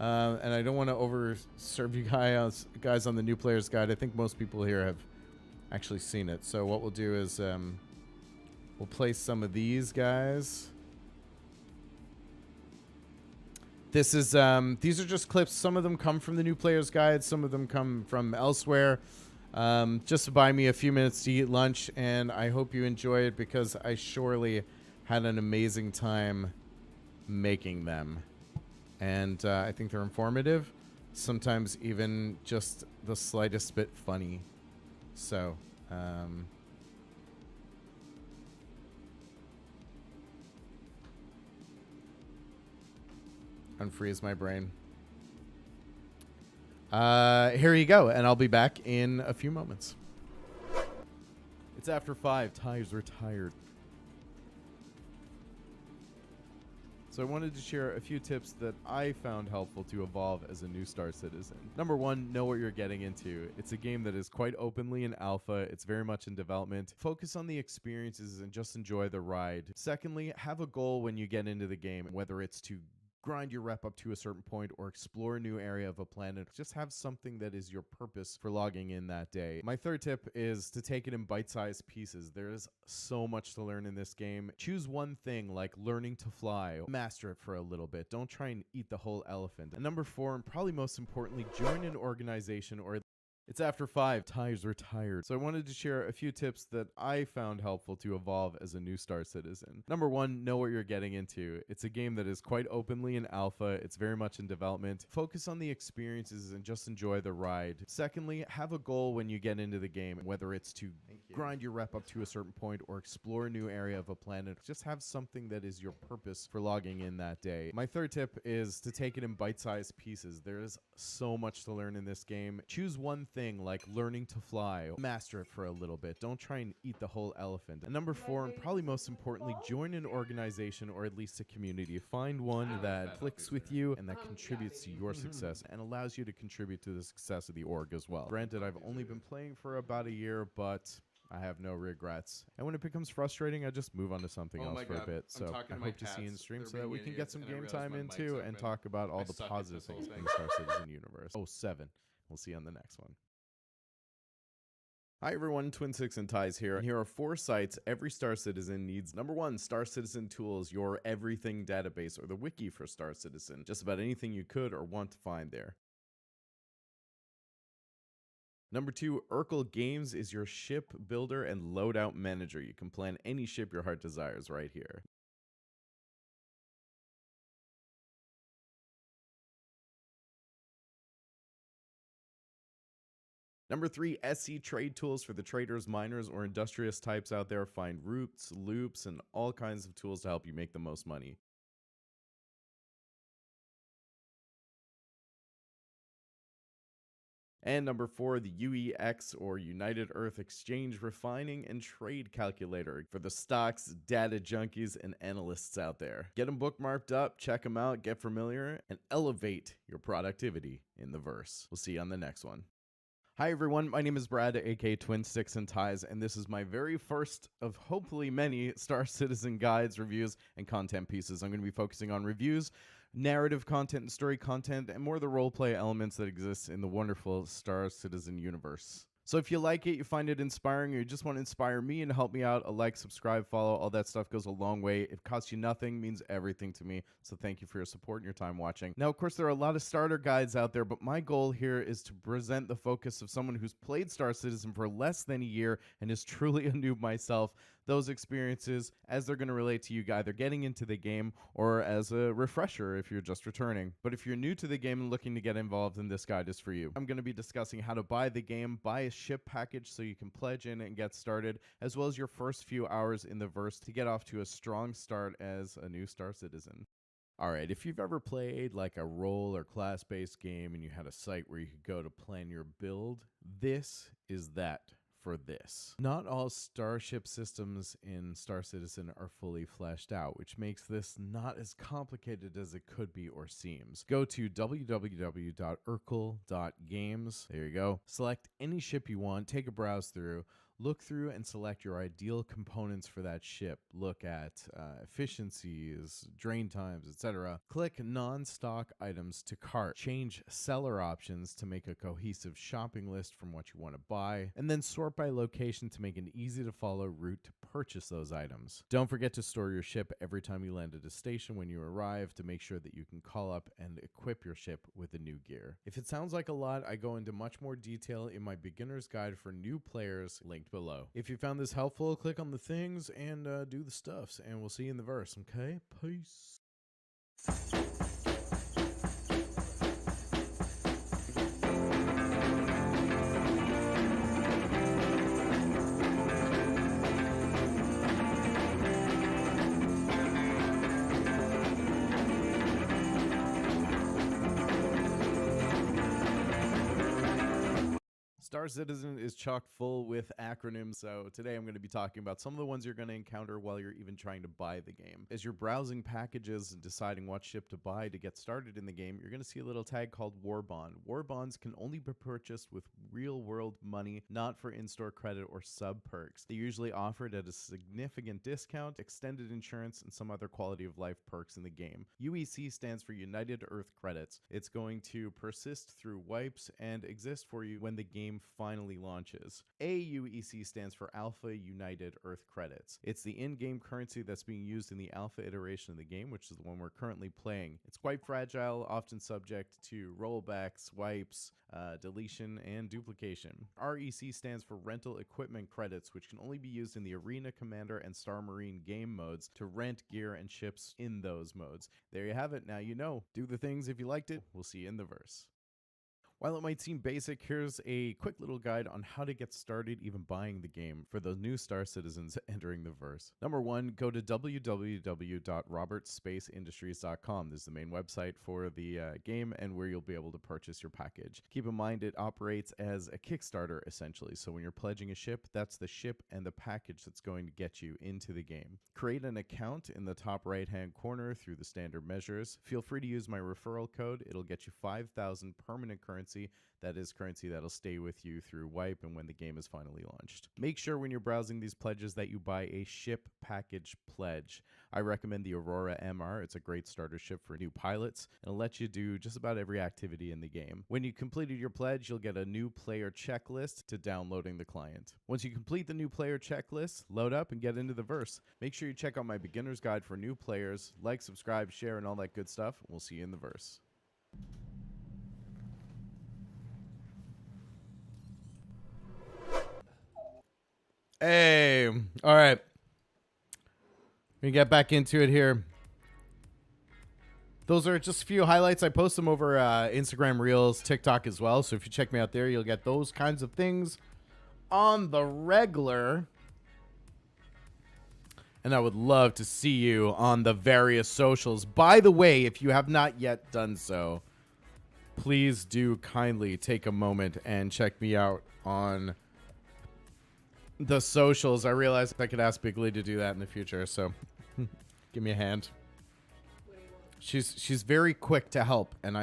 And I don't want to overserve you guys on the new player's guide. I think most people here have actually seen it. So what we'll do is we'll play some of these guys. This is these are just clips. Some of them come from the new player's guide, some of them come from elsewhere. Just to buy me a few minutes to eat lunch, and I hope you enjoy it because I surely had an amazing time making them. And I think they're informative, sometimes even just the slightest bit funny. So, unfreeze my brain. Here you go, and I'll be back in a few moments. It's after 5. Ty's retired. So I wanted to share a few tips that I found helpful to evolve as a new Star Citizen. Number 1, know what you're getting into. It's a game that is quite openly in alpha. It's very much in development. Focus on the experiences and just enjoy the ride. Secondly, have a goal when you get into the game, whether it's to grind your rep up to a certain point or explore a new area of a planet. Just have something that is your purpose for logging in that day. My third tip is to take it in bite-sized pieces. There is so much to learn in this game. Choose one thing, like learning to fly. Master it for a little bit. Don't try and eat the whole elephant. And number 4, and probably most importantly, join an organization or it's after 5. Ty's retired. So I wanted to share a few tips that I found helpful to evolve as a new Star Citizen. Number 1, know what you're getting into. It's a game that is quite openly in alpha. It's very much in development. Focus on the experiences and just enjoy the ride. Secondly, have a goal when you get into the game, whether it's to grind your rep up to a certain point or explore a new area of a planet. Just have something that is your purpose for logging in that day. My third tip is to take it in bite-sized pieces. There is so much to learn in this game. Choose one thing, like learning to fly. Master it for a little bit. Don't try and eat the whole elephant. And number 4, and probably most importantly, join an organization or at least a community. Find one that clicks with you and that contributes to your success and allows you to contribute to the success of the org as well. Granted, I've only been playing for about a year, but I have no regrets. And when it becomes frustrating, I just move on to something else for a bit. So I hope to see you in stream so that we can get some game time into and talk about all the positive things in the Star Citizen universe. 7. We'll see you on the next one. Hi everyone, Twinsticks and Ties here, and here are 4 sites every Star Citizen needs. Number 1, Star Citizen Tools, your everything database, or the wiki for Star Citizen. Just about anything you could or want to find there. Number 2, Urkel Games is your ship builder and loadout manager. You can plan any ship your heart desires right here. Number 3, SC Trade Tools for the traders, miners, or industrious types out there. Find routes, loops, and all kinds of tools to help you make the most money. And number 4, the UEX, or United Earth Exchange Refining and Trade Calculator for the stocks, data junkies, and analysts out there. Get them bookmarked up, check them out, get familiar, and elevate your productivity in the verse. We'll see you on the next one. Hi everyone, my name is Brad, aka Twinsticks and Ties, and this is my very first of hopefully many Star Citizen guides, reviews, and content pieces. I'm going to be focusing on reviews, narrative content and story content, and more of the roleplay elements that exist in the wonderful Star Citizen universe. So if you like it, you find it inspiring, or you just want to inspire me and help me out, a like, subscribe, follow, all that stuff goes a long way. It costs you nothing, means everything to me. So thank you for your support and your time watching. Now, of course, there are a lot of starter guides out there, but my goal here is to present the focus of someone who's played Star Citizen for less than a year and is truly a noob myself. Those experiences as they're going to relate to you either getting into the game or as a refresher if you're just returning. But if you're new to the game and looking to get involved, then this guide is for you. I'm going to be discussing how to buy the game, buy a ship package so you can pledge in and get started, as well as your first few hours in the verse to get off to a strong start as a new Star Citizen. Alright, if you've ever played like a role or class-based game and you had a site where you could go to plan your build, this is that for this. Not all starship systems in Star Citizen are fully fleshed out, which makes this not as complicated as it could be or seems. Go to www.urkel.games. There you go. Select any ship you want, take a browse through, Look through and select your ideal components for that ship. Look at efficiencies, drain times, etc. Click non-stock items to cart. Change seller options to make a cohesive shopping list from what you want to buy, and then sort by location to make an easy to follow route to purchase those items. Don't forget to store your ship every time you land at a station when you arrive to make sure that you can call up and equip your ship with the new gear. If it sounds like a lot, I go into much more detail in my beginner's guide for new players, linked below. If you found this helpful, click on the things and do the stuffs, and we'll see you in the verse, okay? Peace. Star Citizen is chock full with acronyms, so today I'm going to be talking about some of the ones you're going to encounter while you're even trying to buy the game. As you're browsing packages and deciding what ship to buy to get started in the game, you're going to see a little tag called War Bond. War Bonds can only be purchased with real-world money, not for in-store credit or sub-perks. They're usually offered at a significant discount, extended insurance, and some other quality-of-life perks in the game. UEC stands for United Earth Credits. It's going to persist through wipes and exist for you when the game finally launches. AUEC stands for Alpha United Earth Credits. It's the in-game currency that's being used in the alpha iteration of the game, which is the one we're currently playing. It's quite fragile, often subject to rollbacks, wipes, deletion, and duplication. REC stands for Rental Equipment Credits, which can only be used in the Arena, Commander, and Star Marine game modes to rent gear and ships in those modes. There you have it. Now you know. Do the things if you liked it. We'll see you in the verse. While it might seem basic, here's a quick little guide on how to get started even buying the game for those new Star Citizens entering the verse. Number one, go to www.robertsspaceindustries.com. This is the main website for the game and where you'll be able to purchase your package. Keep in mind it operates as a Kickstarter essentially, so when you're pledging a ship, that's the ship and the package that's going to get you into the game. Create an account in the top right-hand corner through the standard measures. Feel free to use my referral code. It'll get you 5,000 permanent currency. That is currency that'll stay with you through wipe and when the game is finally launched. Make sure when you're browsing these pledges that you buy a ship package pledge. I recommend the Aurora MR. It's a great starter ship for new pilots and it'll let you do just about every activity in the game. When you completed your pledge, you'll get a new player checklist to downloading the client. Once you complete the new player checklist, load up and get into the verse. Make sure you check out my beginner's guide for new players. Like, subscribe, share, and all that good stuff. We'll see you in the verse. Hey, all right. We get back into it here. Those are just a few highlights. I post them over Instagram Reels, TikTok as well. So if you check me out there, you'll get those kinds of things on the regular. And I would love to see you on the various socials. By the way, if you have not yet done so, please do kindly take a moment and check me out on the socials. I realized I could ask Big Lee to do that in the future, so give me a hand. She's very quick to help, and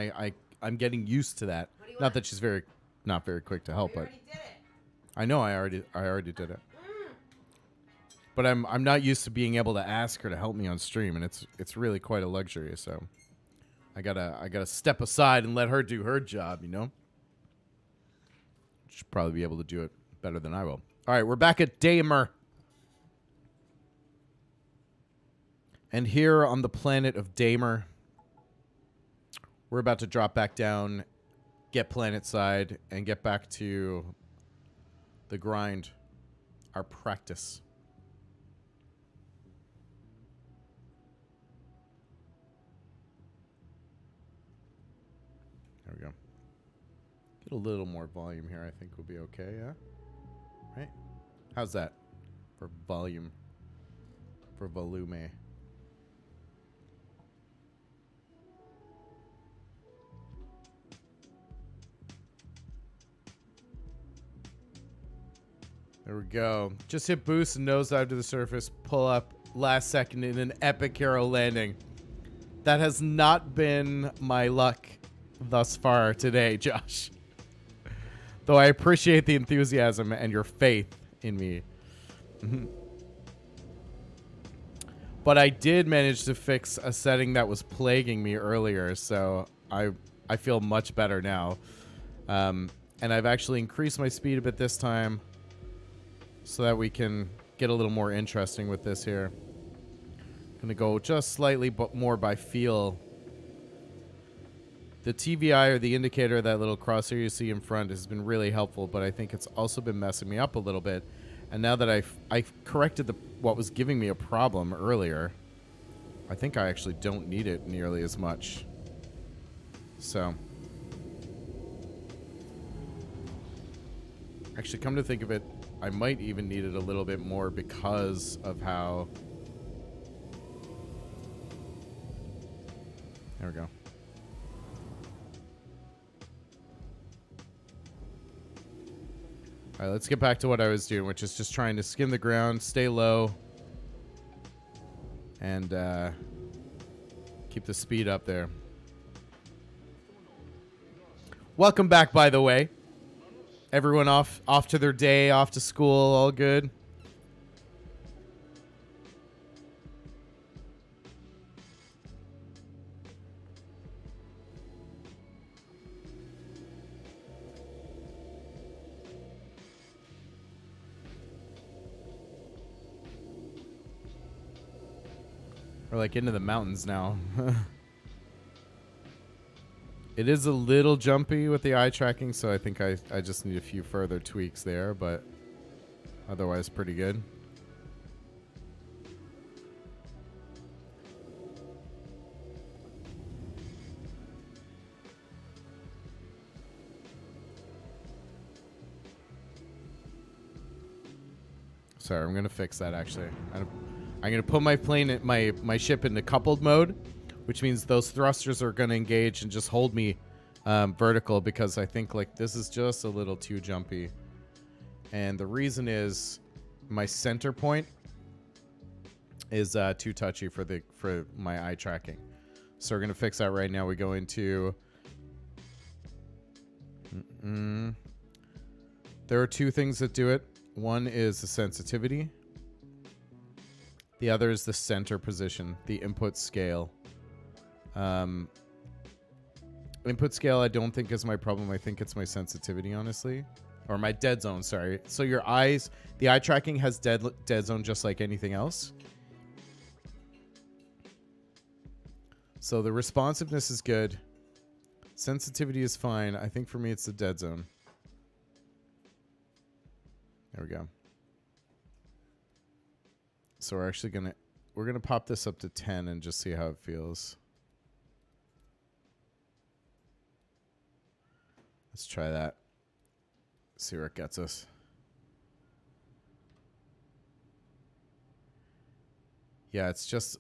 I'm getting used to that. Not that she's not very quick to help, but I know I already did it. But I'm not used to being able to ask her to help me on stream, and it's really quite a luxury. So I gotta step aside and let her do her job. You know, she'll probably be able to do it better than I will. All right, we're back at Damer. And here on the planet of Damer, we're about to drop back down, get planet side, and get back to the grind, our practice. There we go. Get a little more volume here, I think we'll be okay, yeah? Right? How's that for volume? For volume? There we go. Just hit boost and nosedive to the surface. Pull up last second in an epic hero landing. That has not been my luck thus far today, Josh. Though I appreciate the enthusiasm and your faith in me. But I did manage to fix a setting that was plaguing me earlier, so I feel much better now. And I've actually increased my speed a bit this time so that we can get a little more interesting with this here. Gonna go just slightly more by feel. The TVI, or the indicator, that little crosshair you see in front, has been really helpful, but I think it's also been messing me up a little bit. And now that I've corrected what was giving me a problem earlier, I think I actually don't need it nearly as much. So, actually, come to think of it, I might even need it a little bit more because of how... There we go. All right, let's get back to what I was doing, which is just trying to skim the ground, stay low, and keep the speed up there. Welcome back, by the way. Everyone off to their day, off to school, all good. We're like into the mountains now. It is a little jumpy with the eye tracking, so I think I just need a few further tweaks there, but otherwise pretty good. Sorry, I'm gonna fix that actually. I'm gonna put my plane, my ship into coupled mode, which means those thrusters are gonna engage and just hold me vertical, because I think like this is just a little too jumpy. And the reason is my center point is too touchy for my eye tracking. So we're gonna fix that right now. We go into. There are two things that do it. One is the sensitivity. The other is the center position, the input scale. Input scale I don't think is my problem. I think it's my sensitivity, honestly. Or my dead zone, sorry. So your eyes, the eye tracking has dead zone just like anything else. So the responsiveness is good. Sensitivity is fine. I think for me it's the dead zone. There we go. So we're actually we're gonna pop this up to 10 and just see how it feels. Let's try that. See where it gets us. Yeah, it's just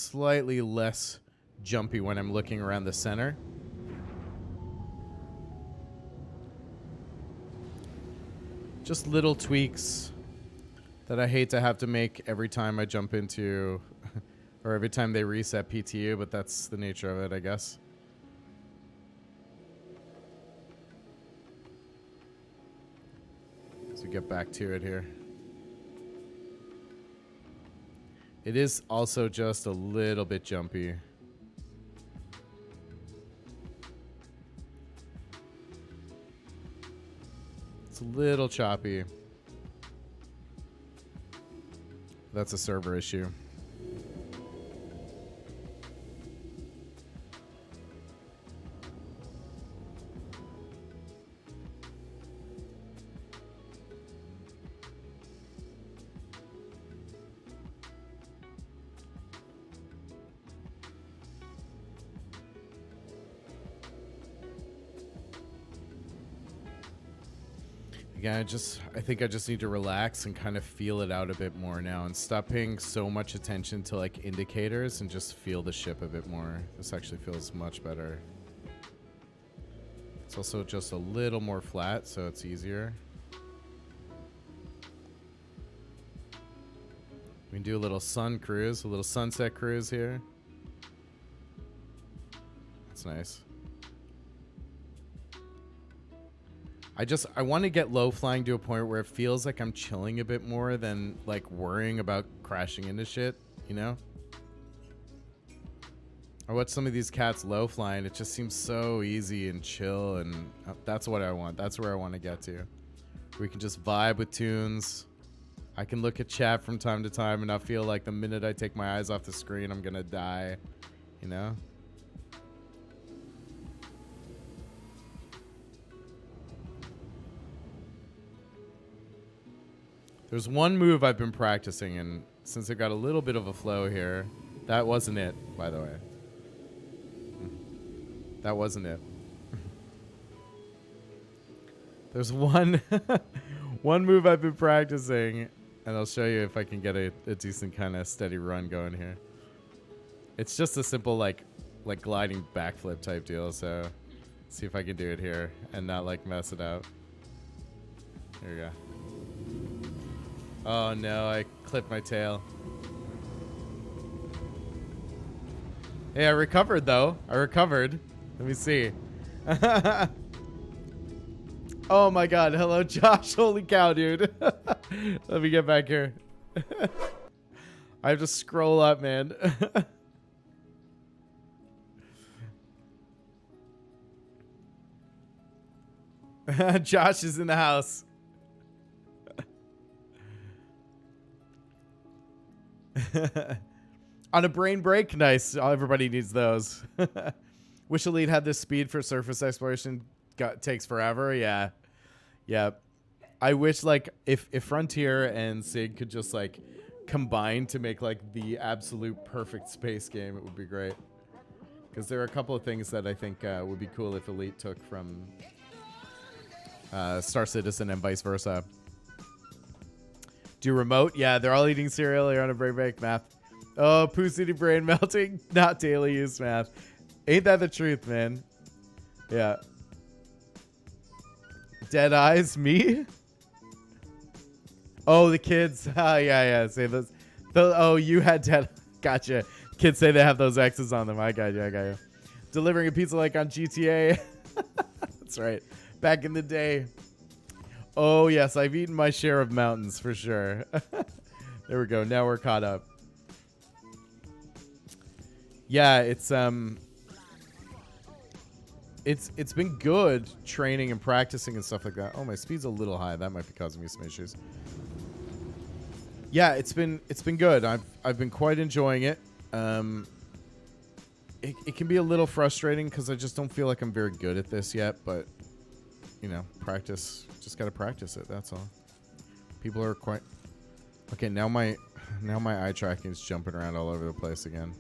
slightly less jumpy when I'm looking around the center. Just little tweaks that I hate to have to make every time I jump into, or every time they reset PTU, but that's the nature of it, I guess. As we get back to it here. It is also just a little bit jumpy. It's a little choppy. That's a server issue. Yeah, I think I just need to relax and kind of feel it out a bit more now and stop paying so much attention to like indicators and just feel the ship a bit more. This actually feels much better. It's also just a little more flat, so it's easier. We can do a little sun cruise, a little sunset cruise here. That's nice. I want to get low flying to a point where it feels like I'm chilling a bit more than like worrying about crashing into shit, you know? I watch some of these cats low flying. It just seems so easy and chill, and that's what I want. That's where I want to get to. We can just vibe with tunes. I can look at chat from time to time and not feel like the minute I take my eyes off the screen, I'm gonna die, you know? There's one move I've been practicing, and since it got a little bit of a flow here, that wasn't it, by the way. That wasn't it. There's one one move I've been practicing, and I'll show you if I can get a decent kind of steady run going here. It's just a simple like gliding backflip type deal, so see if I can do it here and not like mess it up. Here we go. Oh no, I clipped my tail. Hey, I recovered though. I recovered. Let me see. Oh my god, hello Josh. Holy cow, dude. Let me get back here. I have to scroll up, man. Josh is in the house. On a brain break? Nice. Everybody needs those. Wish Elite had this speed for surface exploration. Takes forever. Yeah. Yeah. I wish like if Frontier and Sig could just like combine to make like the absolute perfect space game, it would be great. Because there are a couple of things that I think would be cool if Elite took from Star Citizen and vice versa. Do remote? Yeah, they're all eating cereal. You're on a brain break. Math. Oh, Poo City brain melting. Not daily use math. Ain't that the truth, man? Yeah. Dead eyes, me? Oh, the kids. Oh, yeah. Say those. Oh, you had dead. Gotcha. Kids say they have those X's on them. I got you. Delivering a pizza like on GTA. That's right. Back in the day. Oh, yes. I've eaten my share of mountains for sure. There we go. Now we're caught up. Yeah, it's been good training and practicing and stuff like that. Oh, my speed's a little high. That might be causing me some issues. Yeah, it's been good. I've been quite enjoying it. It can be a little frustrating because I just don't feel like I'm very good at this yet, but you know, practice. Just gotta practice it. That's all. People are quite okay. Now my eye tracking is jumping around all over the place again.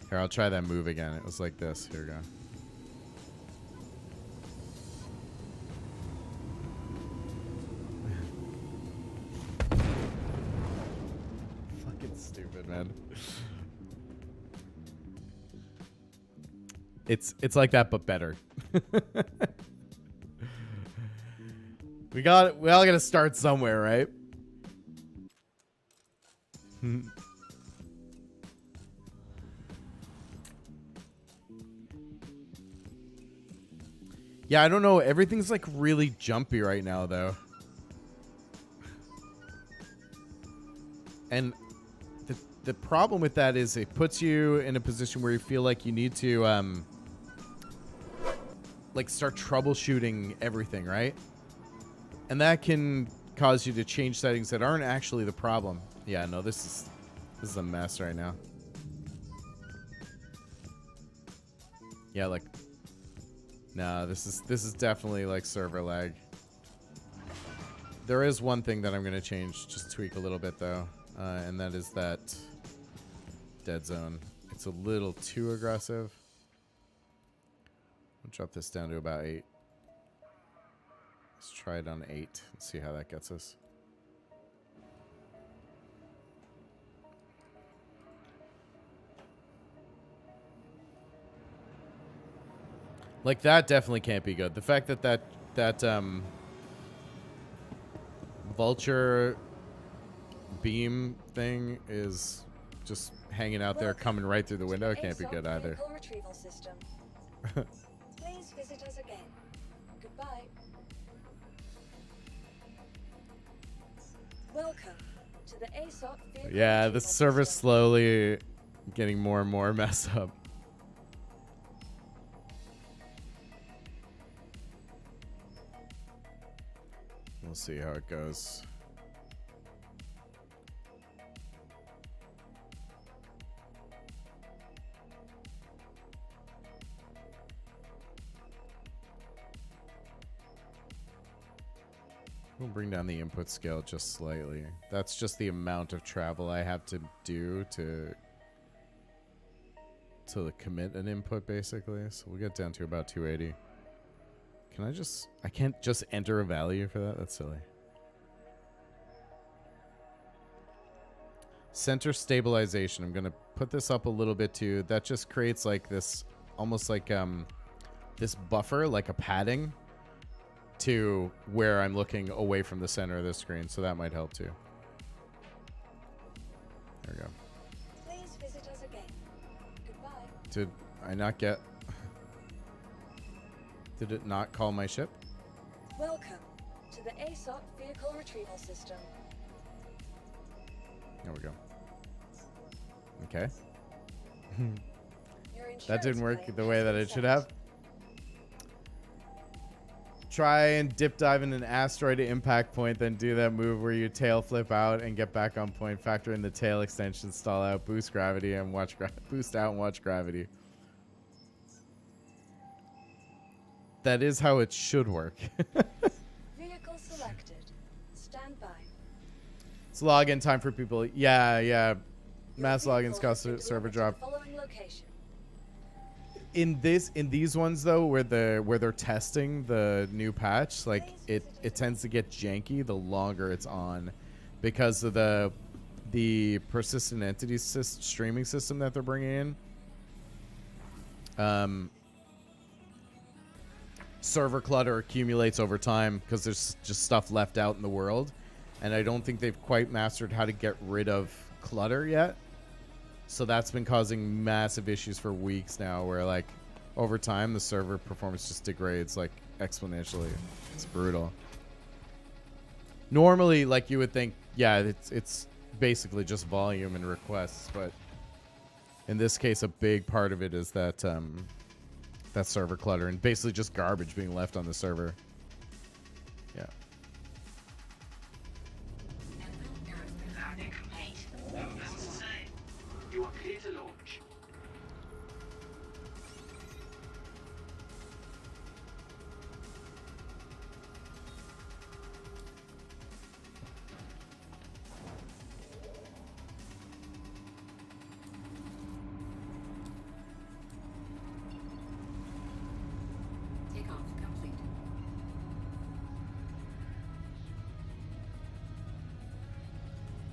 Here, I'll try that move again. It was like this. Here we go. Fucking stupid, man. It's like that, but better. We all gotta start somewhere, right? Yeah, I don't know. Everything's like really jumpy right now, though. And the problem with that is it puts you in a position where you feel like you need to like start troubleshooting everything, right? And that can cause you to change settings that aren't actually the problem. Yeah, no, this is a mess right now. Yeah, like no, this is definitely like server lag. There is one thing that I'm gonna change, just tweak a little bit though, and that is that dead zone. It's a little too aggressive. I'll drop this down to about 8. Let's try it on 8 and see how that gets us. Like that definitely can't be good. The fact that vulture beam thing is just hanging out there, coming right through the window. It can't be good either. Vehicle retrieval system. Please visit us again. Goodbye. Welcome to the ASOP vehicle Yeah, the retrieval server's system. slowly getting more and more messed up. We'll see how it goes. We'll bring down the input scale just slightly. That's just the amount of travel I have to do to commit an input, basically. So we'll get down to about 280. Can I just... I can't just enter a value for that? That's silly. Center stabilization. I'm going to put this up a little bit too. That just creates like this... almost like this buffer, like a padding to where I'm looking away from the center of the screen, so that might help too. There we go. Please visit us again. Goodbye. Did I not get... Did it not call my ship? Welcome to the ASOP vehicle retrieval system. There we go. Okay. Your insurance That didn't work claim the way has that been it should set. have. Try and dip dive in an asteroid impact point, then do that move where you tail flip out and get back on point. Factor in the tail extension, stall out, boost gravity, and watch boost out and watch gravity. That is how it should work. Vehicle selected. Stand by. It's login time for people. Yeah. Your Mass vehicle logins has cost been a server delivered to drop. the following location. In these ones though, where they're testing the new patch, like it tends to get janky the longer it's on, because of the persistent entity streaming system that they're bringing in. Server clutter accumulates over time because there's just stuff left out in the world, and I don't think they've quite mastered how to get rid of clutter yet. So that's been causing massive issues for weeks now, where like over time the server performance just degrades like exponentially. It's brutal. Normally, like you would think, yeah, it's basically just volume and requests, but in this case, a big part of it is that that server clutter and basically just garbage being left on the server. Yeah. Landing complete. As to say, you are clear to launch. Takeoff complete.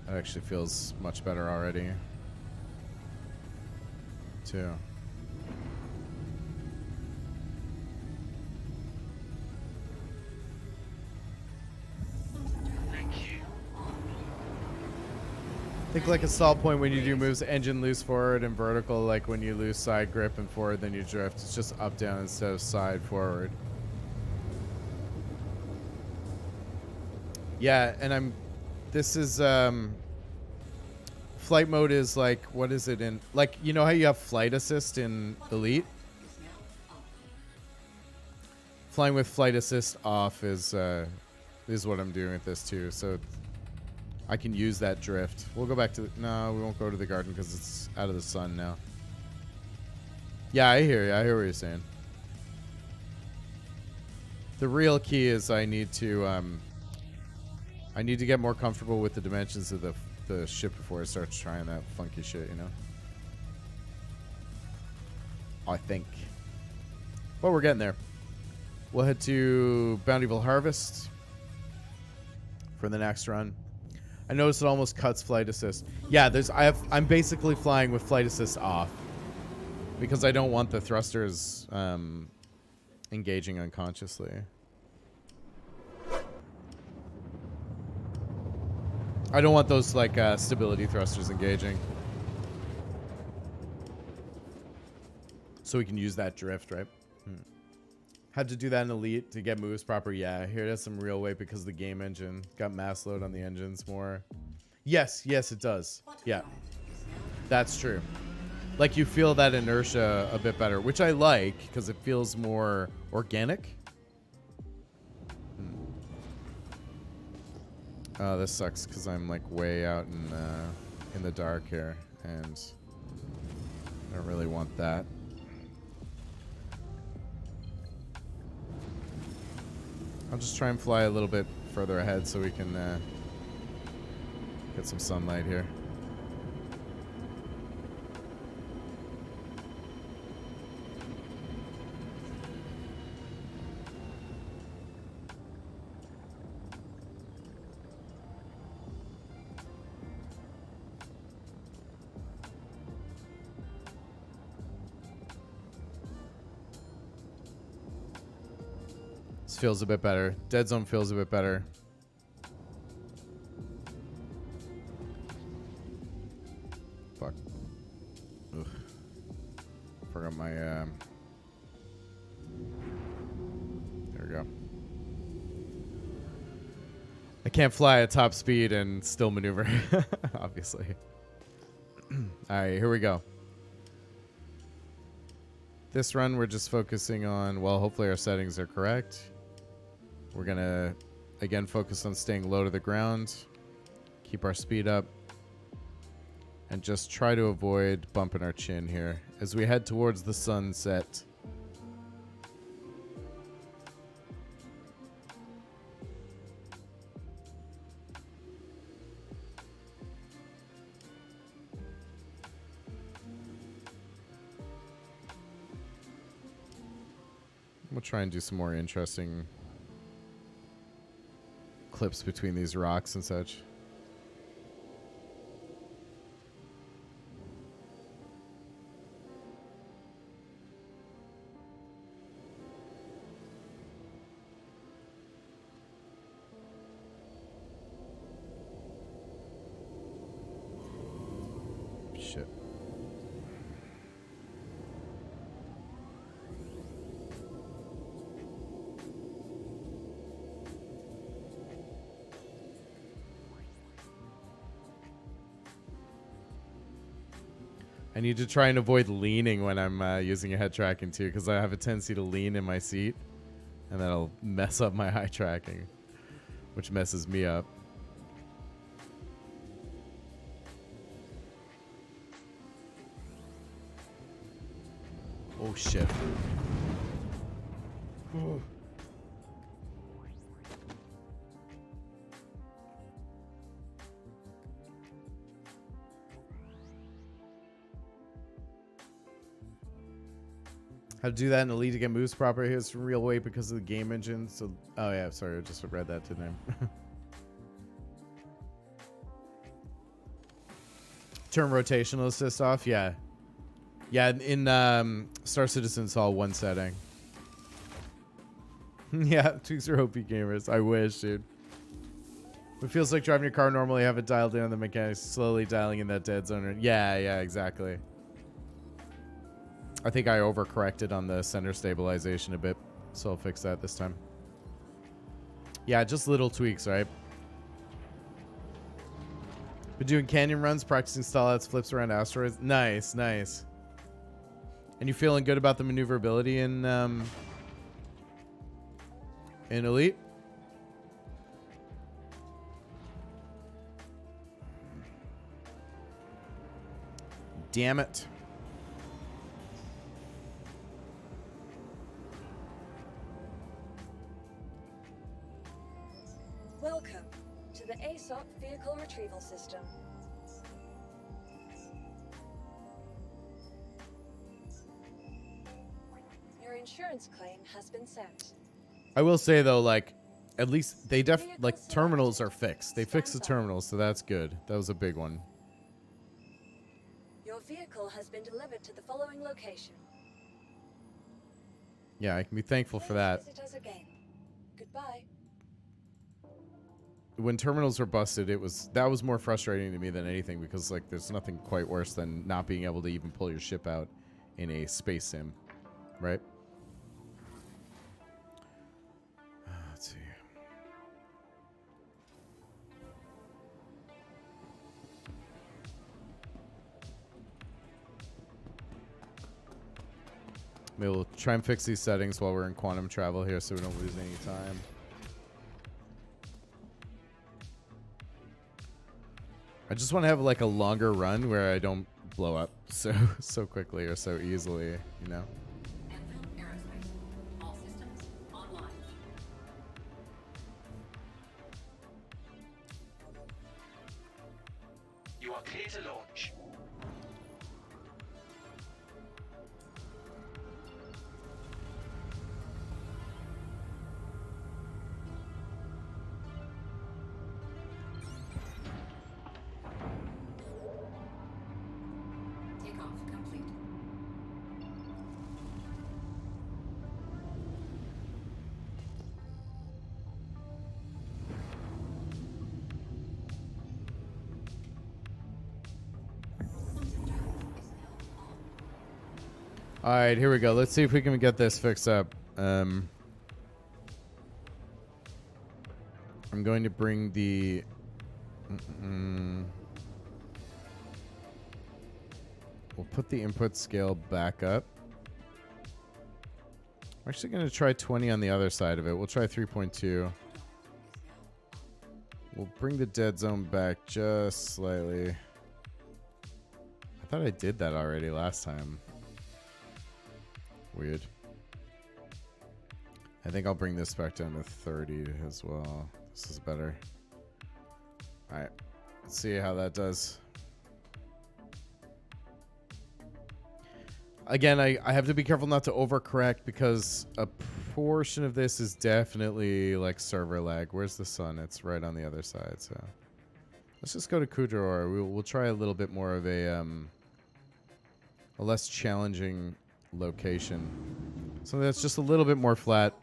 That actually feels much better already, too. Thank you. Think like a stall point when you do moves, engine loose forward and vertical, like when you lose side grip and forward, then you drift. It's just up, down instead of side forward. Yeah, and this is, flight mode is like, what is it in, like, you know how you have flight assist in Elite? Is now off. Flying with flight assist off is what I'm doing with this too, so I can use that drift. We'll go back to no, we won't go to the garden because it's out of the sun now. Yeah, I hear you. I hear what you're saying. The real key is I need to get more comfortable with the dimensions of the ship before I start trying that funky shit, you know? I think. But we're getting there. We'll head to Bountiful Harvest for the next run. I noticed it almost cuts flight assist. Yeah, I'm basically flying with flight assist off because I don't want the thrusters engaging unconsciously. I don't want those like stability thrusters engaging. So we can use that drift, right? Had to do that in Elite to get moves proper. Yeah, here it has some real weight because of the game engine. Got mass load on the engines more. Yes, it does. Yeah, that's true. Like, you feel that inertia a bit better, which I like because it feels more organic. Oh, this sucks because I'm like way out in the dark here, and I don't really want that. I'll just try and fly a little bit further ahead so we can get some sunlight here. This feels a bit better. Dead Zone feels a bit better. Fuck. Ugh. Forgot my, There we go. I can't fly at top speed and still maneuver, obviously. Alright, here we go. This run, we're just focusing on, well, hopefully our settings are correct. We're going to, again, focus on staying low to the ground. Keep our speed up. And just try to avoid bumping our chin here as we head towards the sunset. We'll try and do some more interesting clips between these rocks and such. Shit. I need to try and avoid leaning when I'm using a head tracking too, because I have a tendency to lean in my seat, and that'll mess up my eye tracking, which messes me up. Oh shit. How to do that in Elite to get moves proper. Here's some real weight because of the game engine. So, oh yeah, sorry, I just read that to them. Turn rotational assist off, yeah. Yeah, in Star Citizen saw one setting. Yeah, tweaks are OP gamers. I wish, dude. It feels like driving your car normally. Have it dialed in on the mechanics, slowly dialing in that dead zone. Yeah, exactly. I think I overcorrected on the center stabilization a bit, so I'll fix that this time. Yeah, just little tweaks, right? Been doing canyon runs, practicing stall outs, flips around asteroids. Nice. And you feeling good about the maneuverability in Elite? Damn it. Welcome to the ASOP Vehicle Retrieval System. Your insurance claim has been sent. I will say though, like, at least they like terminals are fixed. They fixed the terminals, so that's good. That was a big one. Your vehicle has been delivered to the following location. Yeah, I can be thankful for that. Visit us again. Goodbye. When terminals are busted, that was more frustrating to me than anything, because like there's nothing quite worse than not being able to even pull your ship out in a space sim, right? Let's see. Maybe we'll try and fix these settings while we're in quantum travel here so we don't lose any time. I just want to have like a longer run where I don't blow up so quickly or so easily, you know? Enfield Aerospace. All systems online. You are clear to launch. Takeoff complete. Quantum drive is now on. All right, here we go. Let's see if we can get this fixed up. I'm going to bring the... We'll put the input scale back up. I'm actually going to try 20 on the other side of it. We'll try 3.2. We'll bring the dead zone back just slightly. I thought I did that already last time. Weird. I think I'll bring this back down to 30 as well. This is better. Alright. Let's see how that does. Again, I have to be careful not to overcorrect because a portion of this is definitely like server lag. Where's the sun? It's right on the other side. So let's just go to Kudroor. We'll try a little bit more of a less challenging location. Something that's just a little bit more flat.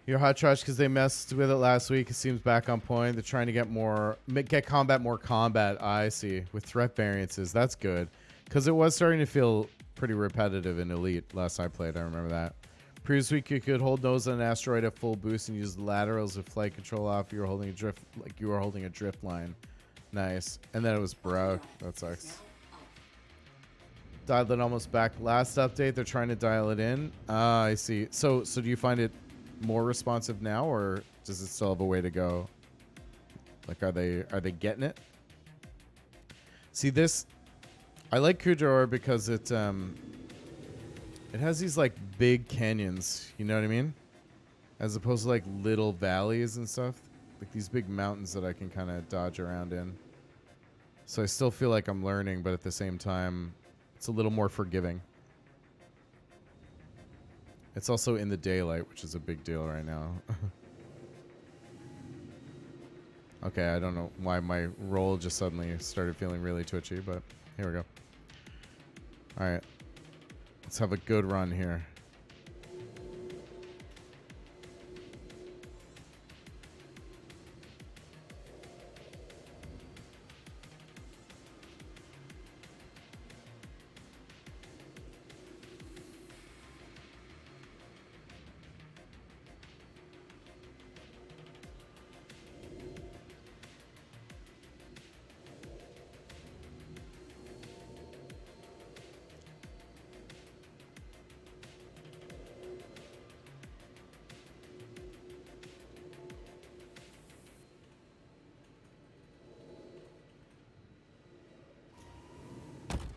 You're hot trash because they messed with it last week. It seems back on point. They're trying to get combat more combat. I see. With threat variances. That's good. Because it was starting to feel pretty repetitive in Elite last I played. I remember that. Previous week you could hold nose on an asteroid at full boost and use the laterals with flight control off. You were holding a drift like you were holding a drift line. Nice. And then it was broke. That sucks. Dialed it almost back last update. They're trying to dial it in. I see. So do you find it more responsive now, or does it still have a way to go? Like, are they getting it? See, this, I like Kudroor because it has these like big canyons, you know what I mean, as opposed to like little valleys and stuff, like these big mountains that I can kind of dodge around in. So I still feel like I'm learning, but at the same time it's a little more forgiving. It's also in the daylight, which is a big deal right now. Okay, I don't know why my roll just suddenly started feeling really twitchy, but here we go. All right. Let's have a good run here.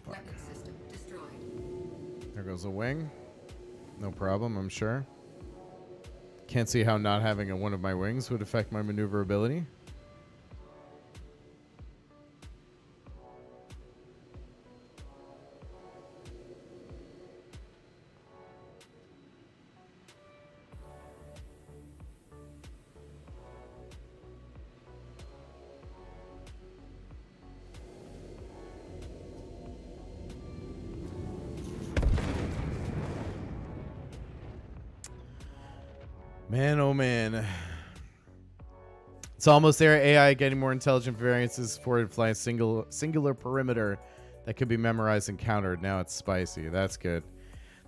Weapon system destroyed. There goes a wing. No problem, I'm sure. Can't see how not having one of my wings would affect my maneuverability. Man, oh man. It's almost there. AI getting more intelligent variances for it to fly a singular perimeter that could be memorized and countered. Now it's spicy. That's good.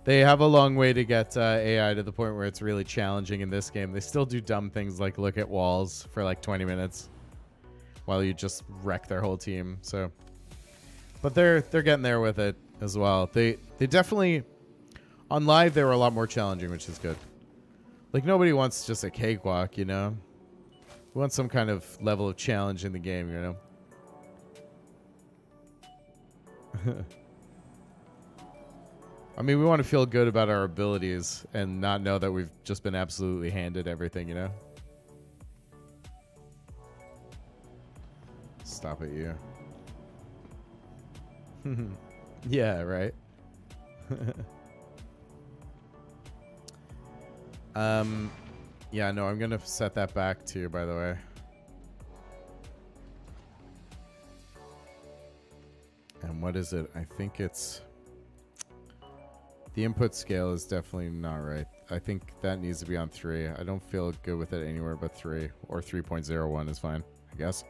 They have a long way to get AI to the point where it's really challenging in this game. They still do dumb things like look at walls for like 20 minutes while you just wreck their whole team. So, but they're getting there with it as well. They definitely on live they were a lot more challenging, which is good. Like nobody wants just a cakewalk, you know. We want some kind of level of challenge in the game, you know. I mean, we want to feel good about our abilities and not know that we've just been absolutely handed everything, you know? Stop it, you. Yeah, right? Yeah, no, I'm going to set that back to you, by the way. And what is it? I think it's... The input scale is definitely not right. I think that needs to be on 3. I don't feel good with it anywhere but 3. Or 3.01 is fine, I guess.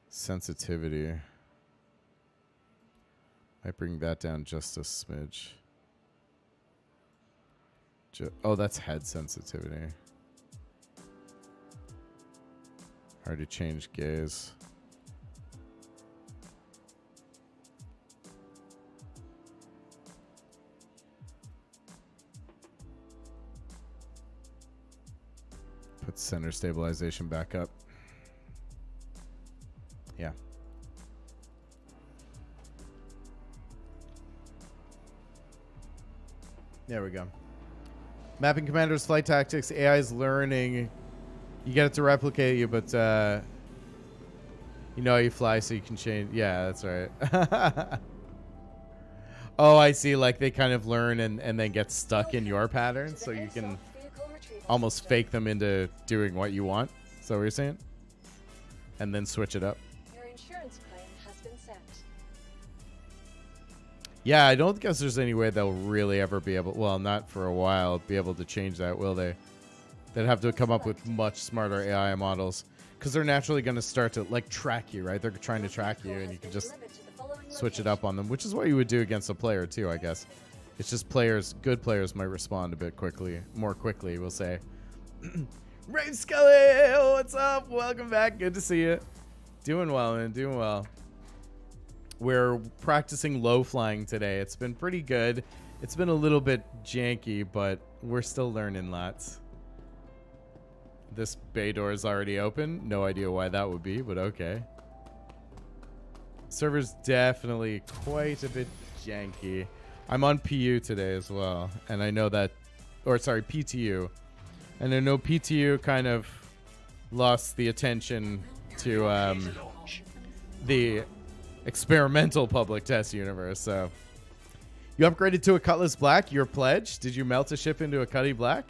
Sensitivity. Might bring that down just a smidge. Oh, that's head sensitivity. Hard to change gaze. Put center stabilization back up. Yeah. There we go. Mapping commanders, flight tactics, AI is learning. You get it to replicate you, but you know you fly so you can change. Yeah, that's right. Oh, I see. Like they kind of learn and then get stuck in your pattern, so you can almost fake them into doing what you want. Is that what you're saying? And then switch it up. Your insurance claim has been sent. Yeah, I don't guess there's any way they'll really ever be able, well, not for a while, be able to change that, will they? They'd have to come up with much smarter AI models because they're naturally going to start to, like, track you, right? They're trying to track you, and you can just switch it up on them, which is what you would do against a player, too, I guess. It's just players, good players might respond a bit more quickly, we'll say. Ray Scully, what's up? Welcome back. Good to see you. Doing well, man. Doing well. We're practicing low flying today. It's been pretty good. It's been a little bit janky, but we're still learning lots. This bay door is already open. No idea why that would be, but okay. Server's definitely quite a bit janky. I'm on PU today as well, and I know that, or sorry, PTU. And I know PTU kind of lost the attention to the experimental public test universe. So you upgraded to a Cutlass Black. Your pledge? Did you melt a ship into a Cutty Black?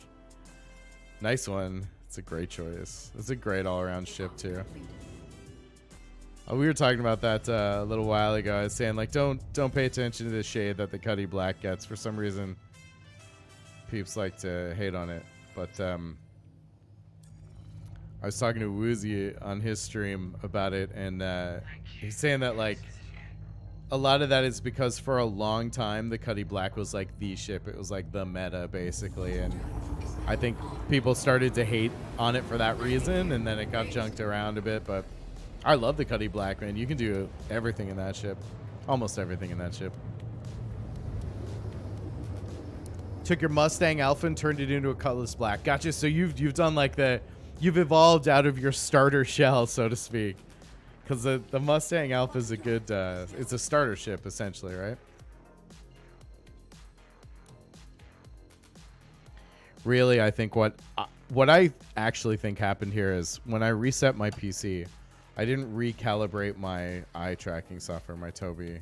Nice one. It's a great choice. It's a great all-around ship too. We were talking about that a little while ago. I was saying like don't pay attention to the shade that the Cutty Black gets. For some reason, peeps like to hate on it. But I was talking to Woozy on his stream about it, and he's saying that like a lot of that is because for a long time the Cutty Black was like the ship. It was like the meta basically, and I think people started to hate on it for that reason, and then it got junked around a bit. But I love the Cutty Black, man. You can do everything in that ship, almost everything in that ship. Took your Mustang Alpha and turned it into a Cutlass Black. Gotcha. So you've done like you've evolved out of your starter shell, so to speak. Because the Mustang Alpha is a good, it's a starter ship essentially, right? Really, I think what I actually think happened here is when I reset my PC, I didn't recalibrate my eye tracking software, my Tobii.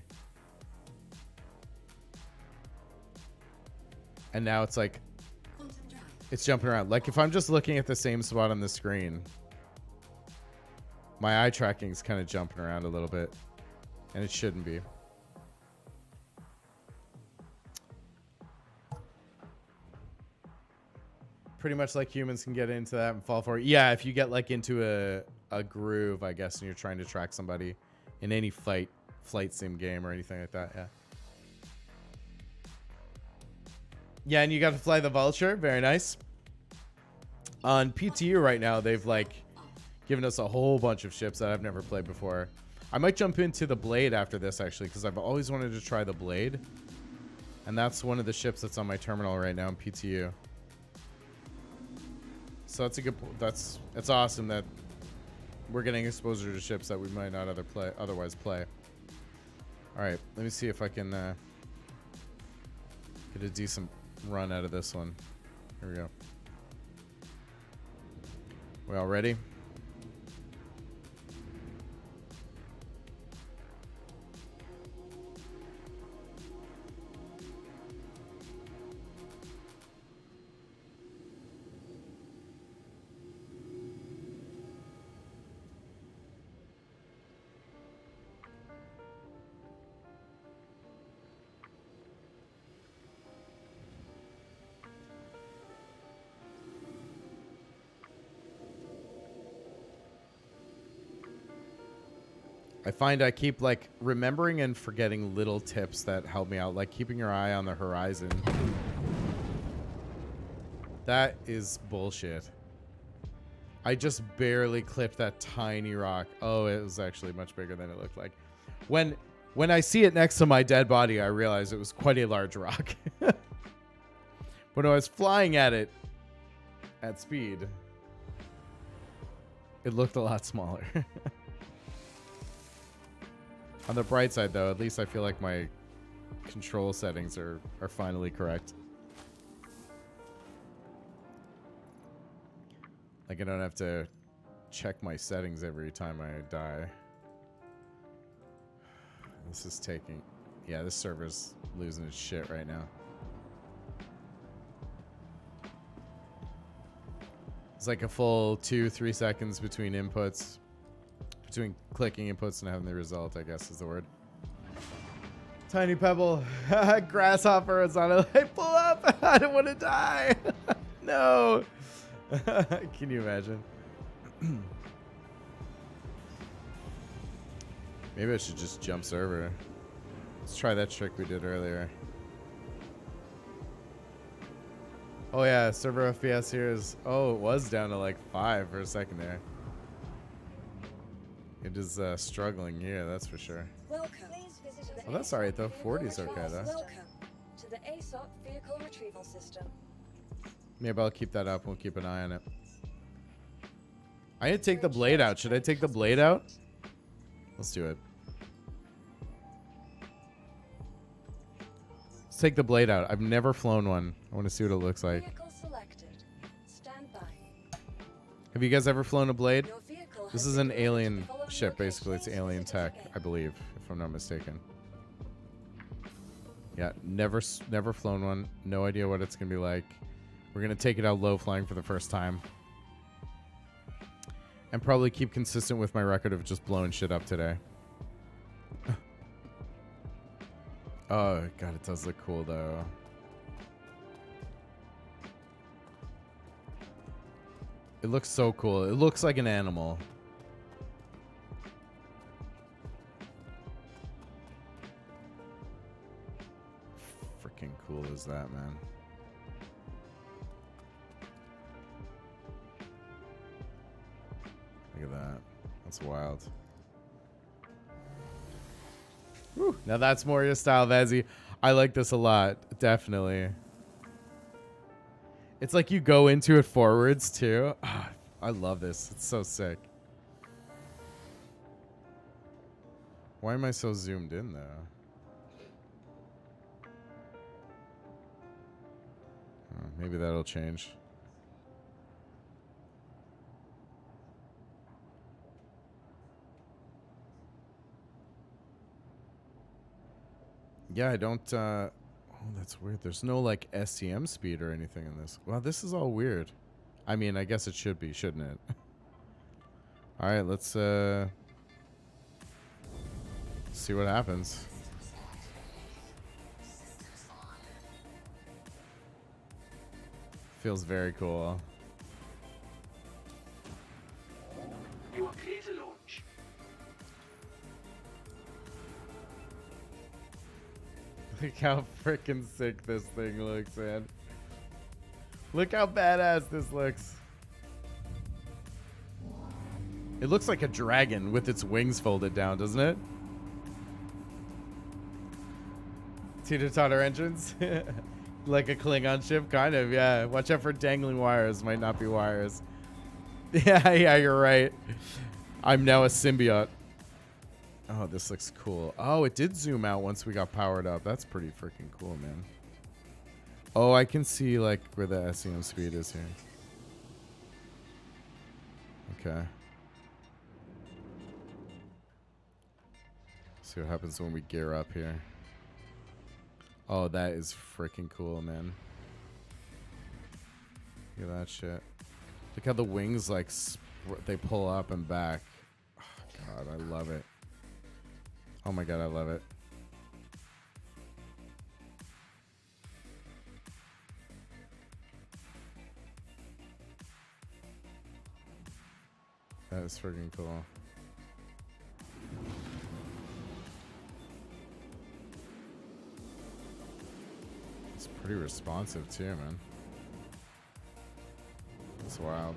And now it's like, it's jumping around. Like if I'm just looking at the same spot on the screen, my eye tracking is kind of jumping around a little bit, and it shouldn't be. pretty much like humans can get into that and fall for it. Yeah, if you get like into a groove, I guess, and you're trying to track somebody in any flight sim game or anything like that. Yeah. Yeah, and you got to fly the Vulture. Very nice. On PTU right now, they've like given us a whole bunch of ships that I've never played before. I might jump into the Blade after this, actually, because I've always wanted to try the Blade. And that's one of the ships that's on my terminal right now in PTU. So that's a good. It's awesome that we're getting exposure to ships that we might not otherwise play. All right, let me see if I can get a decent run out of this one. Here we go. We all ready? I find I keep like remembering and forgetting little tips that help me out, like keeping your eye on the horizon. That is bullshit. I just barely clipped that tiny rock. Oh, it was actually much bigger than it looked like. When I see it next to my dead body, I realize it was quite a large rock. When I was flying at it at speed, it looked a lot smaller. On the bright side, though, at least I feel like my control settings are finally correct. Like I don't have to check my settings every time I die. This is taking... Yeah, this server's losing its shit right now. It's like a full 2-3 seconds between inputs. Between clicking inputs and having the result, I guess is the word. Tiny pebble. Grasshopper is on it. Like, pull up. I don't want to die. No. Can you imagine? Maybe I should just jump server. Let's try that trick we did earlier. Oh yeah, server FPS here is... Oh, it was down to like 5 for a second there. It is struggling here, that's for sure. Welcome. Please visit the Well, that's alright though. 40's okay though. Welcome to the ASOC vehicle retrieval system. Maybe I'll keep that up. We'll keep an eye on it. I need to take the blade out. Should I take the blade out? Let's do it. Let's take the blade out. I've never flown one. I want to see what it looks like. Vehicle selected. Stand by. Have you guys ever flown a blade? Your vehicle This has is been an directed to alien follow the ship, basically. It's locations alien visited tech, again. I believe, if I'm not mistaken. Yeah, never flown one. No idea what it's gonna be like. We're gonna take it out low flying for the first time, and probably keep consistent with my record of just blowing shit up today. Oh god, it does look cool though. It looks so cool. It looks like an animal. Freaking cool is that, man? Look at that. That's wild. Whew. Now that's more your style, Vezzy. I like this a lot. Definitely. It's like you go into it forwards, too. Ah, I love this. It's so sick. Why am I so zoomed in, though? Oh, maybe that'll change. Yeah, I don't... oh, that's weird. There's no, like, STM speed or anything in this. Well, this is all weird. I mean, I guess it should be, shouldn't it? All right, let's see what happens. Feels very cool. You are clear to launch. Look how freaking sick this thing looks, man. Look how badass this looks. It looks like a dragon with its wings folded down, doesn't it? Teeter-totter entrance. Like a Klingon ship, kind of, yeah. Watch out for dangling wires. Might not be wires. Yeah, you're right. I'm now a symbiote. Oh, this looks cool. Oh, it did zoom out once we got powered up. That's pretty freaking cool, man. Oh, I can see, like, where the SEM speed is here. Okay. See what happens when we gear up here. Oh, that is freaking cool, man. Look at that shit. Look how the wings, like, they pull up and back. Oh, God, I love it. Oh, my God, I love it. That is freaking cool. It's pretty responsive too, man. It's wild.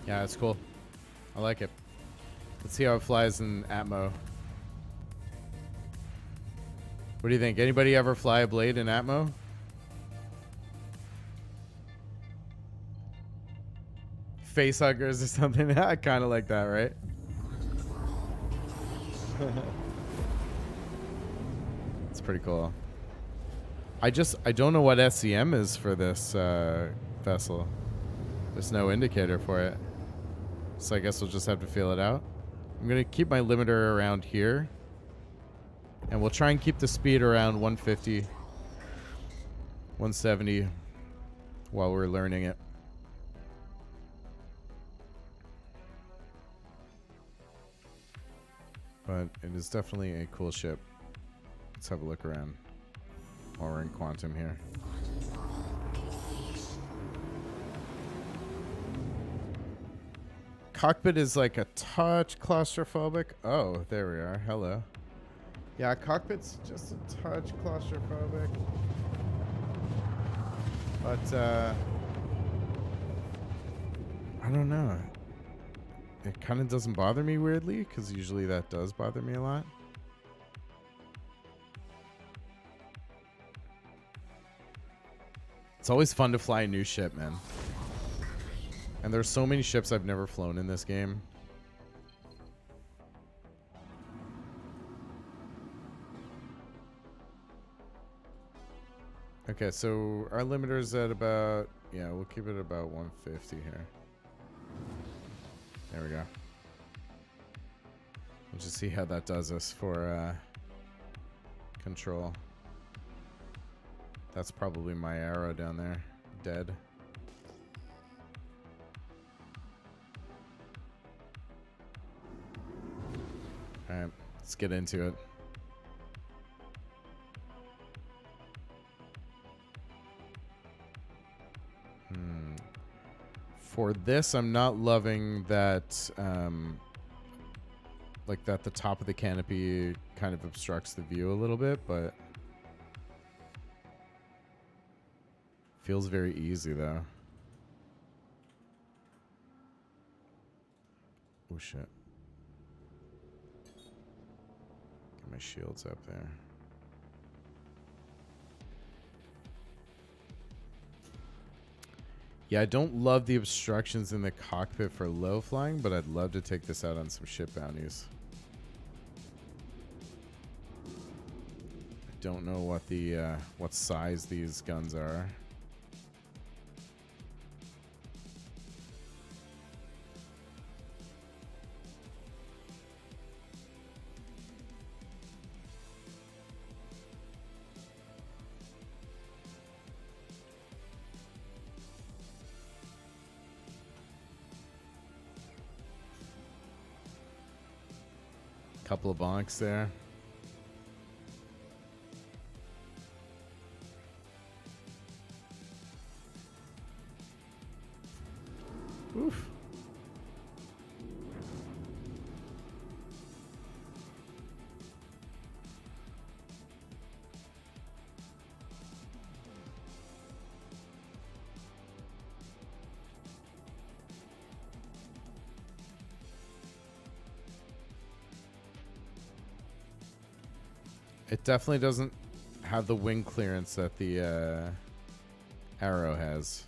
Yeah, it's cool. I like it. Let's see how it flies in Atmo. What do you think? Anybody ever fly a blade in Atmo? Face huggers or something? I kind of like that, right? It's pretty cool. I don't know what SEM is for this vessel. There's no indicator for it. So I guess we'll just have to feel it out. I'm going to keep my limiter around here. And we'll try and keep the speed around 150, 170 while we're learning it. But it is definitely a cool ship. Let's have a look around while we're in quantum here. Cockpit is like a touch claustrophobic. Oh, there we are. Hello. Yeah, cockpit's just a touch claustrophobic. But, I don't know. It kind of doesn't bother me weirdly, because usually that does bother me a lot. It's always fun to fly a new ship, man. And there's so many ships I've never flown in this game. Okay, so our limiter's at about, yeah, we'll keep it about 150 here. There we go. We'll just see how that does us for control. That's probably my arrow down there. Dead. Alright, let's get into it. For this, I'm not loving that, like that the top of the canopy kind of obstructs the view a little bit, but feels very easy though. Oh shit. Get my shields up there. Yeah, I don't love the obstructions in the cockpit for low flying, but I'd love to take this out on some ship bounties. I don't know what the what size these guns are. Couple of bonks there. Oof. It definitely doesn't have the wing clearance that the Arrow has,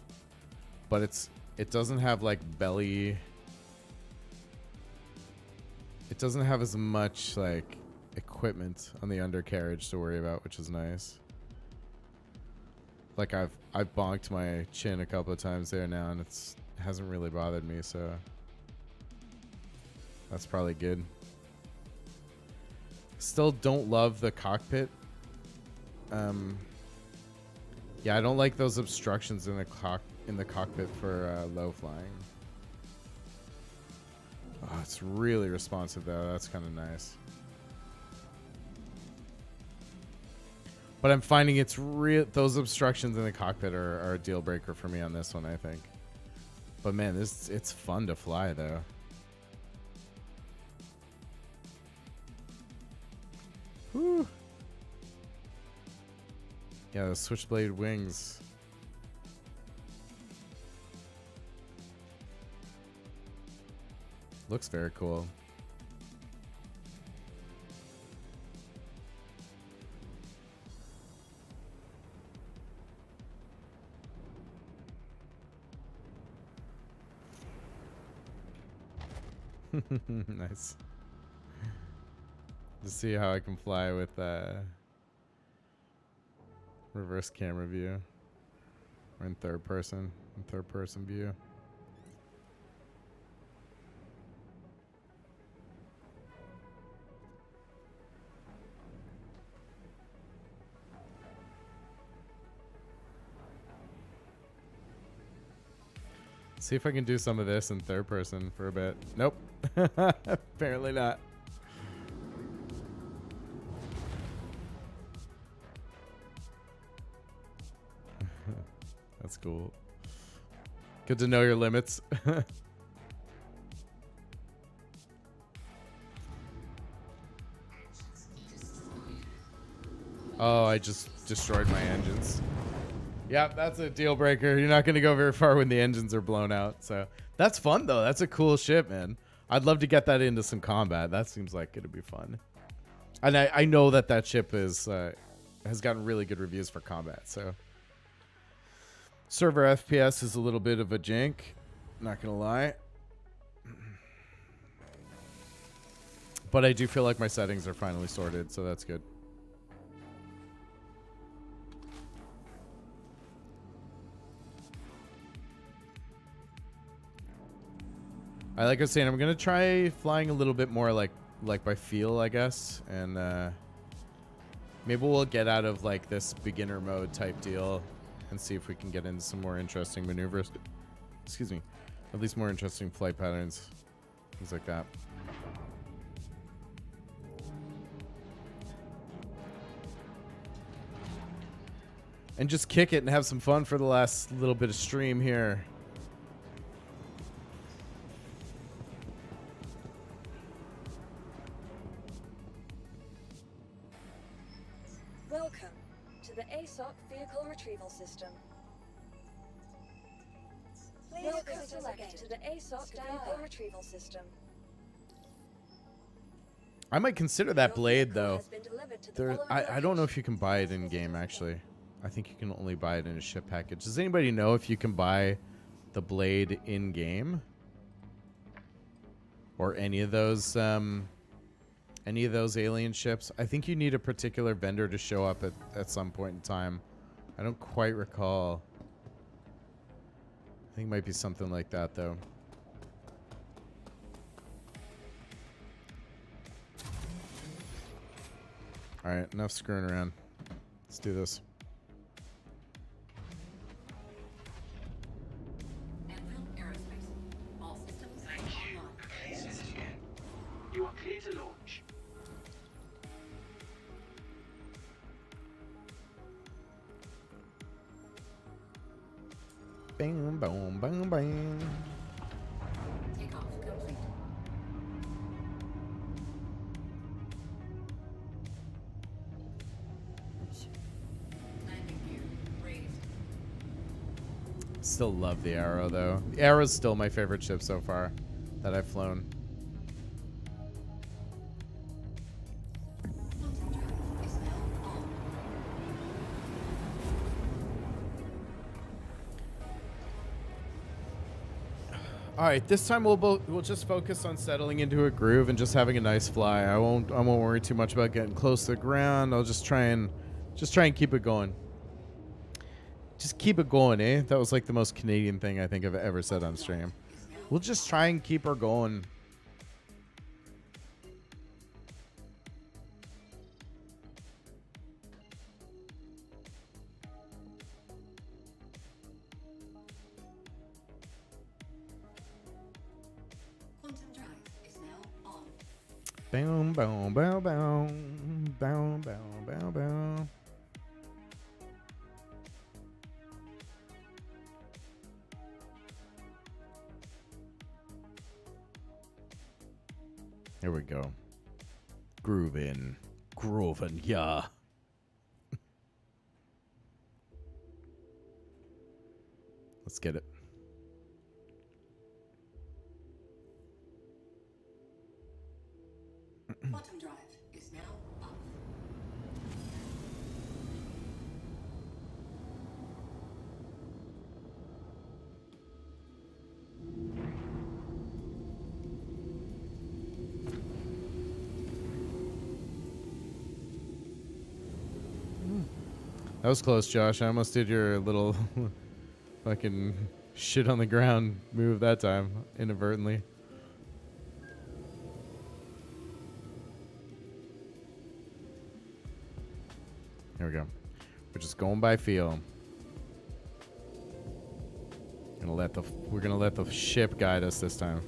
but it doesn't have like belly. It doesn't have as much like equipment on the undercarriage to worry about, which is nice. Like I've bonked my chin a couple of times there now, and it hasn't really bothered me, so that's probably good. Still don't love the cockpit. Yeah, I don't like those obstructions in the cockpit for low flying. Oh, it's really responsive though. That's kind of nice. But I'm finding it's those obstructions in the cockpit are a deal breaker for me on this one, I think. But man, it's fun to fly though. Whew. Yeah, the switchblade wings. Looks very cool. Nice. To see how I can fly with reverse camera view or in third person view. See if I can do some of this in third person for a bit. Nope. Apparently not. That's cool. Good to know your limits. Oh, I just destroyed my engines. Yeah, that's a deal breaker. You're not going to go very far when the engines are blown out. So that's fun, though. That's a cool ship, man. I'd love to get that into some combat. That seems like it'd be fun. And I know that ship is has gotten really good reviews for combat. So server FPS is a little bit of a jank. Not going to lie. But I do feel like my settings are finally sorted, so that's good. Like I was saying, I'm gonna try flying a little bit more like by feel, I guess, and maybe we'll get out of like this beginner mode type deal and see if we can get into some more interesting maneuvers. Excuse me, at least more interesting flight patterns, things like that. And just kick it and have some fun for the last little bit of stream here. Welcome to the ASOC Vehicle Retrieval System. Please visit to the ASOC Vehicle Retrieval System. I might consider that blade though. Has been delivered to the There, following I don't know location. if you can buy it in game actually. I think you can only buy it in a ship package. Does anybody know if you can buy the blade in game? Or any of those alien ships? I think you need a particular vendor to show up at some point in time. I don't quite recall. I think it might be something like that though. Alright, enough screwing around. Let's do this. Enfield Aerospace. All systems Thank you. online. Please visit again. You are clear to launch. Bam, boom, bam, bam. Takeoff complete. Landing gear raised. Still love the Arrow, though. The Arrow's still my favorite ship so far that I've flown. Quantum drive is now on. All right, this time we'll just focus on settling into a groove and just having a nice fly. I won't worry too much about getting close to the ground. I'll just try and keep it going. Just keep it going, eh? That was like the most Canadian thing I think I've ever said on stream. We'll just try and keep her going. Quantum drive is now on. Boom, boom, boom, boom, boom, boom, boom, boom. Here we go. Groovin'. Groovin', yeah. Let's get it. Quantum drive is now up. That was close, Josh. I almost did your little fucking shit on the ground move that time, inadvertently. Here we go. We're just going by feel. We're gonna let the ship guide us this time.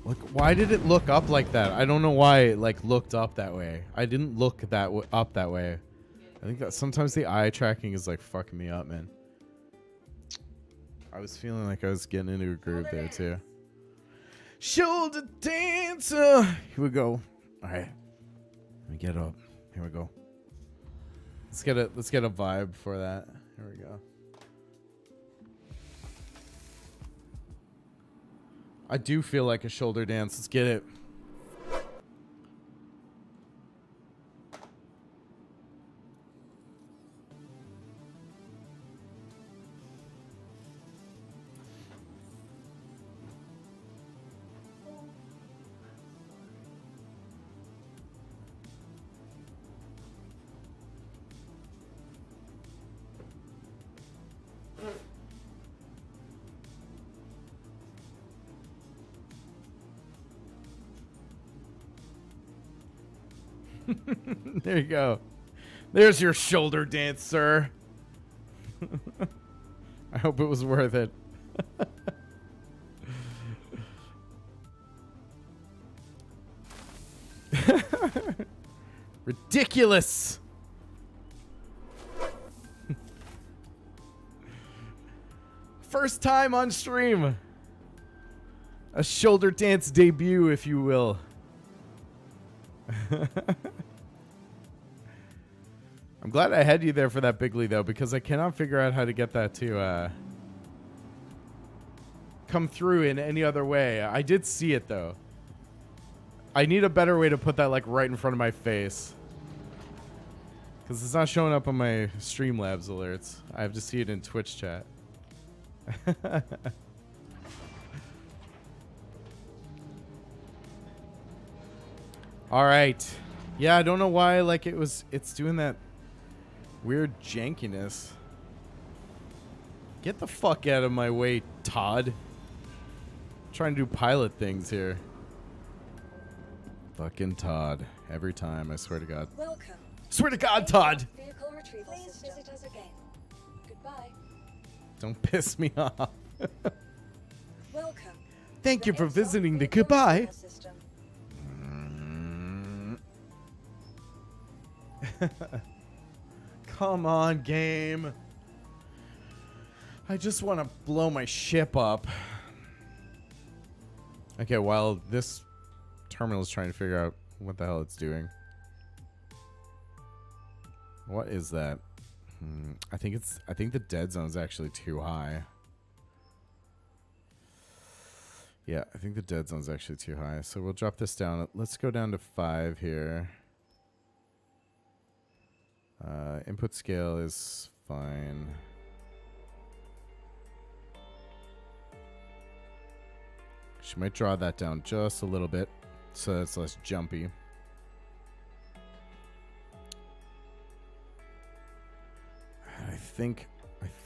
Look, why did it look up like that? I don't know why it like looked up that way. I didn't look up that way. I think that sometimes the eye tracking is like fucking me up, man. I was feeling like I was getting into a groove there too. Shoulder dancer. Here we go. All right. Let me get up. Here we go. Let's get a vibe for that. Here we go. I do feel like a shoulder dance. Let's get it. There you go. There's your shoulder dance, sir. I hope it was worth it. Ridiculous. First time on stream. A shoulder dance debut, if you will. I'm glad I had you there for that Bigley, though, because I cannot figure out how to get that to come through in any other way. I did see it, though. I need a better way to put that, like, right in front of my face. Because it's not showing up on my Streamlabs alerts. I have to see it in Twitch chat. All right. Yeah, I don't know why. Like it's doing that weird jankiness. Get the fuck out of my way, Todd. I'm trying to do pilot things here. Fucking Todd. Every time, I swear to God. Welcome. Swear to God, Todd! Vehicle retrieval Please system. Visit us again. Goodbye. Don't piss me off. Welcome. Thank you for ESOP visiting the vehicle goodbye. retrieval system. Come on, game. I just want to blow my ship up. Okay, while this terminal is trying to figure out what the hell it's doing. What is that? I think the dead zone is actually too high. Yeah, I think the dead zone is actually too high. So we'll drop this down. Let's go down to 5 here. Input scale is fine. She might draw that down just a little bit so it's less jumpy. I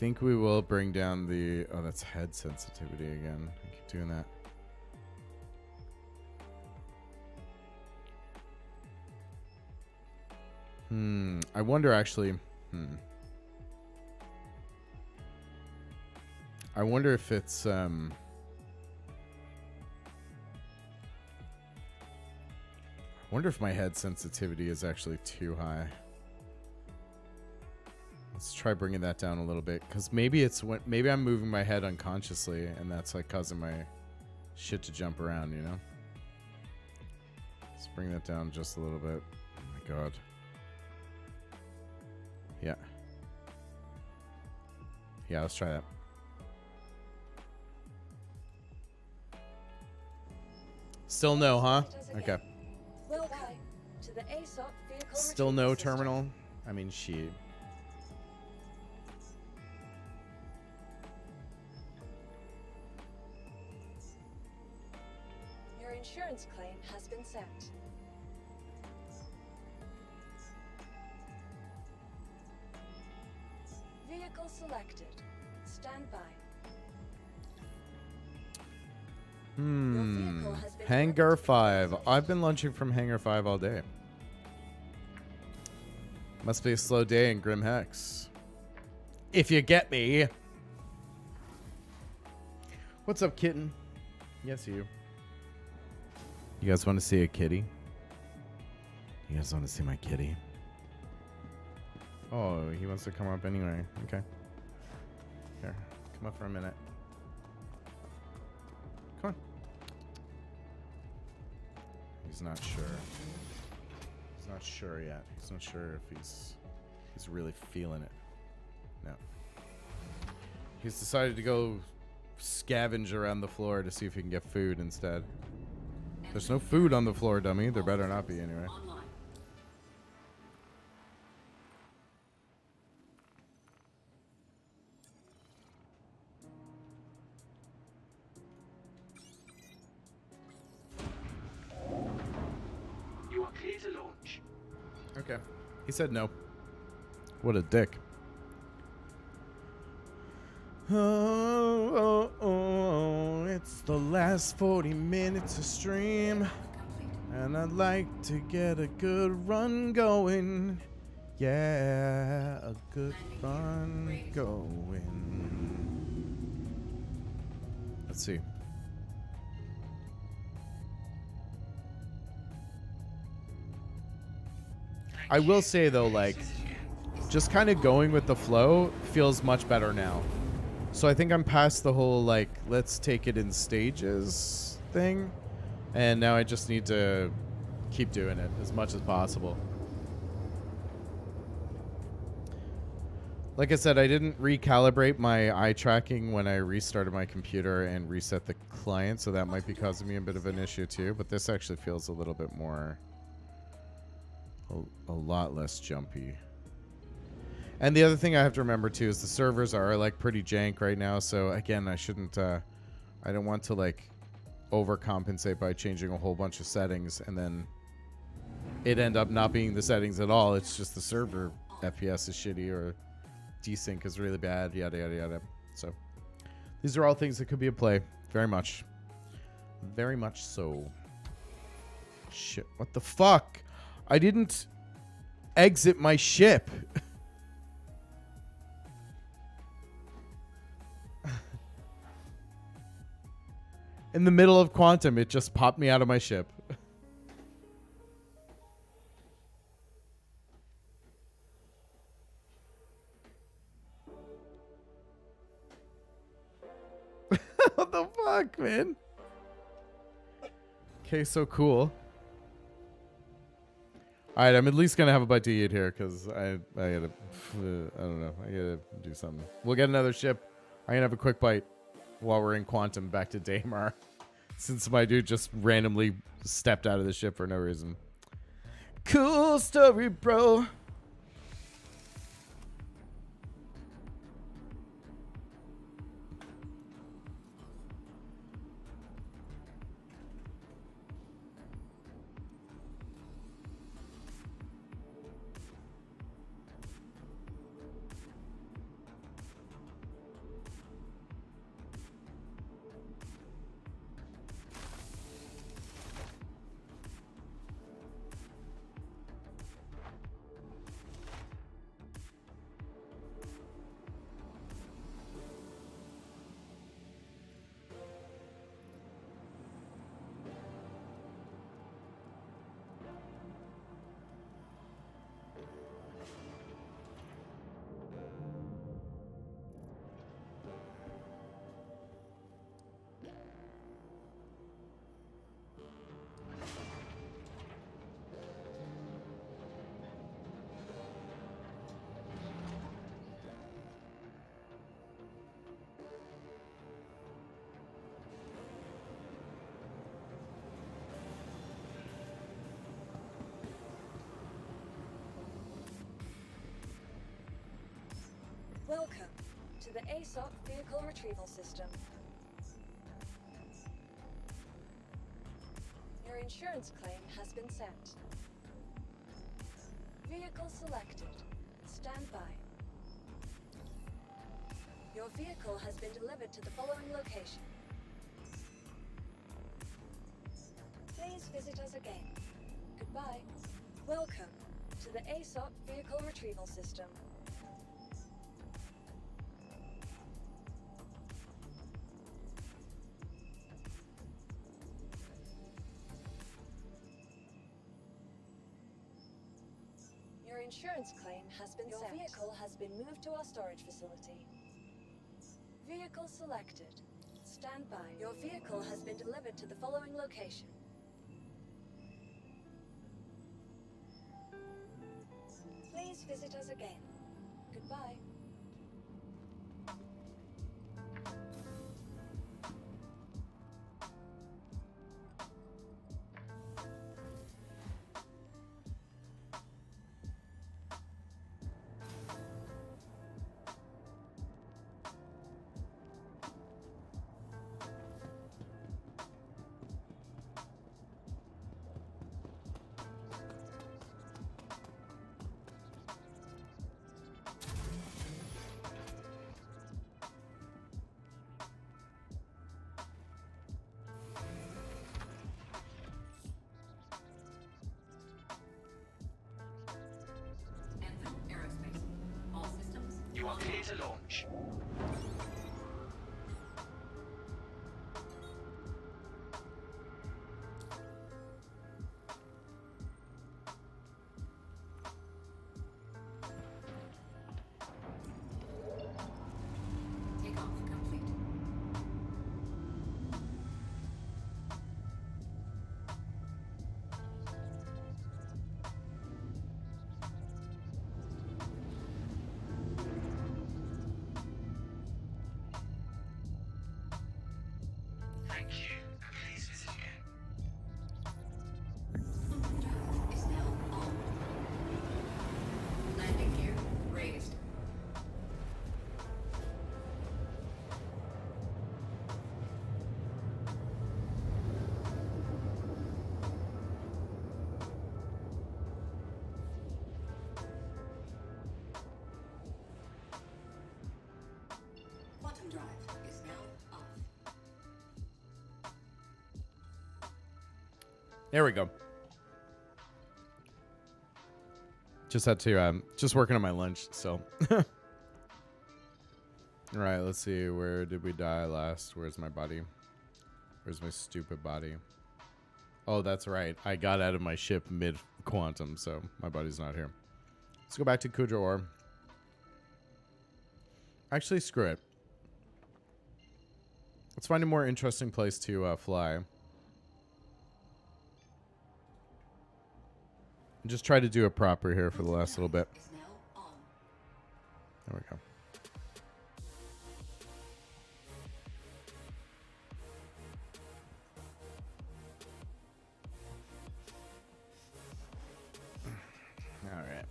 think we will bring down the... Oh, that's head sensitivity again. I keep doing that. I wonder actually... I wonder if it's... I wonder if my head sensitivity is actually too high. Let's try bringing that down a little bit, because maybe it's when maybe I'm moving my head unconsciously, and that's like causing my shit to jump around, you know. Let's bring that down just a little bit. Oh my god. Yeah. Yeah, let's try that. Still no, huh? Okay. Welcome to the ESOP vehicle Still retrieval no system. terminal. I mean, she. Your insurance claim has been sent. Vehicle selected. Stand by. vehicle has been Hangar directed to 5. the I've been lunching from Hangar 5 all day. Must be a slow day in Grim Hex. If you get me. What's up, kitten? Yes, you. You guys want to see a kitty? You guys want to see my kitty? Oh, he wants to come up anyway. Okay. Here, come up for a minute. Come on. He's not sure. He's not sure yet. He's not sure if he's really feeling it. No. He's decided to go scavenge around the floor to see if he can get food instead. There's no food on the floor, dummy. There better not be anyway. Online. You are clear to launch. Okay. He said no. What a dick. Oh, it's the last 40 minutes of stream. And I'd like to get a good run going. Yeah, a good run going. Let's see. I will say though, like, just kind of going with the flow feels much better now. So I think I'm past the whole, like, let's take it in stages thing. And now I just need to keep doing it as much as possible. Like I said, I didn't recalibrate my eye tracking when I restarted my computer and reset the client, so that might be causing me a bit of an issue too. But this actually feels a little bit more, a lot less jumpy. And the other thing I have to remember too is the servers are like pretty jank right now. So again, I shouldn't. I don't want to like overcompensate by changing a whole bunch of settings and then it end up not being the settings at all. It's just the server FPS is shitty or desync is really bad. Yada yada yada. So these are all things that could be at play. Very much so. Shit! What the fuck? I didn't exit my ship. In the middle of Quantum, it just popped me out of my ship. What the fuck, man? Okay, so cool. Alright, I'm at least gonna have a bite to eat here, because I gotta, I don't know, I gotta do something. We'll get another ship. I'm gonna have a quick bite while we're in Quantum back to Daymar. Since my dude just randomly stepped out of the ship for no reason. Cool story, bro. Welcome to the ASOC Vehicle Retrieval System. Your insurance claim has been sent. Vehicle selected. Stand by. Your vehicle has been delivered to the following location. Please visit us again. Goodbye. Welcome to the ASOC Vehicle Retrieval System. Your insurance claim has been sent. Your vehicle has been moved to our storage facility. Vehicle selected. Stand by. Your vehicle has been delivered to the following location. Please visit us again. Goodbye. You are clear to launch. Takeoff complete. Thank you. Please visit again. Overdrive is now on. Landing gear raised. There we go. Just had to, just working on my lunch, so. All right, let's see. Where did we die last? Where's my body? Where's my stupid body? Oh, that's right. I got out of my ship mid-quantum, so my body's not here. Let's go back to Kudra Ore. Actually, screw it. Let's find a more interesting place to fly. And just try to do it proper here for the last little bit. Is now on. There we go. All right.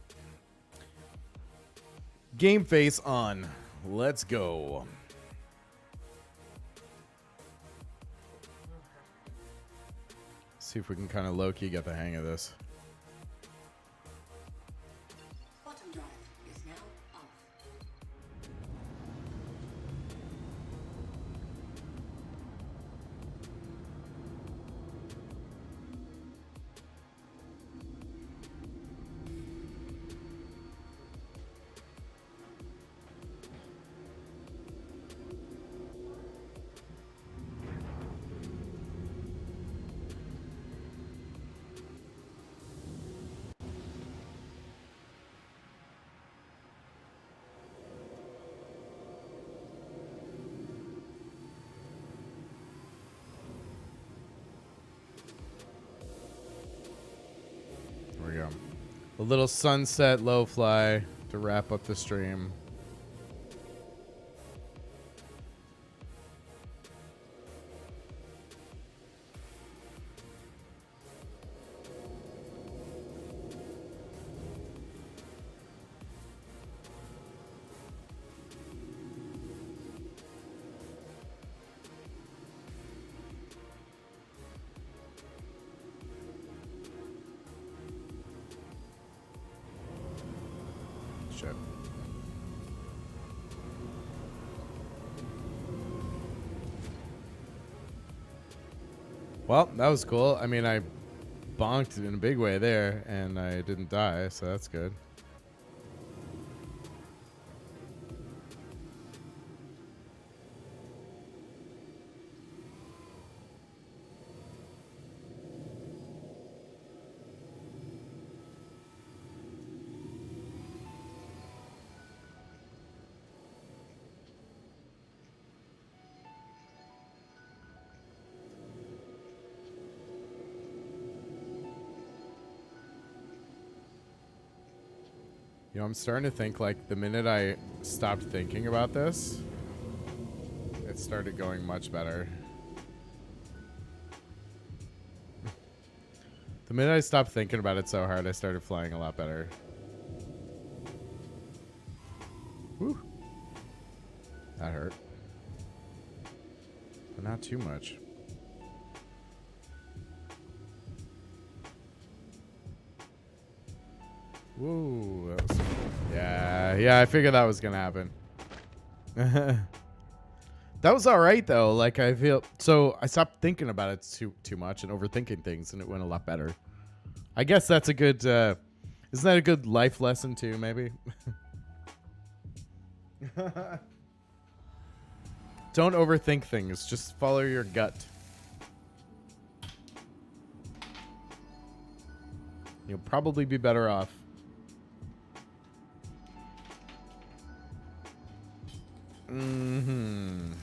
Game face on. Let's go. See if we can kind of low-key get the hang of this. Bottom drive is now off. There we go. A little sunset LowFly to wrap up the stream. Shit. Well, that was cool. I mean, I bonked in a big way there, and I didn't die, so that's good. You know, I'm starting to think, like, the minute I stopped thinking about this, it started going much better. The minute I stopped thinking about it so hard, I started flying a lot better. Whew. That hurt. But not too much. Woo, that was, yeah, I figured that was gonna happen. That was all right though. Like, I feel so I stopped thinking about it too much and overthinking things, and it went a lot better. I guess that's a good. Isn't that a good life lesson too? Maybe. Don't overthink things. Just follow your gut. You'll probably be better off. Mm-hmm.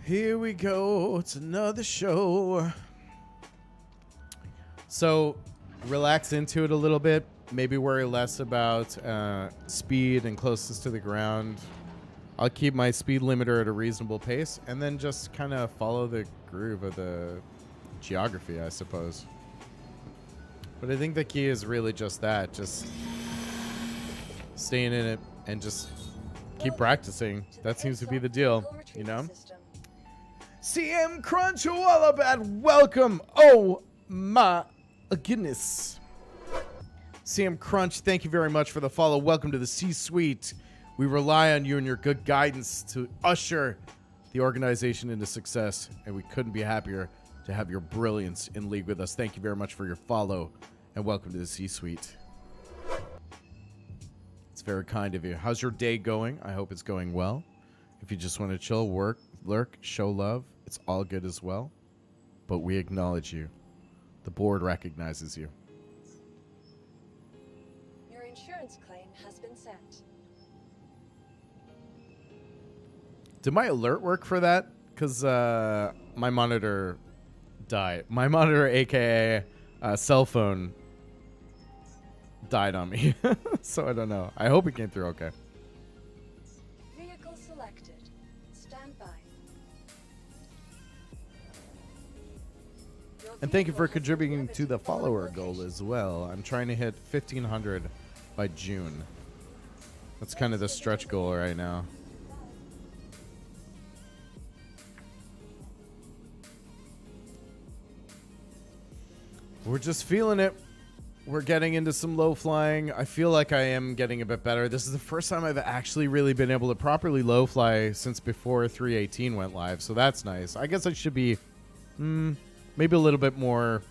Here we go. It's another show. So, relax into it a little bit. Maybe worry less about speed and closest to the ground. I'll keep my speed limiter at a reasonable pace and then just kind of follow the groove of the geography, I suppose. But I think the key is really just that, just staying in it and just keep practicing. That seems to be the deal, you know? CM Crunch Wallabat, welcome. Oh my goodness. CM Crunch, thank you very much for the follow. Welcome to the C-Suite. We rely on you and your good guidance to usher the organization into success, and we couldn't be happier to have your brilliance in league with us. Thank you very much for your follow, and welcome to the C-Suite. It's very kind of you. How's your day going? I hope it's going well. If you just want to chill, work, lurk, show love, it's all good as well. But we acknowledge you. The board recognizes you. Your insurance claim has been sent. Did my alert work for that? Because my monitor died. My monitor, aka cell phone, died on me. So I don't know. I hope it came through okay. Vehicle selected. Stand by. And thank you for contributing to the follower goal as well. I'm trying to hit 1,500 by June. That's kind of the stretch goal right now. We're just feeling it. We're getting into some low flying. I feel like I am getting a bit better. This is the first time I've actually really been able to properly low fly since before 3.18 went live. So that's nice. I guess I should be maybe a little bit more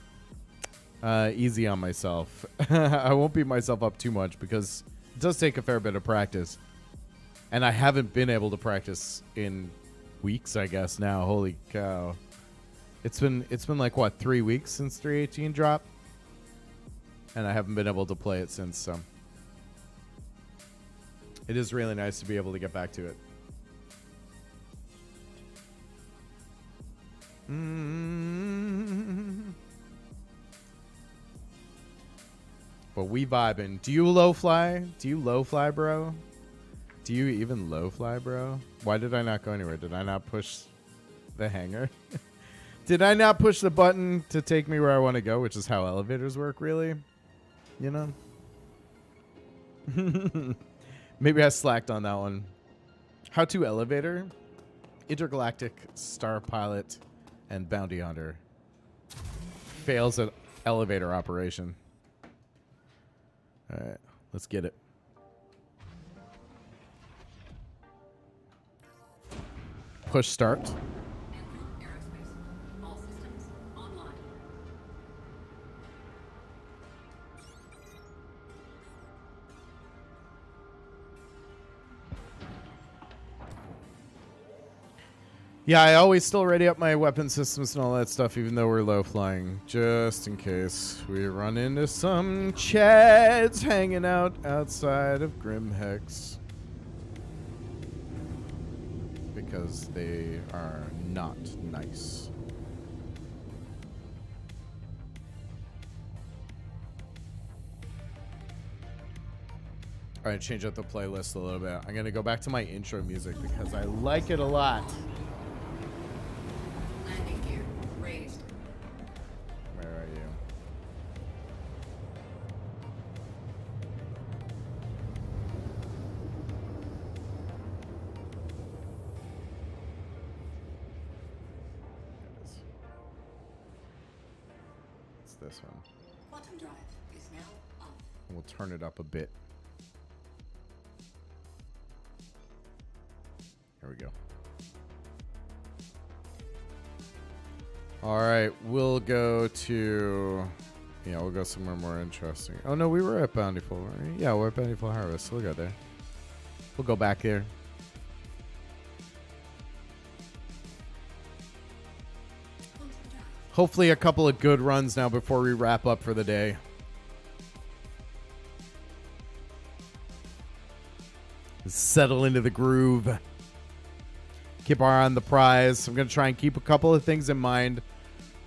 easy on myself. I won't beat myself up too much because it does take a fair bit of practice. And I haven't been able to practice in weeks, I guess now. Holy cow. It's been like what, 3 weeks since 3.18 dropped, and I haven't been able to play it since. So it is really nice to be able to get back to it. But we vibing. Do you low fly? Do you low fly, bro? Do you even low fly, bro? Why did I not go anywhere? Did I not push the hanger? Did I not push the button to take me where I want to go, which is how elevators work, really? You know? Maybe I slacked on that one. How to elevator? Intergalactic Star Pilot and Bounty Hunter. Fails at elevator operation. Alright, let's get it. Push start. All systems online. Yeah, I always still ready up my weapon systems and all that stuff, even though we're low flying, just in case we run into some chads hanging out outside of Grimhex. Because they are not nice. Alright, change up the playlist a little bit. I'm gonna go back to my intro music because I like it a lot. Landing gear raised. Where are you? There it is. It's this one. Quantum drive is now off. We'll turn it up a bit. There we go. All right, we'll go to... Yeah, we'll go somewhere more interesting. Oh, no, we were at Bountiful, right? Yeah, we're at Bountiful Harvest. We'll go there. We'll go back here. Quantum drive. Hopefully a couple of good runs now before we wrap up for the day. Settle into the groove. Keep our eye on the prize. I'm going to try and keep a couple of things in mind.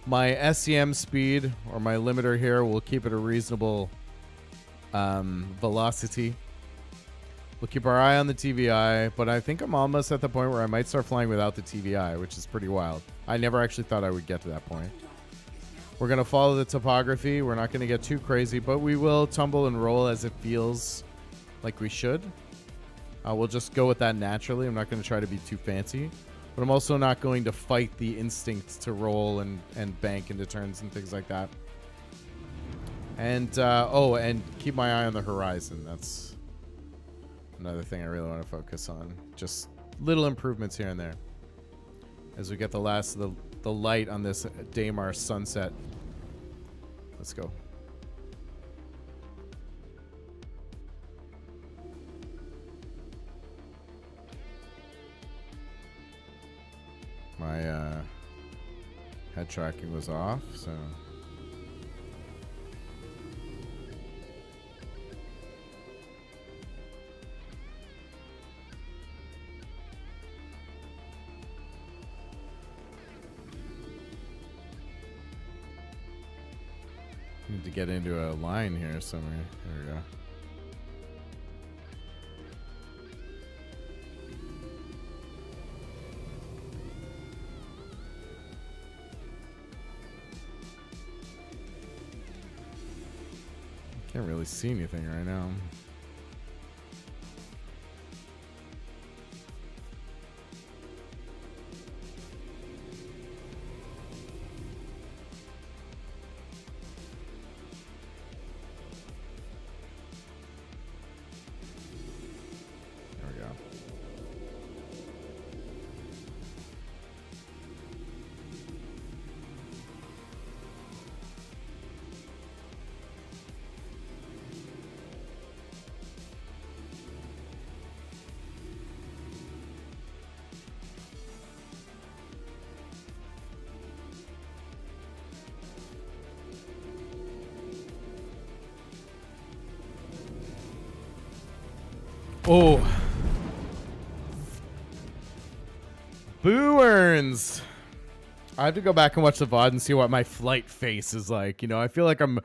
My SCM speed, or my limiter here, will keep it a reasonable velocity. We'll keep our eye on the TVI, but I think I'm almost at the point where I might start flying without the TVI, which is pretty wild. I never actually thought I would get to that point. We're going to follow the topography. We're not going to get too crazy, but we will tumble and roll as it feels like we should. We'll just go with that naturally. I'm not going to try to be too fancy, but I'm also not going to fight the instinct to roll and bank into turns and things like that. And, and keep my eye on the horizon. That's another thing I really want to focus on. Just little improvements here and there. As we get the last of the light on this Daymar sunset. Let's go. My head tracking was off, so... Need to get into a line here somewhere. There we go. Can't really see anything right now. Oh. Boo earns. I have to go back and watch the VOD and see what my flight face is like. You know, I feel like I'm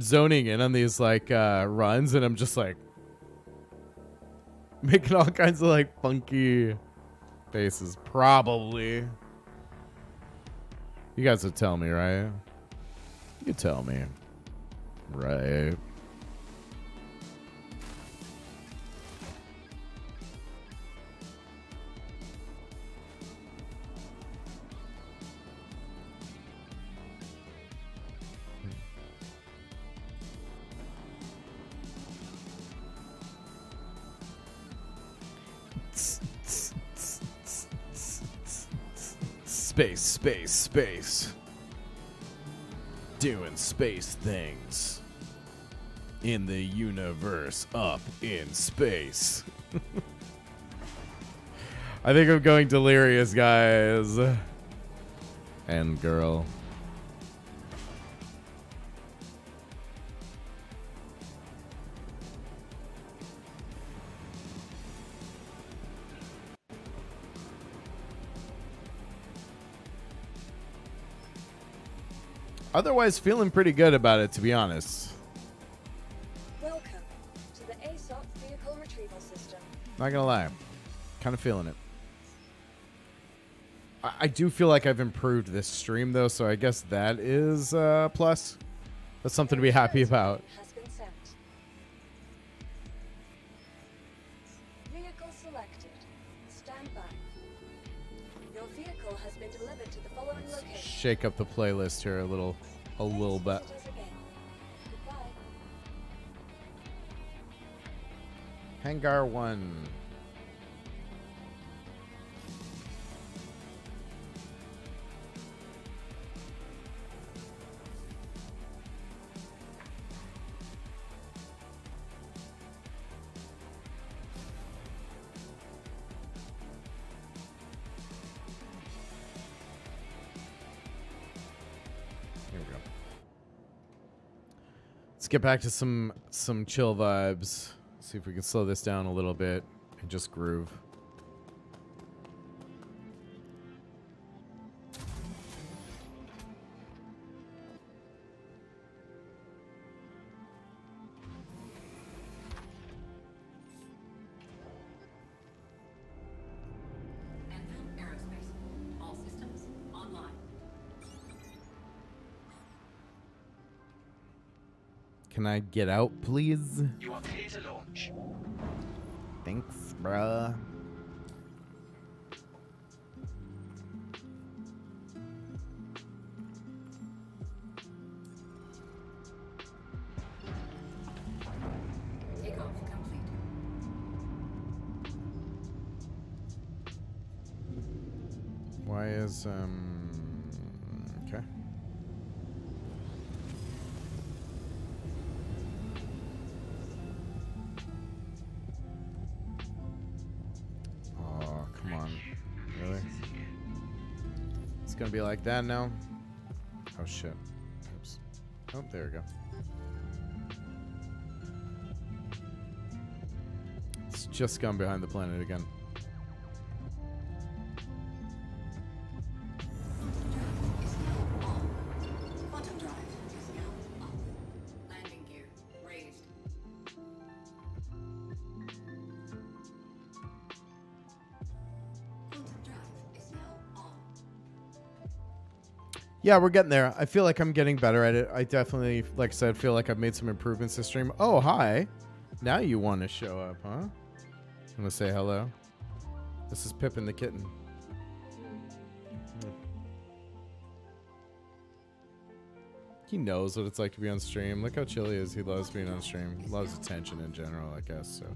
zoning in on these like runs and I'm just like making all kinds of like funky faces. Probably. You guys would tell me, right? You tell me. Right. Space, space, space. Doing space things. In the universe, up in space. I think I'm going delirious, guys. And girl. Otherwise, feeling pretty good about it, to be honest. Welcome to the ASOP Vehicle Retrieval System. Not gonna lie. Kind of feeling it. I do feel like I've improved this stream, though, so I guess that is a plus. That's something to be happy about. Has been sent. Vehicle selected. Stand by. Your vehicle has been delivered to the following location. Shake up the playlist here a little bit. Goodbye. Hangar 1. Here we go. Let's get back to some chill vibes. See if we can slow this down a little bit and just groove. Can I get out, please? You are clear to launch. Thanks, bruh. Takeoff complete. Why is okay. Oh, come on. Really? It's gonna be like that now? Oh shit. Oops. Oh, there we go. It's just gone behind the planet again. Is now on. Quantum drive is now up. Landing gear raised. Quantum drive is now on. Yeah, we're getting there. I feel like I'm getting better at it. I definitely, like I said, feel like I've made some improvements to stream. Oh, hi. Now you want to show up, huh? I'm going to say hello. This is Pippin the kitten. He knows what it's like to be on stream. Look how chill he is. He loves being on stream. He loves attention in general, I guess. So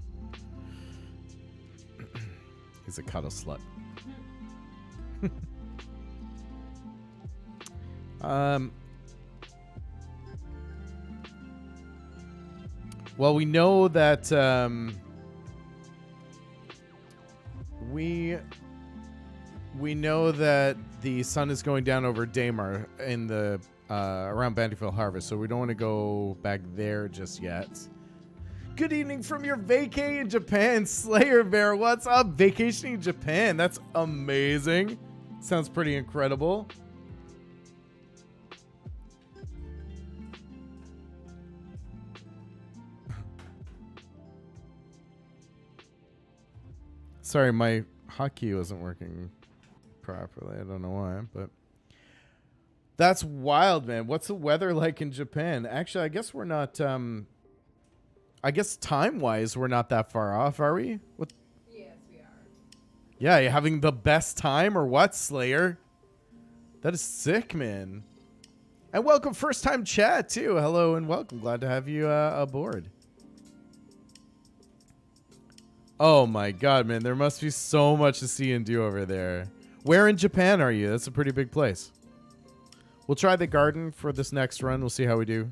he's a cuddle slut. Well, we know that we know that the sun is going down over Daymar in the around Bandyfield Harvest, so we don't want to go back there just yet. Good evening from your vacay in Japan, Slayer Bear. What's up? Vacationing in Japan. That's amazing. Sounds pretty incredible. Sorry, my hotkey wasn't working properly. I don't know why, but that's wild, man. What's the weather like in Japan? Actually, I guess we're not. I guess time-wise, we're not that far off, are we? What? Yes, we are. Yeah, you having the best time or what, Slayer? That is sick, man. And welcome, first-time chat too. Hello and welcome. Glad to have you aboard. Oh my god, man. There must be so much to see and do over there. Where in Japan are you? That's a pretty big place. We'll try the garden for this next run. We'll see how we do.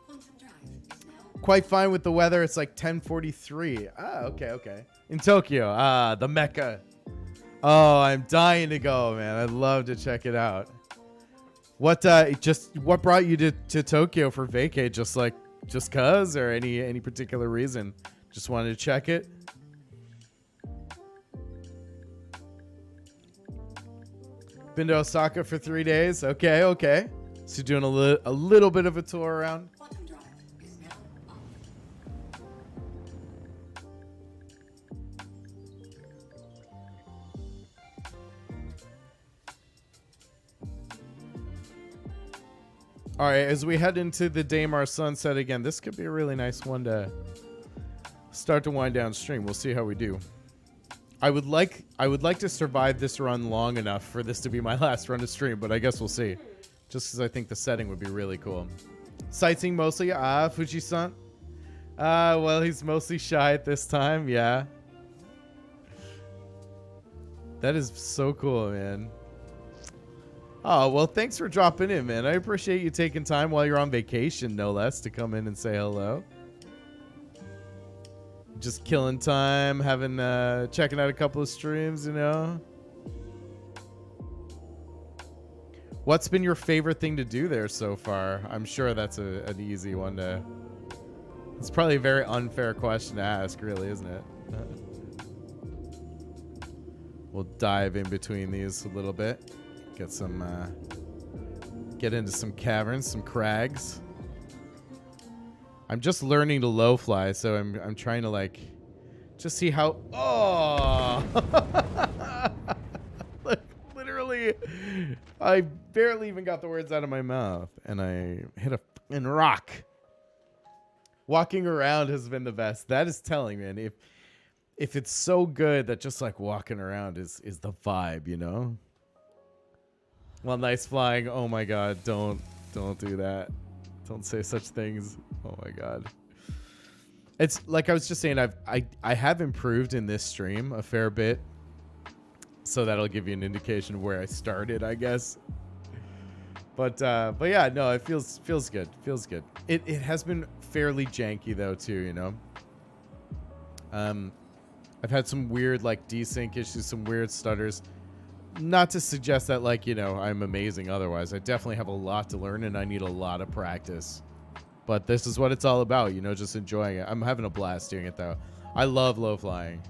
Quantum drive is now Quite fine with the weather. It's like 10:43. Ah, okay, okay. In Tokyo. Ah, the Mecca. Oh, I'm dying to go, man. I'd love to check it out. What what brought you to Tokyo for vacay? Just cause, or any particular reason? Just wanted to check it. Been to Osaka for 3 days. Okay, okay. So doing a little bit of a tour around. quantum drive is now up. All right, as we head into the Daymar sunset again, this could be a really nice one to start to wind down stream. We'll see how we do. I would like to survive this run long enough for this to be my last run of stream, but I guess we'll see. Just because I think the setting would be really cool. Sightseeing mostly. Ah, Fuji-san. Well, he's mostly shy at this time. Yeah. That is so cool, man. Oh, well, thanks for dropping in, man. I appreciate you taking time while you're on vacation, no less, to come in and say hello. Just killing time, having checking out a couple of streams, you know. What's been your favorite thing to do there so far? I'm sure that's an easy one to... It's probably a very unfair question to ask, really, isn't it? We'll dive in between these a little bit. Get some, get into some caverns, some crags. I'm just learning to LowFly, so I'm trying to like, just see how. Oh, like literally, I barely even got the words out of my mouth, and I hit a fucking rock. Walking around has been the best. That is telling, man. If it's so good that just like walking around is the vibe, you know? Well, nice flying. Oh my god, don't do that. Don't say such things. Oh my god. It's like I was just saying, I have improved in this stream a fair bit. So that'll give you an indication of where I started, I guess. But yeah, no, it feels good. Feels good. It has been fairly janky though too, you know. I've had some weird like desync issues, some weird stutters. Not to suggest that like, you know, I'm amazing otherwise. I definitely have a lot to learn and I need a lot of practice. But this is what it's all about, you know, just enjoying it. I'm having a blast doing it though. I love low flying.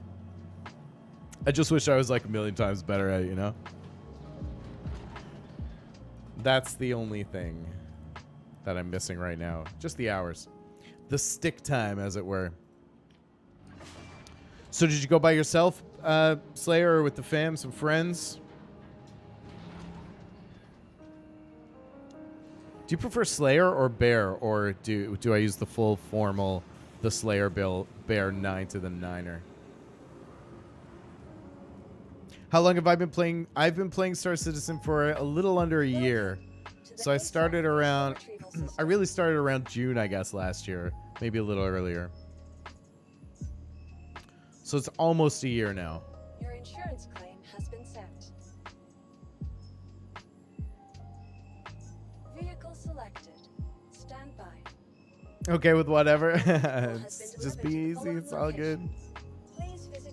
I just wish I was like a million times better at it, you know? That's the only thing that I'm missing right now. Just the hours. The stick time, as it were. So did you go by yourself, Slayer, or with the fam, some friends? Do you prefer Slayer or Bear, or do I use the full formal, the Slayer Bear 9 to the 9er? How long have I been playing? I've been playing Star Citizen for a little under a year. So I started around, I really started around June, I guess, last year. Maybe a little earlier. So it's almost a year now. Your insurance claim has been sent. Vehicle selected. Stand by. Okay with whatever. Just be easy. It's all good.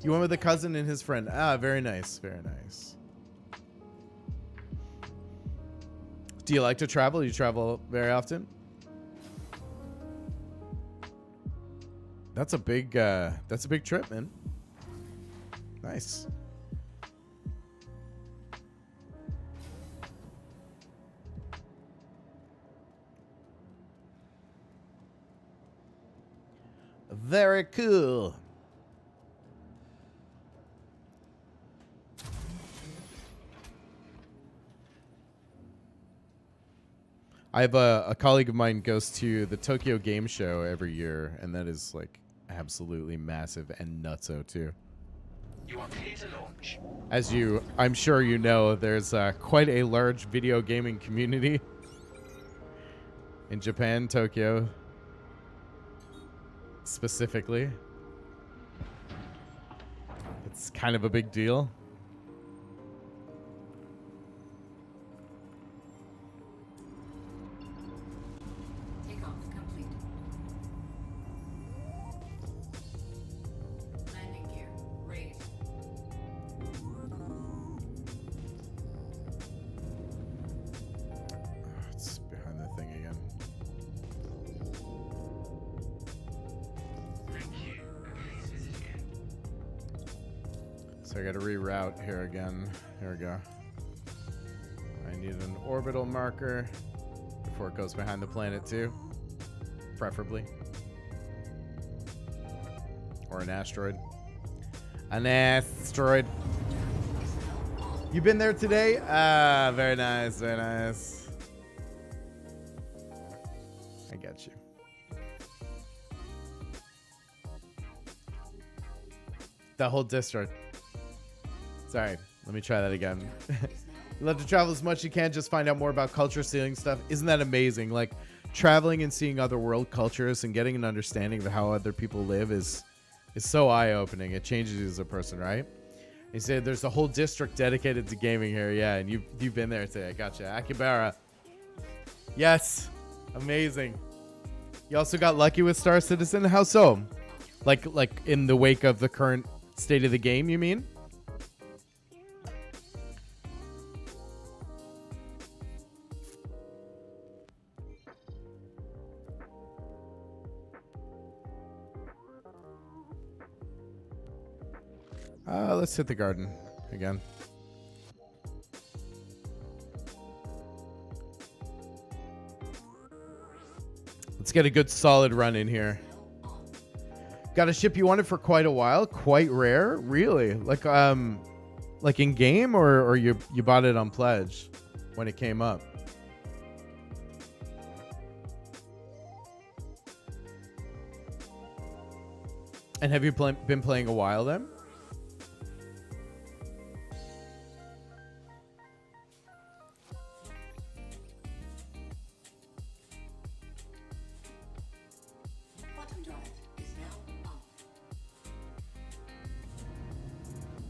You went with a cousin and his friend. Ah, very nice. Very nice. Do you like to travel? You travel very often? That's a big trip, man. Nice. Very cool. I have a colleague of mine goes to the Tokyo Game Show every year, and that is like absolutely massive and nutso too. You are clear to launch. As I'm sure you know, there's quite a large video gaming community in Japan, Tokyo specifically. It's kind of a big deal. Takeoff complete. Landing gear raised. It's behind the thing again. Thank you. Please visit again. So I got to reroute here again. Here we go. I need an orbital marker before it goes behind the planet too, preferably. Or an asteroid. An asteroid. You been there today? Ah, very nice, very nice. I get you. The whole district. Sorry, let me try that again. You love to travel as much as you can, just find out more about culture, seeing stuff. Isn't that amazing? Like, traveling and seeing other world cultures and getting an understanding of how other people live is so eye-opening. It changes you as a person, right? He said there's a whole district dedicated to gaming here. Yeah, and you've been there today. Gotcha. Akibara. Yes. Amazing. You also got lucky with Star Citizen? How so? Like in the wake of the current state of the game, you mean? Let's hit the garden again. Let's get a good solid run in here. Got a ship you wanted for quite a while. Quite rare, really. Like in game, or you bought it on pledge. when it came up. And have you been playing a while then? Bottom drive is now off.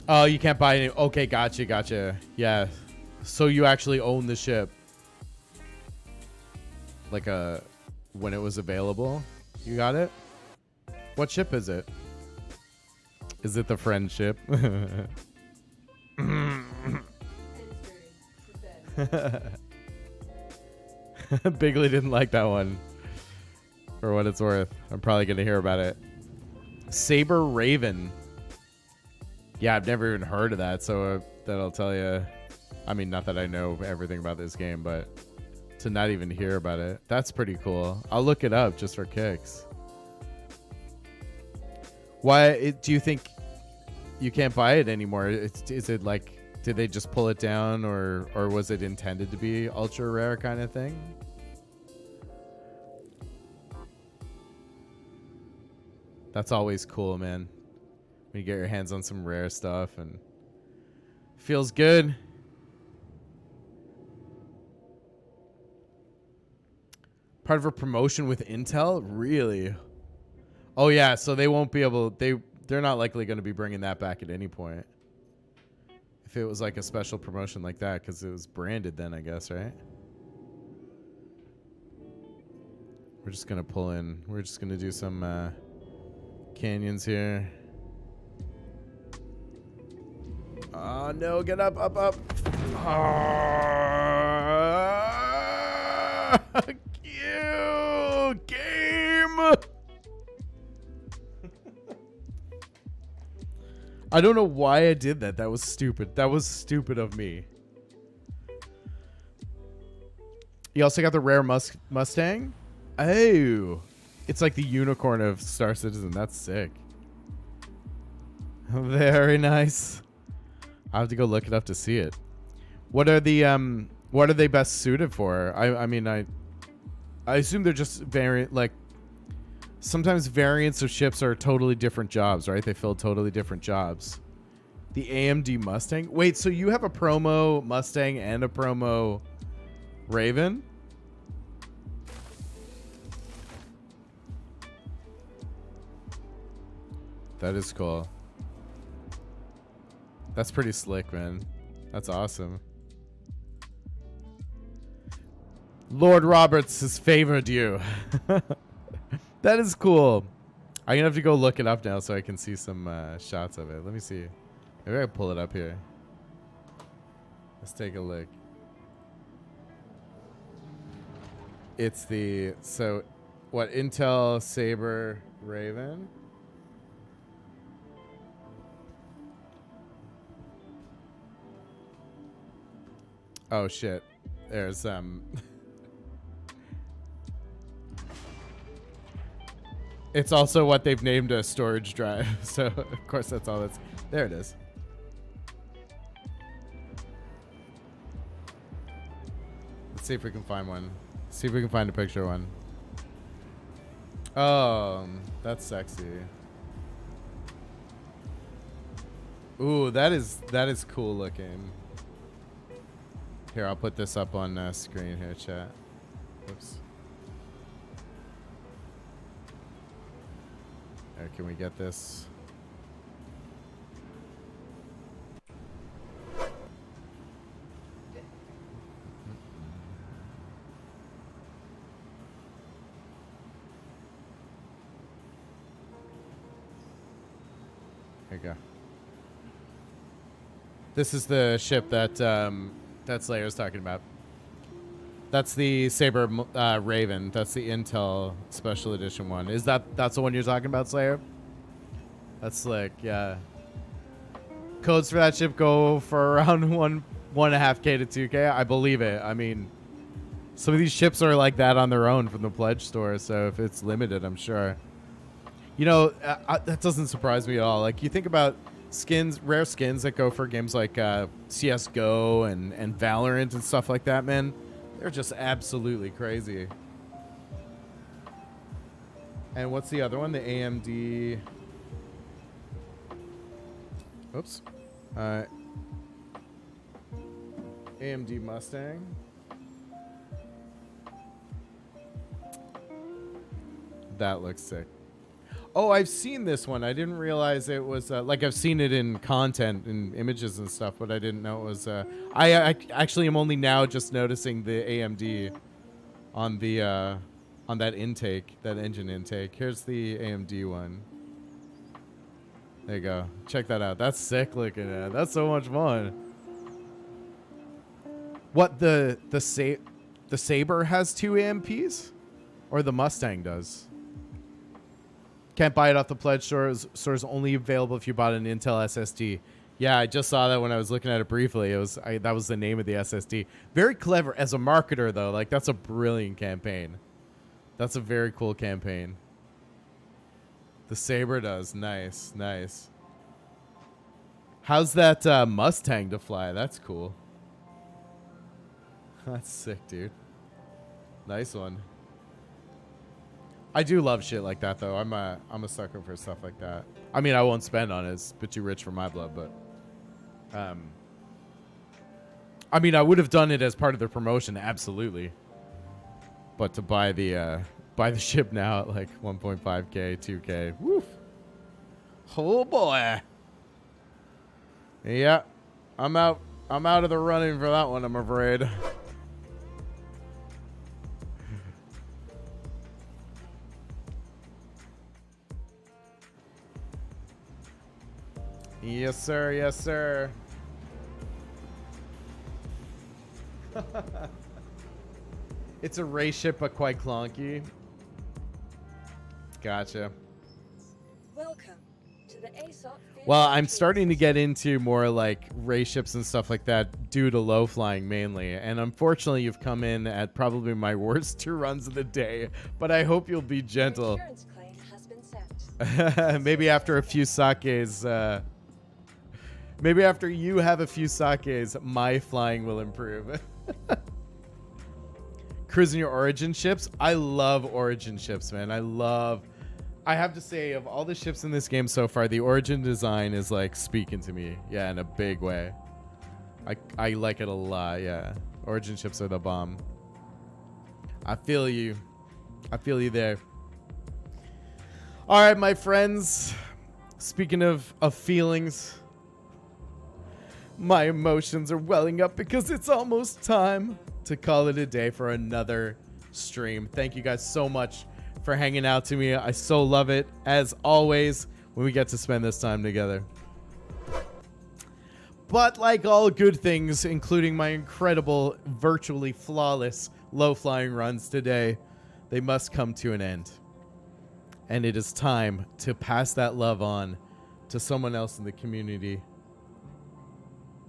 Oh, you can't buy any. Okay, gotcha. Yeah. So you actually own the ship. Like when it was available. You got it? What ship is it? Is it the friendship? Bigley didn't like that one. For what it's worth. I'm probably going to hear about it. Saber Raven. Yeah, I've never even heard of that, so that'll tell you. I mean, not that I know everything about this game, but to not even hear about it. That's pretty cool. I'll look it up just for kicks. Why do you think you can't buy it anymore? Is it like, did they just pull it down, or was it intended to be ultra rare kind of thing? That's always cool, man. When you get your hands on some rare stuff and feels good. Part of a promotion with Intel? Really? Oh yeah, so they won't be able, they're not likely going to be bringing that back at any point. If it was like a special promotion like that, because it was branded then, I guess, right? We're just going to pull in. We're just going to do some canyons here. Oh no, get up. Cute game. I don't know why I did that. That was stupid. That was stupid of me. You also got the rare Mustang. Oh, it's like the unicorn of Star Citizen. That's sick. Very nice. I have to go look it up to see it. What are they best suited for? I mean, I assume they're just variant, like sometimes variants of ships are totally different jobs, right? They fill totally different jobs. The AMD Mustang. Wait, so you have a promo Mustang and a promo Raven? That is cool. That's pretty slick, man. That's awesome. Lord Roberts has favored you. That is cool. I'm gonna have to go look it up now so I can see some shots of it. Let me see. Maybe I can pull it up here. Let's take a look. It's the, so what, Intel Saber Raven? Oh shit. There's it's also what they've named a storage drive. So of course that's all that's there. It is. Let's see if we can find one. See if we can find a picture of one. Oh, that's sexy. Ooh, that is cool looking. Here, I'll put this up on screen here, chat. Oops. There, can we get this? Here you go. This is the ship that that Slayer's talking about. That's the Saber Raven. That's the Intel Special Edition one. Is that's the one you're talking about, Slayer? That's slick, yeah. Codes for that ship go for around 1.5K to 2K. I believe it. I mean, some of these ships are like that on their own from the pledge store, so if it's limited, I'm sure. You know, that doesn't surprise me at all. Like, you think about skins, rare skins that go for games like CS:GO and Valorant and stuff like that, man. They're just absolutely crazy. And what's the other one? The AMD. Oops. AMD Mustang. That looks sick. Oh, I've seen this one. I didn't realize it was like I've seen it in content and images and stuff, but I didn't know it was. I actually am only now just noticing the AMD on the on that intake, that engine intake. Here's the AMD one. There you go. Check that out. That's sick looking at. That's so much fun. What the Saber has 2 AMPs, or the Mustang does? Can't buy it off the pledge stores. Only available if you bought an Intel SSD. Yeah, I just saw that when I was looking at it briefly. It was that was the name of the SSD. Very clever as a marketer, though. Like, that's a brilliant campaign. That's a very cool campaign. The Saber does. Nice, nice. How's that Mustang to fly? That's cool. That's sick, dude. Nice one. I do love shit like that, though. I'm a sucker for stuff like that. I mean, I won't spend on it. It's a bit too rich for my blood, but I mean, I would have done it as part of the promotion, absolutely. But to buy the ship now at like 1.5K, 2K, woof. Oh boy. Yeah, I'm out of the running for that one, I'm afraid. Yes, sir. Yes, sir. It's a race ship, but quite clunky. Gotcha. Welcome to the ASOP. Well, I'm starting to get into more like race ships and stuff like that due to low flying mainly. And unfortunately, you've come in at probably my worst 2 runs of the day. But I hope you'll be gentle. Insurance claim has been sent. Maybe after a few sakes. Maybe after you have a few sakes, my flying will improve. Cruising your origin ships. I love origin ships, man. I have to say, of all the ships in this game so far, the origin design is like speaking to me. Yeah, in a big way. I like it a lot, yeah. Origin ships are the bomb. I feel you. I feel you there. All right, my friends. Speaking of feelings, my emotions are welling up because it's almost time to call it a day for another stream. Thank you guys so much for hanging out to me. I so love it, as always, when we get to spend this time together. But like all good things, including my incredible, virtually flawless low-flying runs today, they must come to an end. And it is time to pass that love on to someone else in the community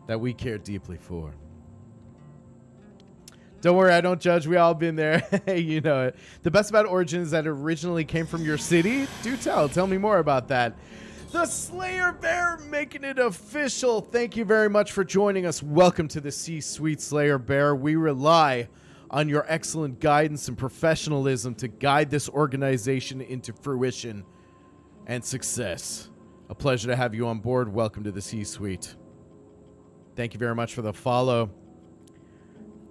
that we care deeply for. Don't worry, I don't judge. We all been there. You know it. The best about Origin is that it originally came from your city. Do tell. Tell me more about that. The Slayer Bear making it official. Thank you very much for joining us. Welcome to the C-Suite, Slayer Bear. We rely on your excellent guidance and professionalism to guide this organization into fruition and success. A pleasure to have you on board. Welcome to the C-Suite. Thank you very much for the follow.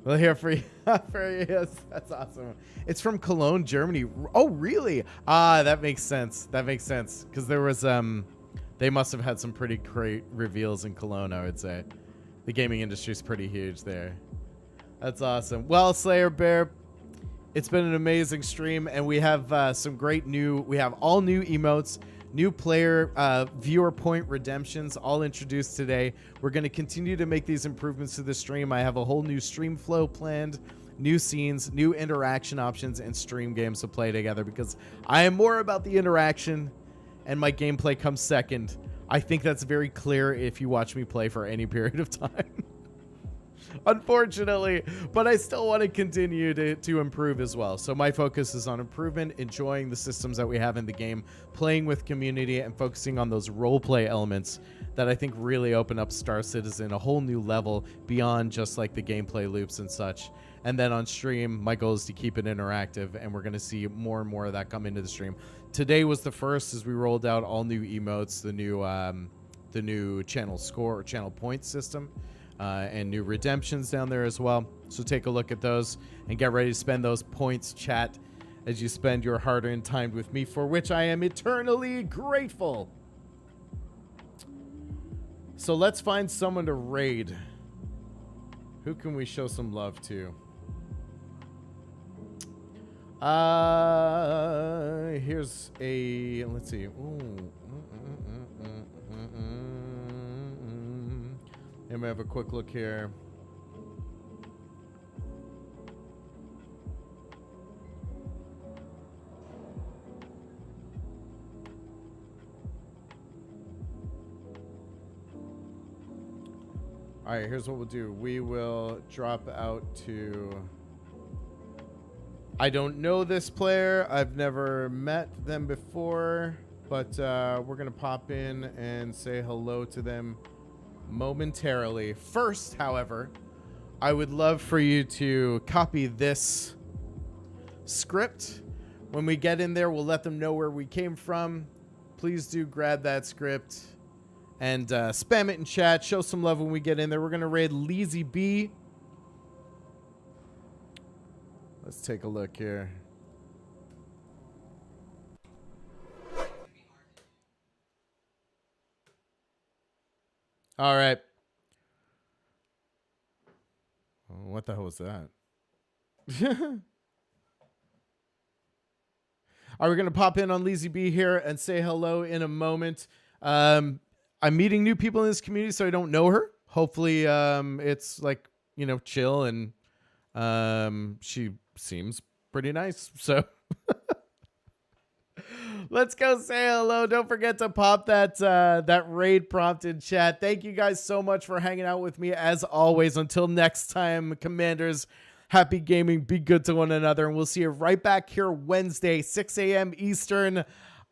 We'll hear for you. Yes, that's awesome. It's from Cologne, Germany. Oh, really? Ah, that makes sense. That makes sense. Because there was, they must have had some pretty great reveals in Cologne, I would say. The gaming industry is pretty huge there. That's awesome. Well, Slayer Bear, it's been an amazing stream, and we have some great we have all new emotes, new player viewer point redemptions, all introduced today. We're going to continue to make these improvements to the stream. I have a whole new stream flow planned, new scenes, new interaction options, and stream games to play together, because I am more about the interaction and my gameplay comes second. I think that's very clear if you watch me play for any period of time. unfortunately, but I still want to continue to improve as well. So my focus is on improvement, enjoying the systems that we have in the game, playing with community, and focusing on those roleplay elements that I think really open up Star Citizen a whole new level beyond just like the gameplay loops and such. And then on stream, my goal is to keep it interactive, and we're going to see more and more of that come into the stream. Today was the first as we rolled out all new emotes, the new channel score or channel points system, and new redemptions down there as well. So take a look at those and get ready to spend those points, chat, as you spend your hard-earned time with me, for which I am eternally grateful. So let's find someone to raid. Who can we show some love to? Here's a, let's see. Let me have a quick look here. All right, here's what we'll do. We will drop out to... I don't know this player. I've never met them before, but we're going to pop in and say hello to them momentarily. First, however, I would love for you to copy this script. When we get in there, we'll let them know where we came from. Please do grab that script and spam it in chat. Show some love when we get in there. We're going to raid Leezy B. Let's take a look here. All right. What the hell was that? Are we going to pop in on Leezy B here and say hello in a moment? I'm meeting new people in this community, so I don't know her. Hopefully, it's like, you know, chill, and she seems pretty nice. So let's go say hello. Don't forget to pop that raid prompt in chat. Thank you guys so much for hanging out with me as always. Until next time, Commanders, happy gaming. Be good to one another, and we'll see you right back here Wednesday, 6 a.m. Eastern,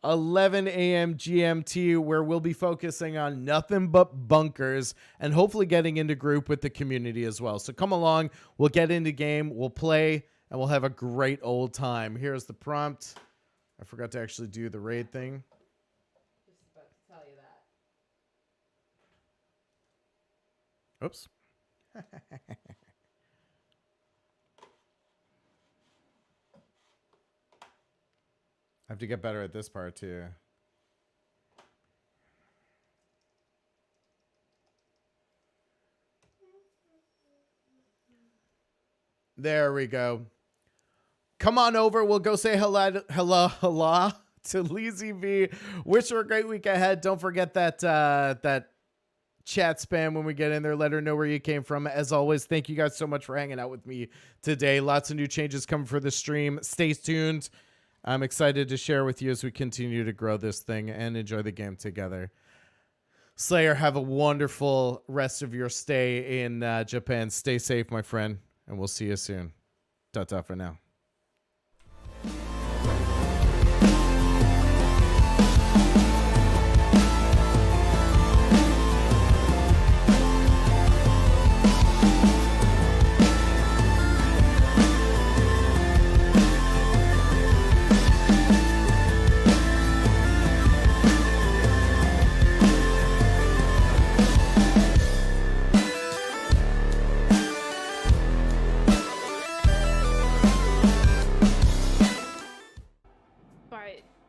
11 a.m. GMT, where we'll be focusing on nothing but bunkers and hopefully getting into group with the community as well. So come along. We'll get into game. We'll play, and we'll have a great old time. Here's the prompt. I forgot to actually do the raid thing. Just about to tell you that. Oops. I have to get better at this part too. There we go. Come on over. We'll go say hello to Leezy V. Wish her a great week ahead. Don't forget that that chat spam when we get in there. Let her know where you came from. As always, thank you guys so much for hanging out with me today. Lots of new changes coming for the stream. Stay tuned. I'm excited to share with you as we continue to grow this thing and enjoy the game together. Slayer, have a wonderful rest of your stay in Japan. Stay safe, my friend, and we'll see you soon. Ta-ta for now.